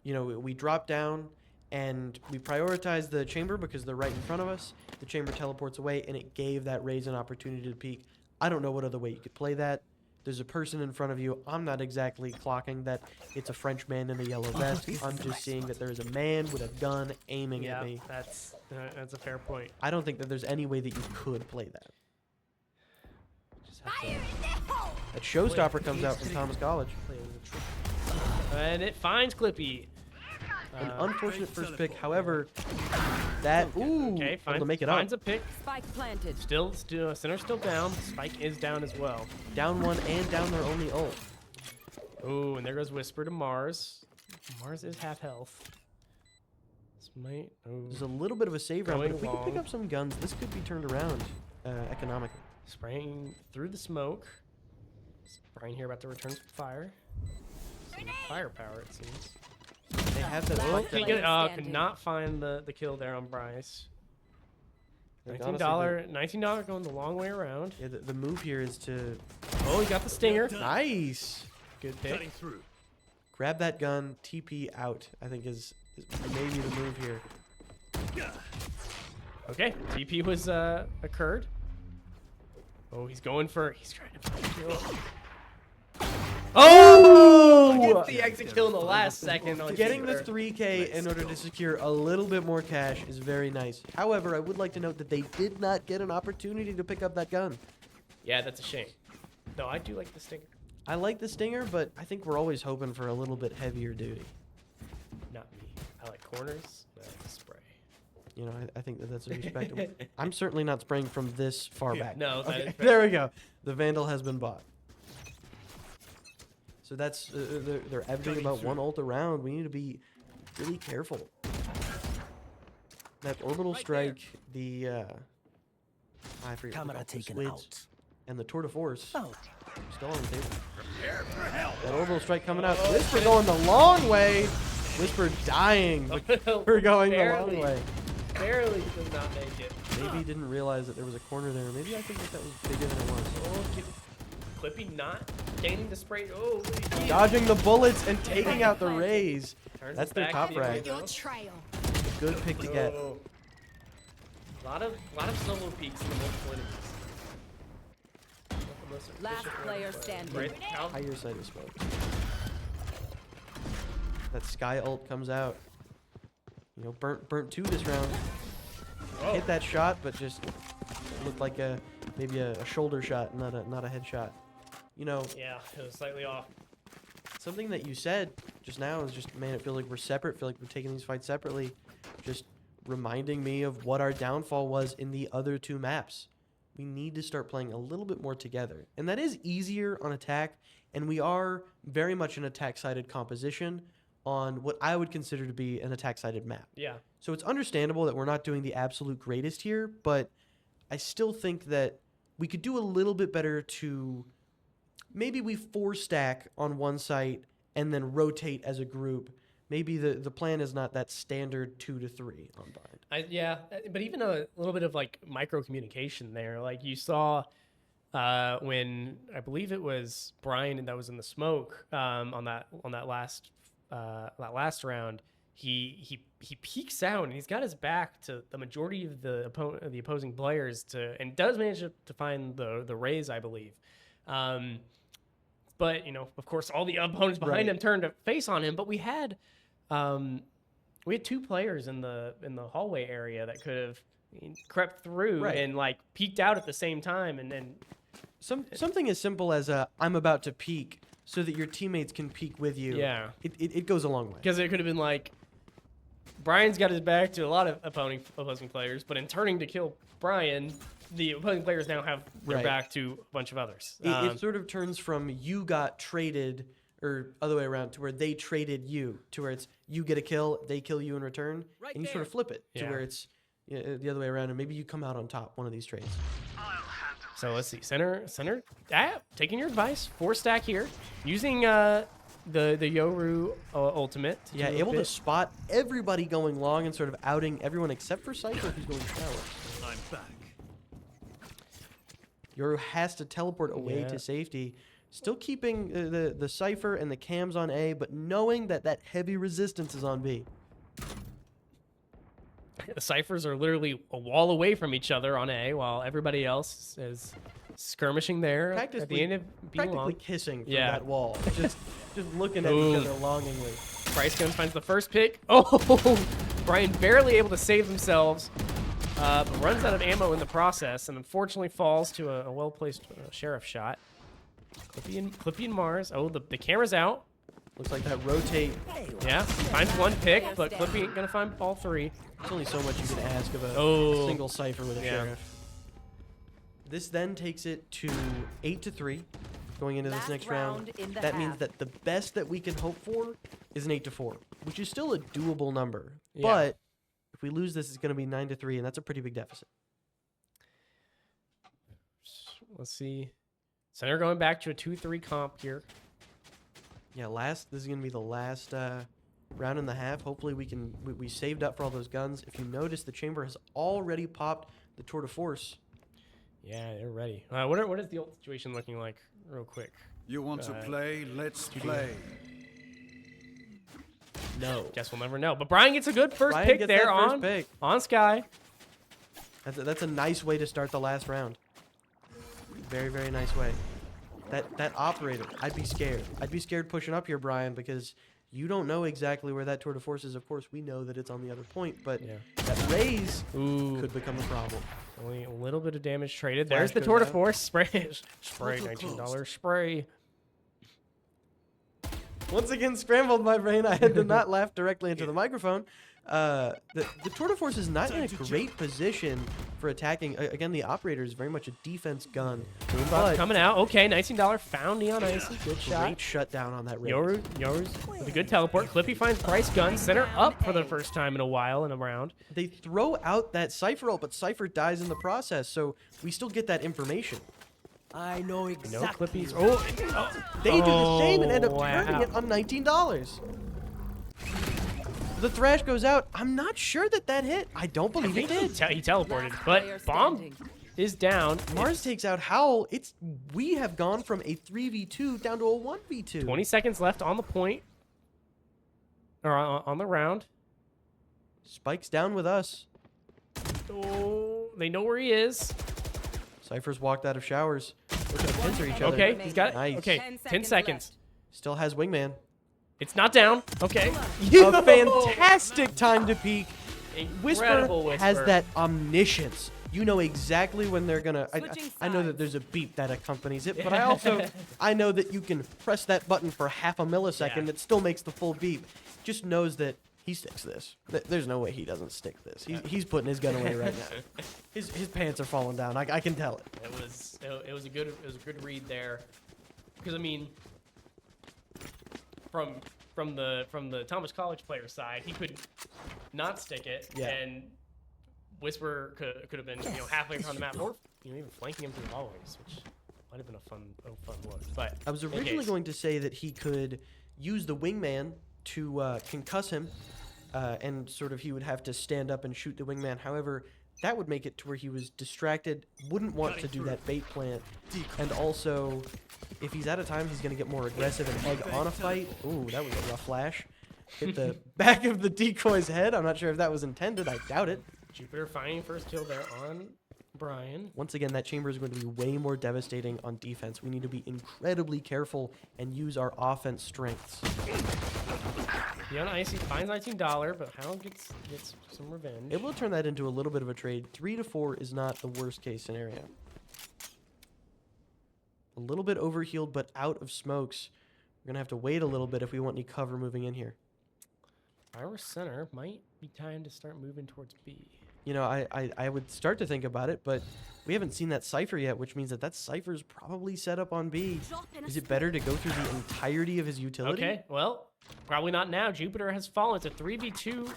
you know, we drop down and we prioritize the chamber because they're right in front of us. The chamber teleports away, and it gave that Raze an opportunity to peek. I don't know what other way you could play that. There's a person in front of you. I'm not exactly clocking that it's a French man in a yellow vest. I'm just seeing that there is a man with a gun aiming at me. That's a fair point. I don't think that there's any way that you could play that. Just have to That showstopper comes out from Thomas College. play with the trick. And it finds Clippy. An unfortunate first pick. However, that ooh, Okay, able to make it finds up. a pick. Spike planted. Still, center's still down. Spike is down as well. Down one and down their only ult. Oh, and there goes Whisper to Mars. Mars is half health. This might. Oh, There's a little bit of a save round, but Going if we can pick long. up some guns, this could be turned around economically. spraying through the smoke. Brian here about to return some fire. Some firepower, it seems. They have that. Last fucked Can't up- get, player could standing. not find the kill there on Bryce. like, $19, honestly, $19 going the long way around. Yeah, the move here is to Oh, he got the stinger. nice. Good pick. Cutting through. Grab that gun, TP out. I think is maybe the move here. Okay, TP was occurred. Oh, he's trying to find a kill. Oh! Gets the exit kill in the last second. On Getting the Jupiter. 3K in order to secure a little bit more cash is very nice. However, I would like to note that they did not get an opportunity to pick up that gun. Yeah, that's a shame. No, I do like the stinger. I like the stinger, but I think we're always hoping for a little bit heavier duty. Not me. I like corners. I like the spray. You know, I think that that's a respectable. I'm certainly not spraying from this far back. No, that Okay, is fair. there we go. The Vandal has been bought. So that's they're averaging about one ult a round. We need to be really careful. That orbital strike, the I forget what Camera they're called, taken the out. squids, and the tour de force Out. still on the table. That orbital strike coming out. Whisper going the long way. Whisper dying. But we're going the Barely. long way. Barely does not make it. Maybe he didn't realize that there was a corner there. Maybe I think that was bigger than it was. Oh, Clippy not gaining the spray. Oh, he Dodging the bullets and taking out the rays. turns That's his their back top to the frag. window. trail. Good pick to get. Oh. A lot of solo peaks in the multiple enemies. Not the most Last efficient way to player play. standing. Right now, Higher side of smoke. That sky ult comes out. You know, burnt two this round. oh, Hit that shot, but just looked like maybe a shoulder shot, not a headshot. You know, yeah, it was slightly off. something that you said just now is just, man, it feels like we're separate. Feel like we're taking these fights separately. Just reminding me of what our downfall was in the other two maps. We need to start playing a little bit more together. And that is easier on attack, and we are very much an attack-sided composition on what I would consider to be an attack-sided map. Yeah, So it's understandable that we're not doing the absolute greatest here, but I still think that we could do a little bit better to maybe we 4-stack on one site and then rotate as a group. Maybe the plan is not that standard 2 to 3 on bind. yeah, but even a little bit of like micro communication there. Like you saw when I believe it was Brian that was in the smoke on that last round. He peeks out and he's got his back to the majority of the opposing players and does manage to find the raise, I believe. But you know, of course, all the opponents behind him turned to face on him. But we had two players in the hallway area that could have crept through and like peeked out at the same time, and then Something as simple as I'm about to peek so that your teammates can peek with you. yeah, It goes a long way. because it could have been like Brian's got his back to a lot of opposing players, but in turning to kill Brian, the opposing players now have their Right. back to a bunch of others. It sort of turns from you got traded, or other way around, to where they traded you, to where it's you get a kill, they kill you in return, and you sort of flip it to Yeah. where it's the other way around, and maybe you come out on top one of these trades. So let's see, center. Taking your advice, 4-stack here, using the Yoru ultimate. To Yeah, do a able to bit. spot everybody going long and sort of outing everyone except for Cypher who's going shallow. I'm back. Yoru has to teleport away Yeah. to safety, still keeping the Cypher and the cams on A, but knowing that heavy resistance is on B. The ciphers are literally a wall away from each other on A, while everybody else is skirmishing there at Practically- the end of being Practically long. kissing from Yeah. that wall. just looking at Ooh. each other longingly. Price Guns finds the first pick. Oh, Brian barely able to save themselves, but runs out of ammo in the process, and unfortunately falls to a well-placed sheriff shot. Clippy and Mars. Oh, the camera's out. Looks like that rotate. Yeah, finds one pick, but Clippy ain't gonna find all three. There's only so much you can ask of a Oh. single cipher with a Yeah. sheriff. This then takes it to 8-3 going into this Last next round. round in the That means half. that the best that we can hope for is an 8-4, which is still a doable number. Yeah. But if we lose this, it's going to be 9-3, and that's a pretty big deficit. Let's see. Center going back to a 2-3 comp here. Yeah, this is going to be the last round and a half. Hopefully we saved up for all those guns. If you notice, the chamber has already popped the tour de force. Yeah, they're ready. What is the ult situation looking like, real quick? You want to play? Let's play. No. Guess we'll never know. But Brian gets a good first Brian pick gets there that first on pick. on Sky. That's a nice way to start the last round. Very, very nice way. That operator, I'd be scared. I'd be scared pushing up here, Brian, because you don't know exactly where that tour de force is. Of course, we know that it's on the other point, but Yeah. that raise Ooh, could become a problem. only a little bit of damage traded. Flash There's the goes tour de out. force spray. Spray, $19 spray. Once again, scrambled my brain. I had to not laugh directly into the microphone. The tour de force is not in a great position for attacking. Again, the operator is very much a defense gun. But Coming out. Okay, $19 found Neon Icy. Good shot. great shutdown on that raise. Yoru's with a good teleport. Clippy finds Price Gun. Center up for the first time in a while in a round. They throw out that Cypher ult, but Cypher dies in the process, so we still get that information. I know No exactly. Clippies. Oh, They do the same and end up wow. turning it on $19. The thrash goes out. I'm not sure that hit. I don't believe it did. He teleported, Last player but Bomb standing. is down. Mars takes out Howl. We have gone from a 3v2 down to a 1v2. 20 seconds left on the point. Or on the round. Spike's down with us. Oh, they know where he is. Cypher's walked out of showers. Looking to pincer each other. Okay, he's got it. Nice. Okay, 10 10 seconds. left. Still has Wingman. It's not down. Okay. A fantastic time to peek. Incredible Whisper has that omniscience. You know exactly when they're gonna. Switching I know that sides. there's a beep that accompanies it, but I know that you can press that button for half a millisecond. Yeah. It still makes the full beep. Just knows that he sticks this. There's no way he doesn't stick this. He's putting his gun away right now. His pants are falling down. I can tell it. It was a good read there. Because I mean, from the Thomas College player side, he could not stick it, Yeah. and Whisper could have been halfway around the map, or even flanking him through the hallways, which might have been a fun look. But I was in originally case. going to say that he could use the Wingman to concuss him, and sort of he would have to stand up and shoot the Wingman. However, that would make it to where he was distracted, wouldn't want to do that bait plant, and also, if he's out of time, he's going to get more aggressive and egg on a fight. Ooh, that was a rough flash. Hit the back of the decoy's head. I'm not sure if that was intended. I doubt it. Jupiter finding first kill there on Brian. Once again, that chamber is going to be way more devastating on defense. We need to be incredibly careful and use our offense strengths. Neon Icy finds $19, but Hound gets some revenge. It will turn that into a little bit of a trade. 3-4 is not the worst case scenario. A little bit overhealed, but out of smokes. We're going to have to wait a little bit if we want any cover moving in here. Our center might be time to start moving towards B. You know, I would start to think about it, but we haven't seen that Cypher yet, which means that Cypher's probably set up on B. Is it better to go through the entirety of his utility? Okay, well, probably not now. Jupiter has fallen. It's a 3v2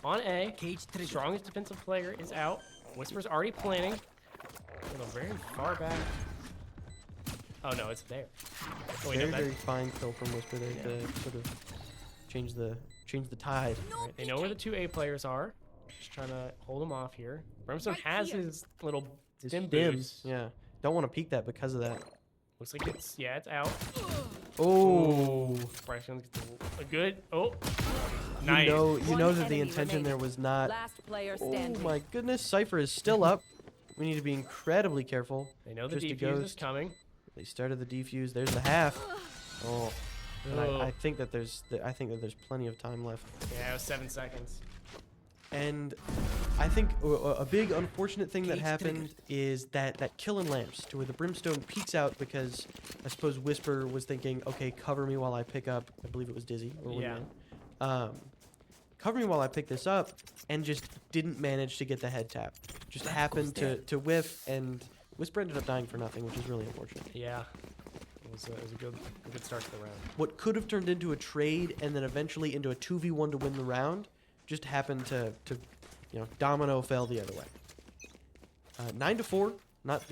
on A. Cage trigger. Strongest defensive player is out. Whisper's already planning. With a very far back. Oh, no, it's there. Oh, wait, Very, no, very fine kill from Whisper there to sort of change the tide. right, they know where the two A players are. Just trying to hold them off here. Brimstone has his little His stim dim, boost. yeah. Don't want to peek that because of that. Looks like it's out. Oh, Bryson gets a good. Oh, you nice. know One that the enemy intention there remaining. was not. Last player Oh standing. my goodness, Cypher is still up. We need to be incredibly careful. They know the Just a defuse is ghost. coming. They started the defuse. There's the half. Oh, and Oh. I think that there's plenty of time left. Yeah, it was 7 seconds. And I think a big unfortunate thing that happened is that kill in lamps, to where the brimstone peeks out because I suppose Whisper was thinking, okay, cover me while I pick up. I believe it was Dizzy or Yeah. Wingman. Cover me while I pick this up, and just didn't manage to get the head tap. Just happened to whiff, and Whisper ended up dying for nothing, which is really unfortunate. Yeah. It was a good start to the round. What could have turned into a trade and then eventually into a 2v1 to win the round just happened to domino fell the other way. 9-4, not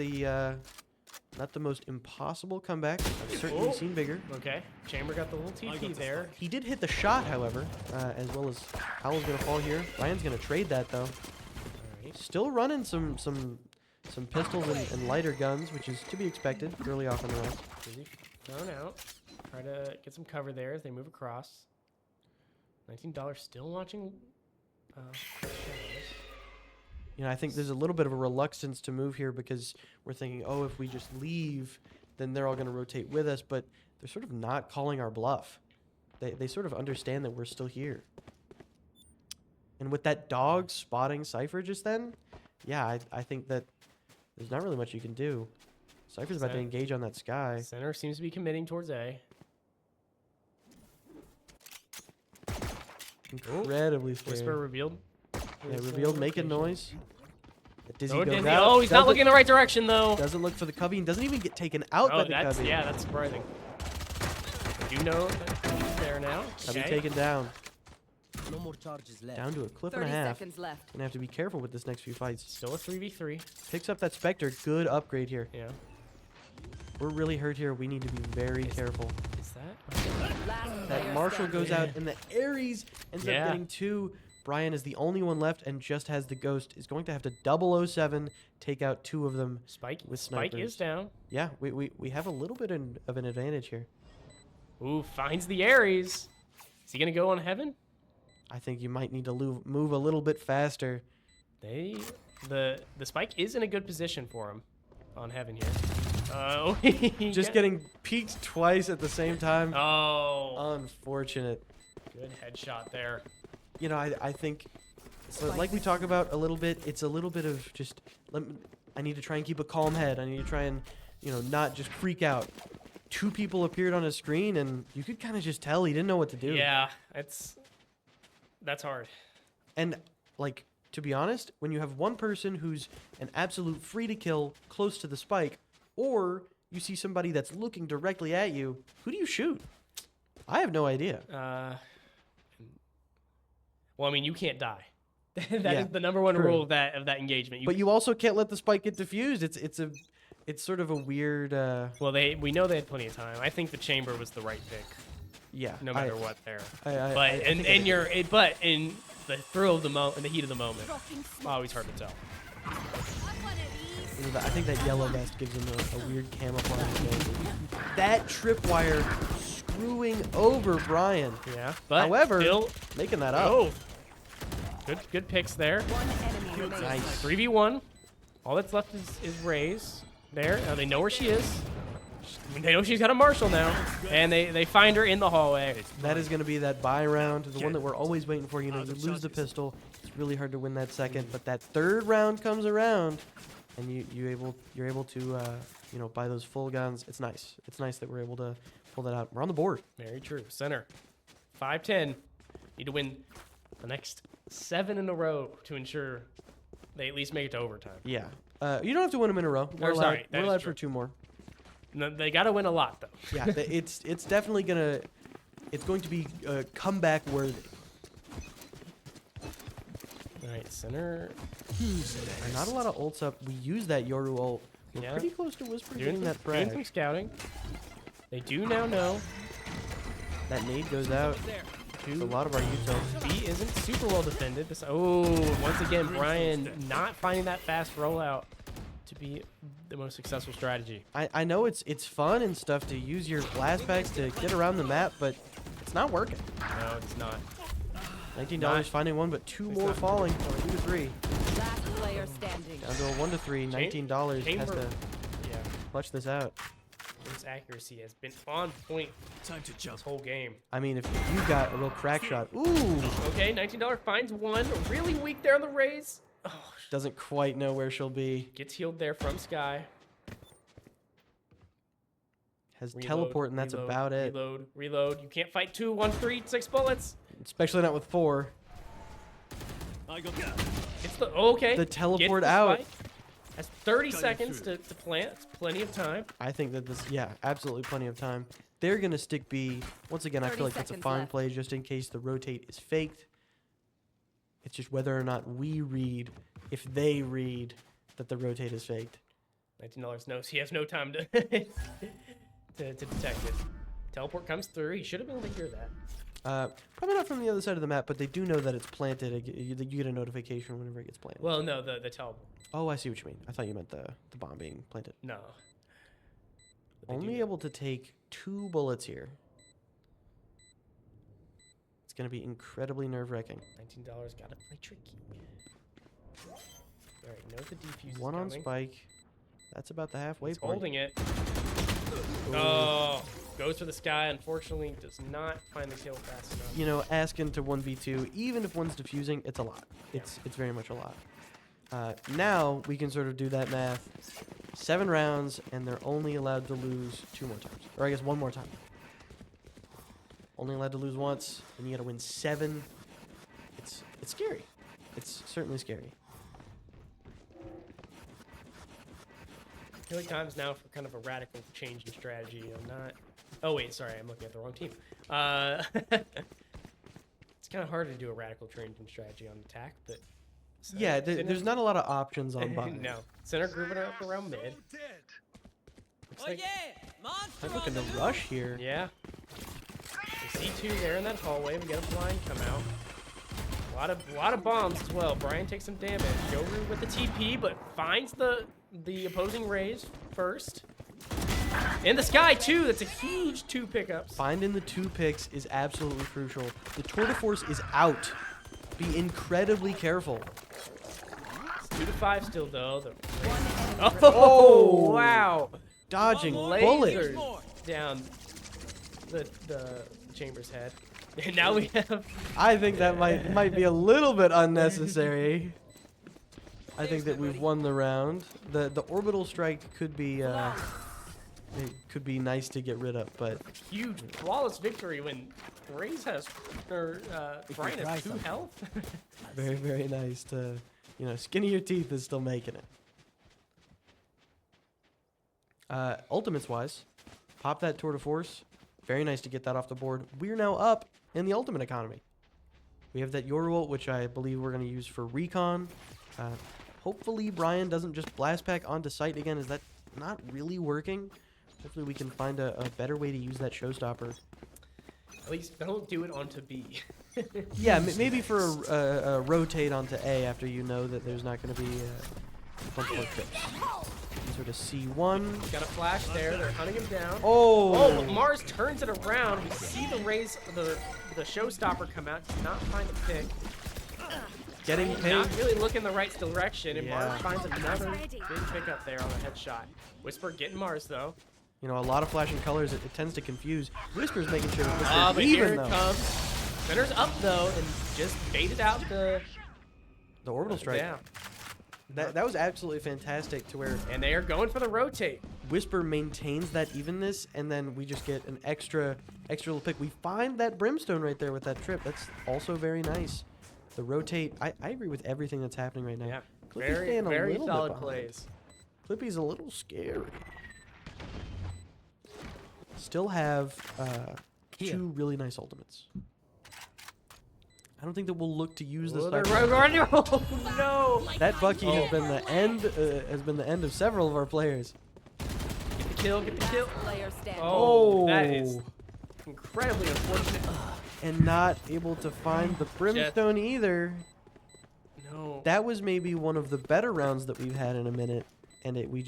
the most impossible comeback. I've certainly seen bigger. Okay. Chamber got the little TP there. He did hit the shot, however, as well as Howell's gonna fall here. Ryan's gonna trade that though. Alright. Still running some pistols and lighter guns, which is to be expected early off in the round. Dizzy thrown out. Try to get some cover there as they move across. $19 still watching. You know, I think there's a little bit of a reluctance to move here because we're thinking, oh, if we just leave, then they're all going to rotate with us. But they're sort of not calling our bluff. They sort of understand that we're still here. And with that dog spotting Cypher just then, yeah, I think that there's not really much you can do. Cypher's about to engage on that sky. Center seems to be committing towards A. Incredibly scared. Whisper revealed. Yeah, revealed, making noise. Dizzy Oh, goes Dizzy. out. Oh, he's not looking in the right direction though. Doesn't look for the cubby and doesn't even get taken out by Oh, the that's cubby. yeah, that's surprising. I do know that he's there now. Cubby Okay. taken down. No more charges left. Down to a clip and 30 a half. seconds left. Gonna have to be careful with this next few fights. Still a 3v3. Picks up that Spectre. Good upgrade here. Yeah. We're really hurt here. We need to be very careful. Is that? Last That player Marshall standing. goes out and the Ares ends Yeah. up getting 2. Brian is the only one left and just has the Ghost. Is going to have to 007 take out 2 of them. Spike. With Spike snipers. is down. Yeah, we have a little bit of an advantage here. Ooh, finds the Ares. Is he gonna go on Heaven? I think you might need to move a little bit faster. The Spike is in a good position for him on Heaven here. Oh, Just getting peeked twice at the same time. Oh, Unfortunate. good headshot there. You know, I think, so like we talk about a little bit, it's a little bit of just, I need to try and keep a calm head. I need to try and, not just freak out. 2 people appeared on his screen, and you could kind of just tell he didn't know what to do. Yeah, that's hard. And, like, to be honest, when you have one person who's an absolute free to kill close to the spike, or you see somebody that's looking directly at you, who do you shoot? I have no idea. Well, I mean, you can't die. That is Yeah, the number one true. rule of that event. But you also can't let the spike get diffused. It's sort of a weird. Well, we know they had plenty of time. I think the chamber was the right pick, Yeah. no matter what. There, I think but in the thrill of the in the heat of the moment, always hard to tell. I think that yellow vest gives him a weird camouflage advantage. That tripwire screwing over Brian. Yeah, but However, still, making that up. oh, good picks there. One enemy remaining. Nice. 3v1. All that's left is Raze. There, now they know where she is. They know she's got a Marshall now, and they find her in the hallway. That is going to be that buy round, the one that we're always waiting for. You lose the pistol. It's really hard to win that second, but that third round comes around, and you're able to buy those full guns. It's nice. It's nice that we're able to pull that out. We're on the board. Very true. Center, 5-10. Need to win the next 7 in a row to ensure they at least make it to overtime. Yeah. You don't have to win them in a row. We're allowed, that we're is allowed true. for 2 more. No, they got to win a lot though. Yeah, it's definitely going to be comeback worthy. All right, center. Not a lot of ults up. We use that Yoru ult. We're Yeah. pretty close to Whisper Doing getting that doing some frag. scouting. They do now know That nade goes out. A lot of our util. B isn't super well defended. Once again, Brian not finding that fast rollout to be the most successful strategy. I know it's fun and stuff to use your blast packs to get around the map, but it's not working. No, it's not. $19 finding one, but 2 more falling. Or 2 to 3. Last player player standing. Down to a 1-3, $19 has Chamber. to Yeah. clutch this out. His accuracy has been on point Time to jump. this whole game. I mean, if you got a real crack shot, ooh, Okay, $19 finds one. Really weak there on the raise. Oh, doesn't quite know where she'll be. gets healed there from Sky. Has Reload, teleport, and that's reload, about it. Reload. You can't fight 2, 1, 3, 6 bullets. Especially not with 4. I got It's the okay. The gets teleport the out. spike. Has 30 Cutting seconds through. to plant. It's plenty of time. I think that this, yeah, absolutely plenty of time. They're going to stick B. Once again, I 30 feel like that's a seconds fine left. play just in case the rotate is faked. It's just whether or not we read, if they read that the rotate is faked. $19 knows he has no time to to detect it. Teleport comes through. He should have been able to hear that. Probably not from the other side of the map, but they do know that it's planted. You get a notification whenever it gets planted. Well, no, the teleport. Oh, I see what you mean. I thought you meant the bomb being planted. No. But they do Only know. able to take 2 bullets here. It's going to be incredibly nerve-wracking. $19 gotta play tricky. Alright, knows the defuse is One on coming. spike. That's about the halfway He's point. holding it. Oh, goes for the Sky. Unfortunately, does not find the kill fast enough. You know, asking to 1v2, even if one's diffusing, it's a lot. It's very much a lot. Now we can sort of do that math. 7 rounds, and they're only allowed to lose 2 more times. Or I guess 1 more time. Only allowed to lose once, and you got to win 7. It's scary. It's certainly scary. I feel like time's now for kind of a radical change in strategy. I'm not. Oh wait, sorry, I'm looking at the wrong team. It's kind of hard to do a radical change in strategy on attack, but Yeah, there's not a lot of options on buy. no. Center grouping up around mid. Looks Oh like, yeah, monster I'm looking on to the rush here. yeah. We see 2 there in that hallway. We get a blind come out. A lot of bombs as well. Brian takes some damage. Yoru with the TP, but finds the opposing raise first. In the Sky too. That's a huge 2 pickups. Finding the 2 picks is absolutely crucial. The tour de force is out. Be incredibly careful. It's 2 to 5 still though. One enemy Oh wow! Dodging One more, bullets. there's more. Down the chamber's head. And now we have. I think that might be a little bit unnecessary. I think that we've won the round. The orbital strike could be it could be nice to get rid of, but Huge flawless victory when Raze has or Brian try has 2 something. health. very, very nice to, skin of your teeth is still making it. Ultimates wise, pop that tour de force. Very nice to get that off the board. We're now up in the ultimate economy. We have that Yoru ult, which I believe we're going to use for recon. Hopefully Brian doesn't just blast pack onto site again. Is that not really working? Hopefully we can find a better way to use that showstopper. At least don't do it onto B. Yeah, maybe for a rotate onto A after you know that there's not going to be a bunch more trips. Sort of C1. Got a flash there. They're hunting him down. Oh! Oh, but Mars turns it around. We see the raise, the showstopper come out. Does not find the pick. Getting Not paid. really looking the right direction, and Yeah. Mars finds another big pickup there on the headshot. Whisper getting Mars though. A lot of flashing colors. It tends to confuse. Whisper's making sure that Ah, Whisper's but even, here though. it comes. Center's up though, and just baited out the. The orbital strike. Yeah. That was absolutely fantastic to where And they are going for the rotate. Whisper maintains that evenness, and then we just get an extra little pick. We find that brimstone right there with that trip. That's also very nice. The rotate, I agree with everything that's happening right now. Yeah. Clippy's Very, staying a very little bit solid behind. plays. Clippy's a little scary. Still have Here. 2 really nice ultimates. I don't think that we'll look to use this. Oh, they're sniper. right. Oh, no. That Bucky has been the end of several of our players. Get the kill, get the kill. player standing. Oh, that is incredibly unfortunate. And not able to find the brimstone either. No. That was maybe one of the better rounds that we've had in a minute, and we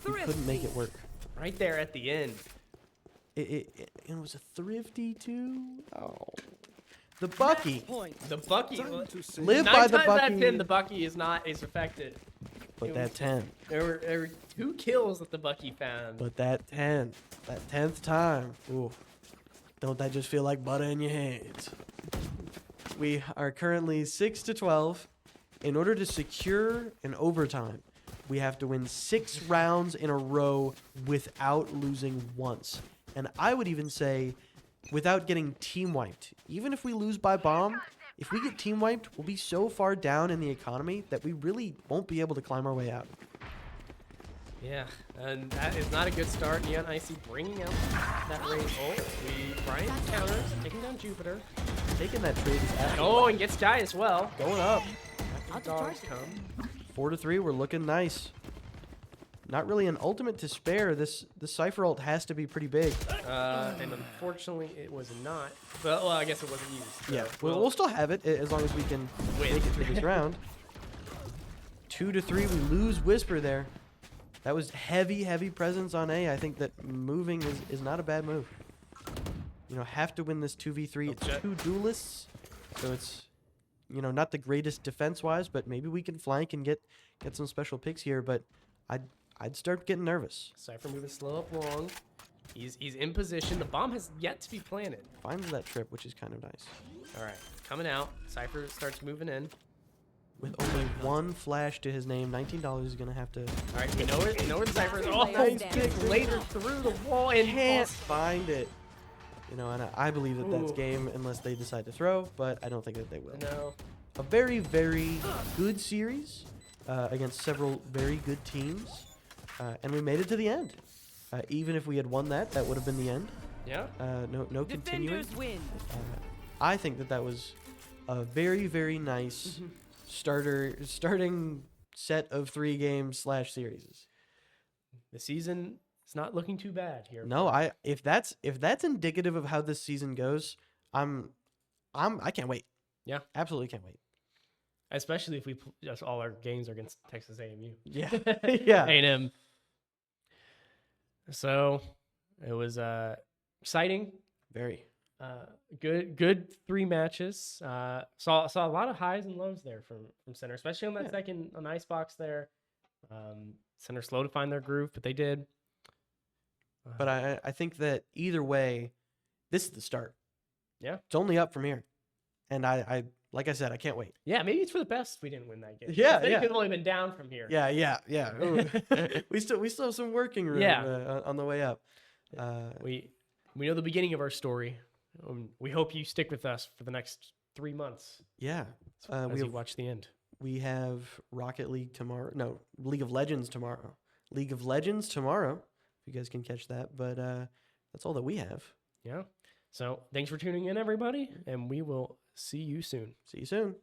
couldn't make it work. Right there at the end. It was a thrifty too. Oh, The Bucky. Point. The Bucky. Time to say Live Nine by the times out of Bucky. 10, the Bucky is not as affected. But that 10. There were 2 kills that the Bucky found. But that 10. That 10th time. Ooh. Don't that just feel like butter in your hands? We are currently 6-12. In order to secure an overtime, we have to win 6 rounds in a row without losing once. And I would even say without getting team wiped. Even if we lose by bomb, if we get team wiped, we'll be so far down in the economy that we really won't be able to climb our way out. Yeah, and that is not a good start. Neon Icy bringing out that raise ult. Brian counters, taking down Jupiter. Taking that trade is after. Oh, and gets Jai as well. Going up. After the dogs come. 4-3, we're looking nice. Not really an ultimate to spare. This Cypher ult has to be pretty big. And unfortunately, it was not. Well, I guess it wasn't used. So Yeah, we'll still have it as long as we can Win. make it through this round. 2-3, we lose Whisper there. That was heavy presence on A. I think that moving is not a bad move. You know, have to win this 2v3. It's Okay. 2 duelists, so it's, you know, not the greatest defense-wise, but maybe we can flank and get some special picks here. But I'd start getting nervous. Cypher moving slow up long. He's in position. The bomb has yet to be planted. Finds that trip, which is kind of nice. All right, coming out. Cypher starts moving in. With only 1 flash to his name, $19 is gonna have to. All right, we know where the Cypher is. Oh, Nice pick later through the wall and Can't find it. You know, and I believe that that's Ooh. game unless they decide to throw, but I don't think that they will. No. A very good series against several very good teams, and we made it to the end. Even if we had won that would have been the end. Yeah. No continuing. Defenders win. I think that was a very nice starting set of 3 games / series. The season is not looking too bad here. No, if that's indicative of how this season goes, I can't wait. Yeah. Absolutely can't wait. Especially if we just all our games are against Texas A&M. Yeah. Yeah. A&M. So it was exciting. Very. Good 3 matches. Saw a lot of highs and lows there from Center, especially on that Yeah. second on Icebox there. Center slow to find their groove, but they did. But I think that either way, this is the start. Yeah. It's only up from here. And I like I said, I can't wait. Yeah, maybe it's for the best we didn't win that game. Yeah, They yeah. could have only been down from here. Yeah. Ooh. we still have some working room Yeah. on the way up. We know the beginning of our story. We hope you stick with us for the next 3 months Yeah. as we you have watch the end. we have Rocket League tomorrow. No, League of Legends tomorrow. League of Legends tomorrow. If you guys can catch that, but that's all that we have. Yeah. So thanks for tuning in, everybody, and we will see you soon. See you soon.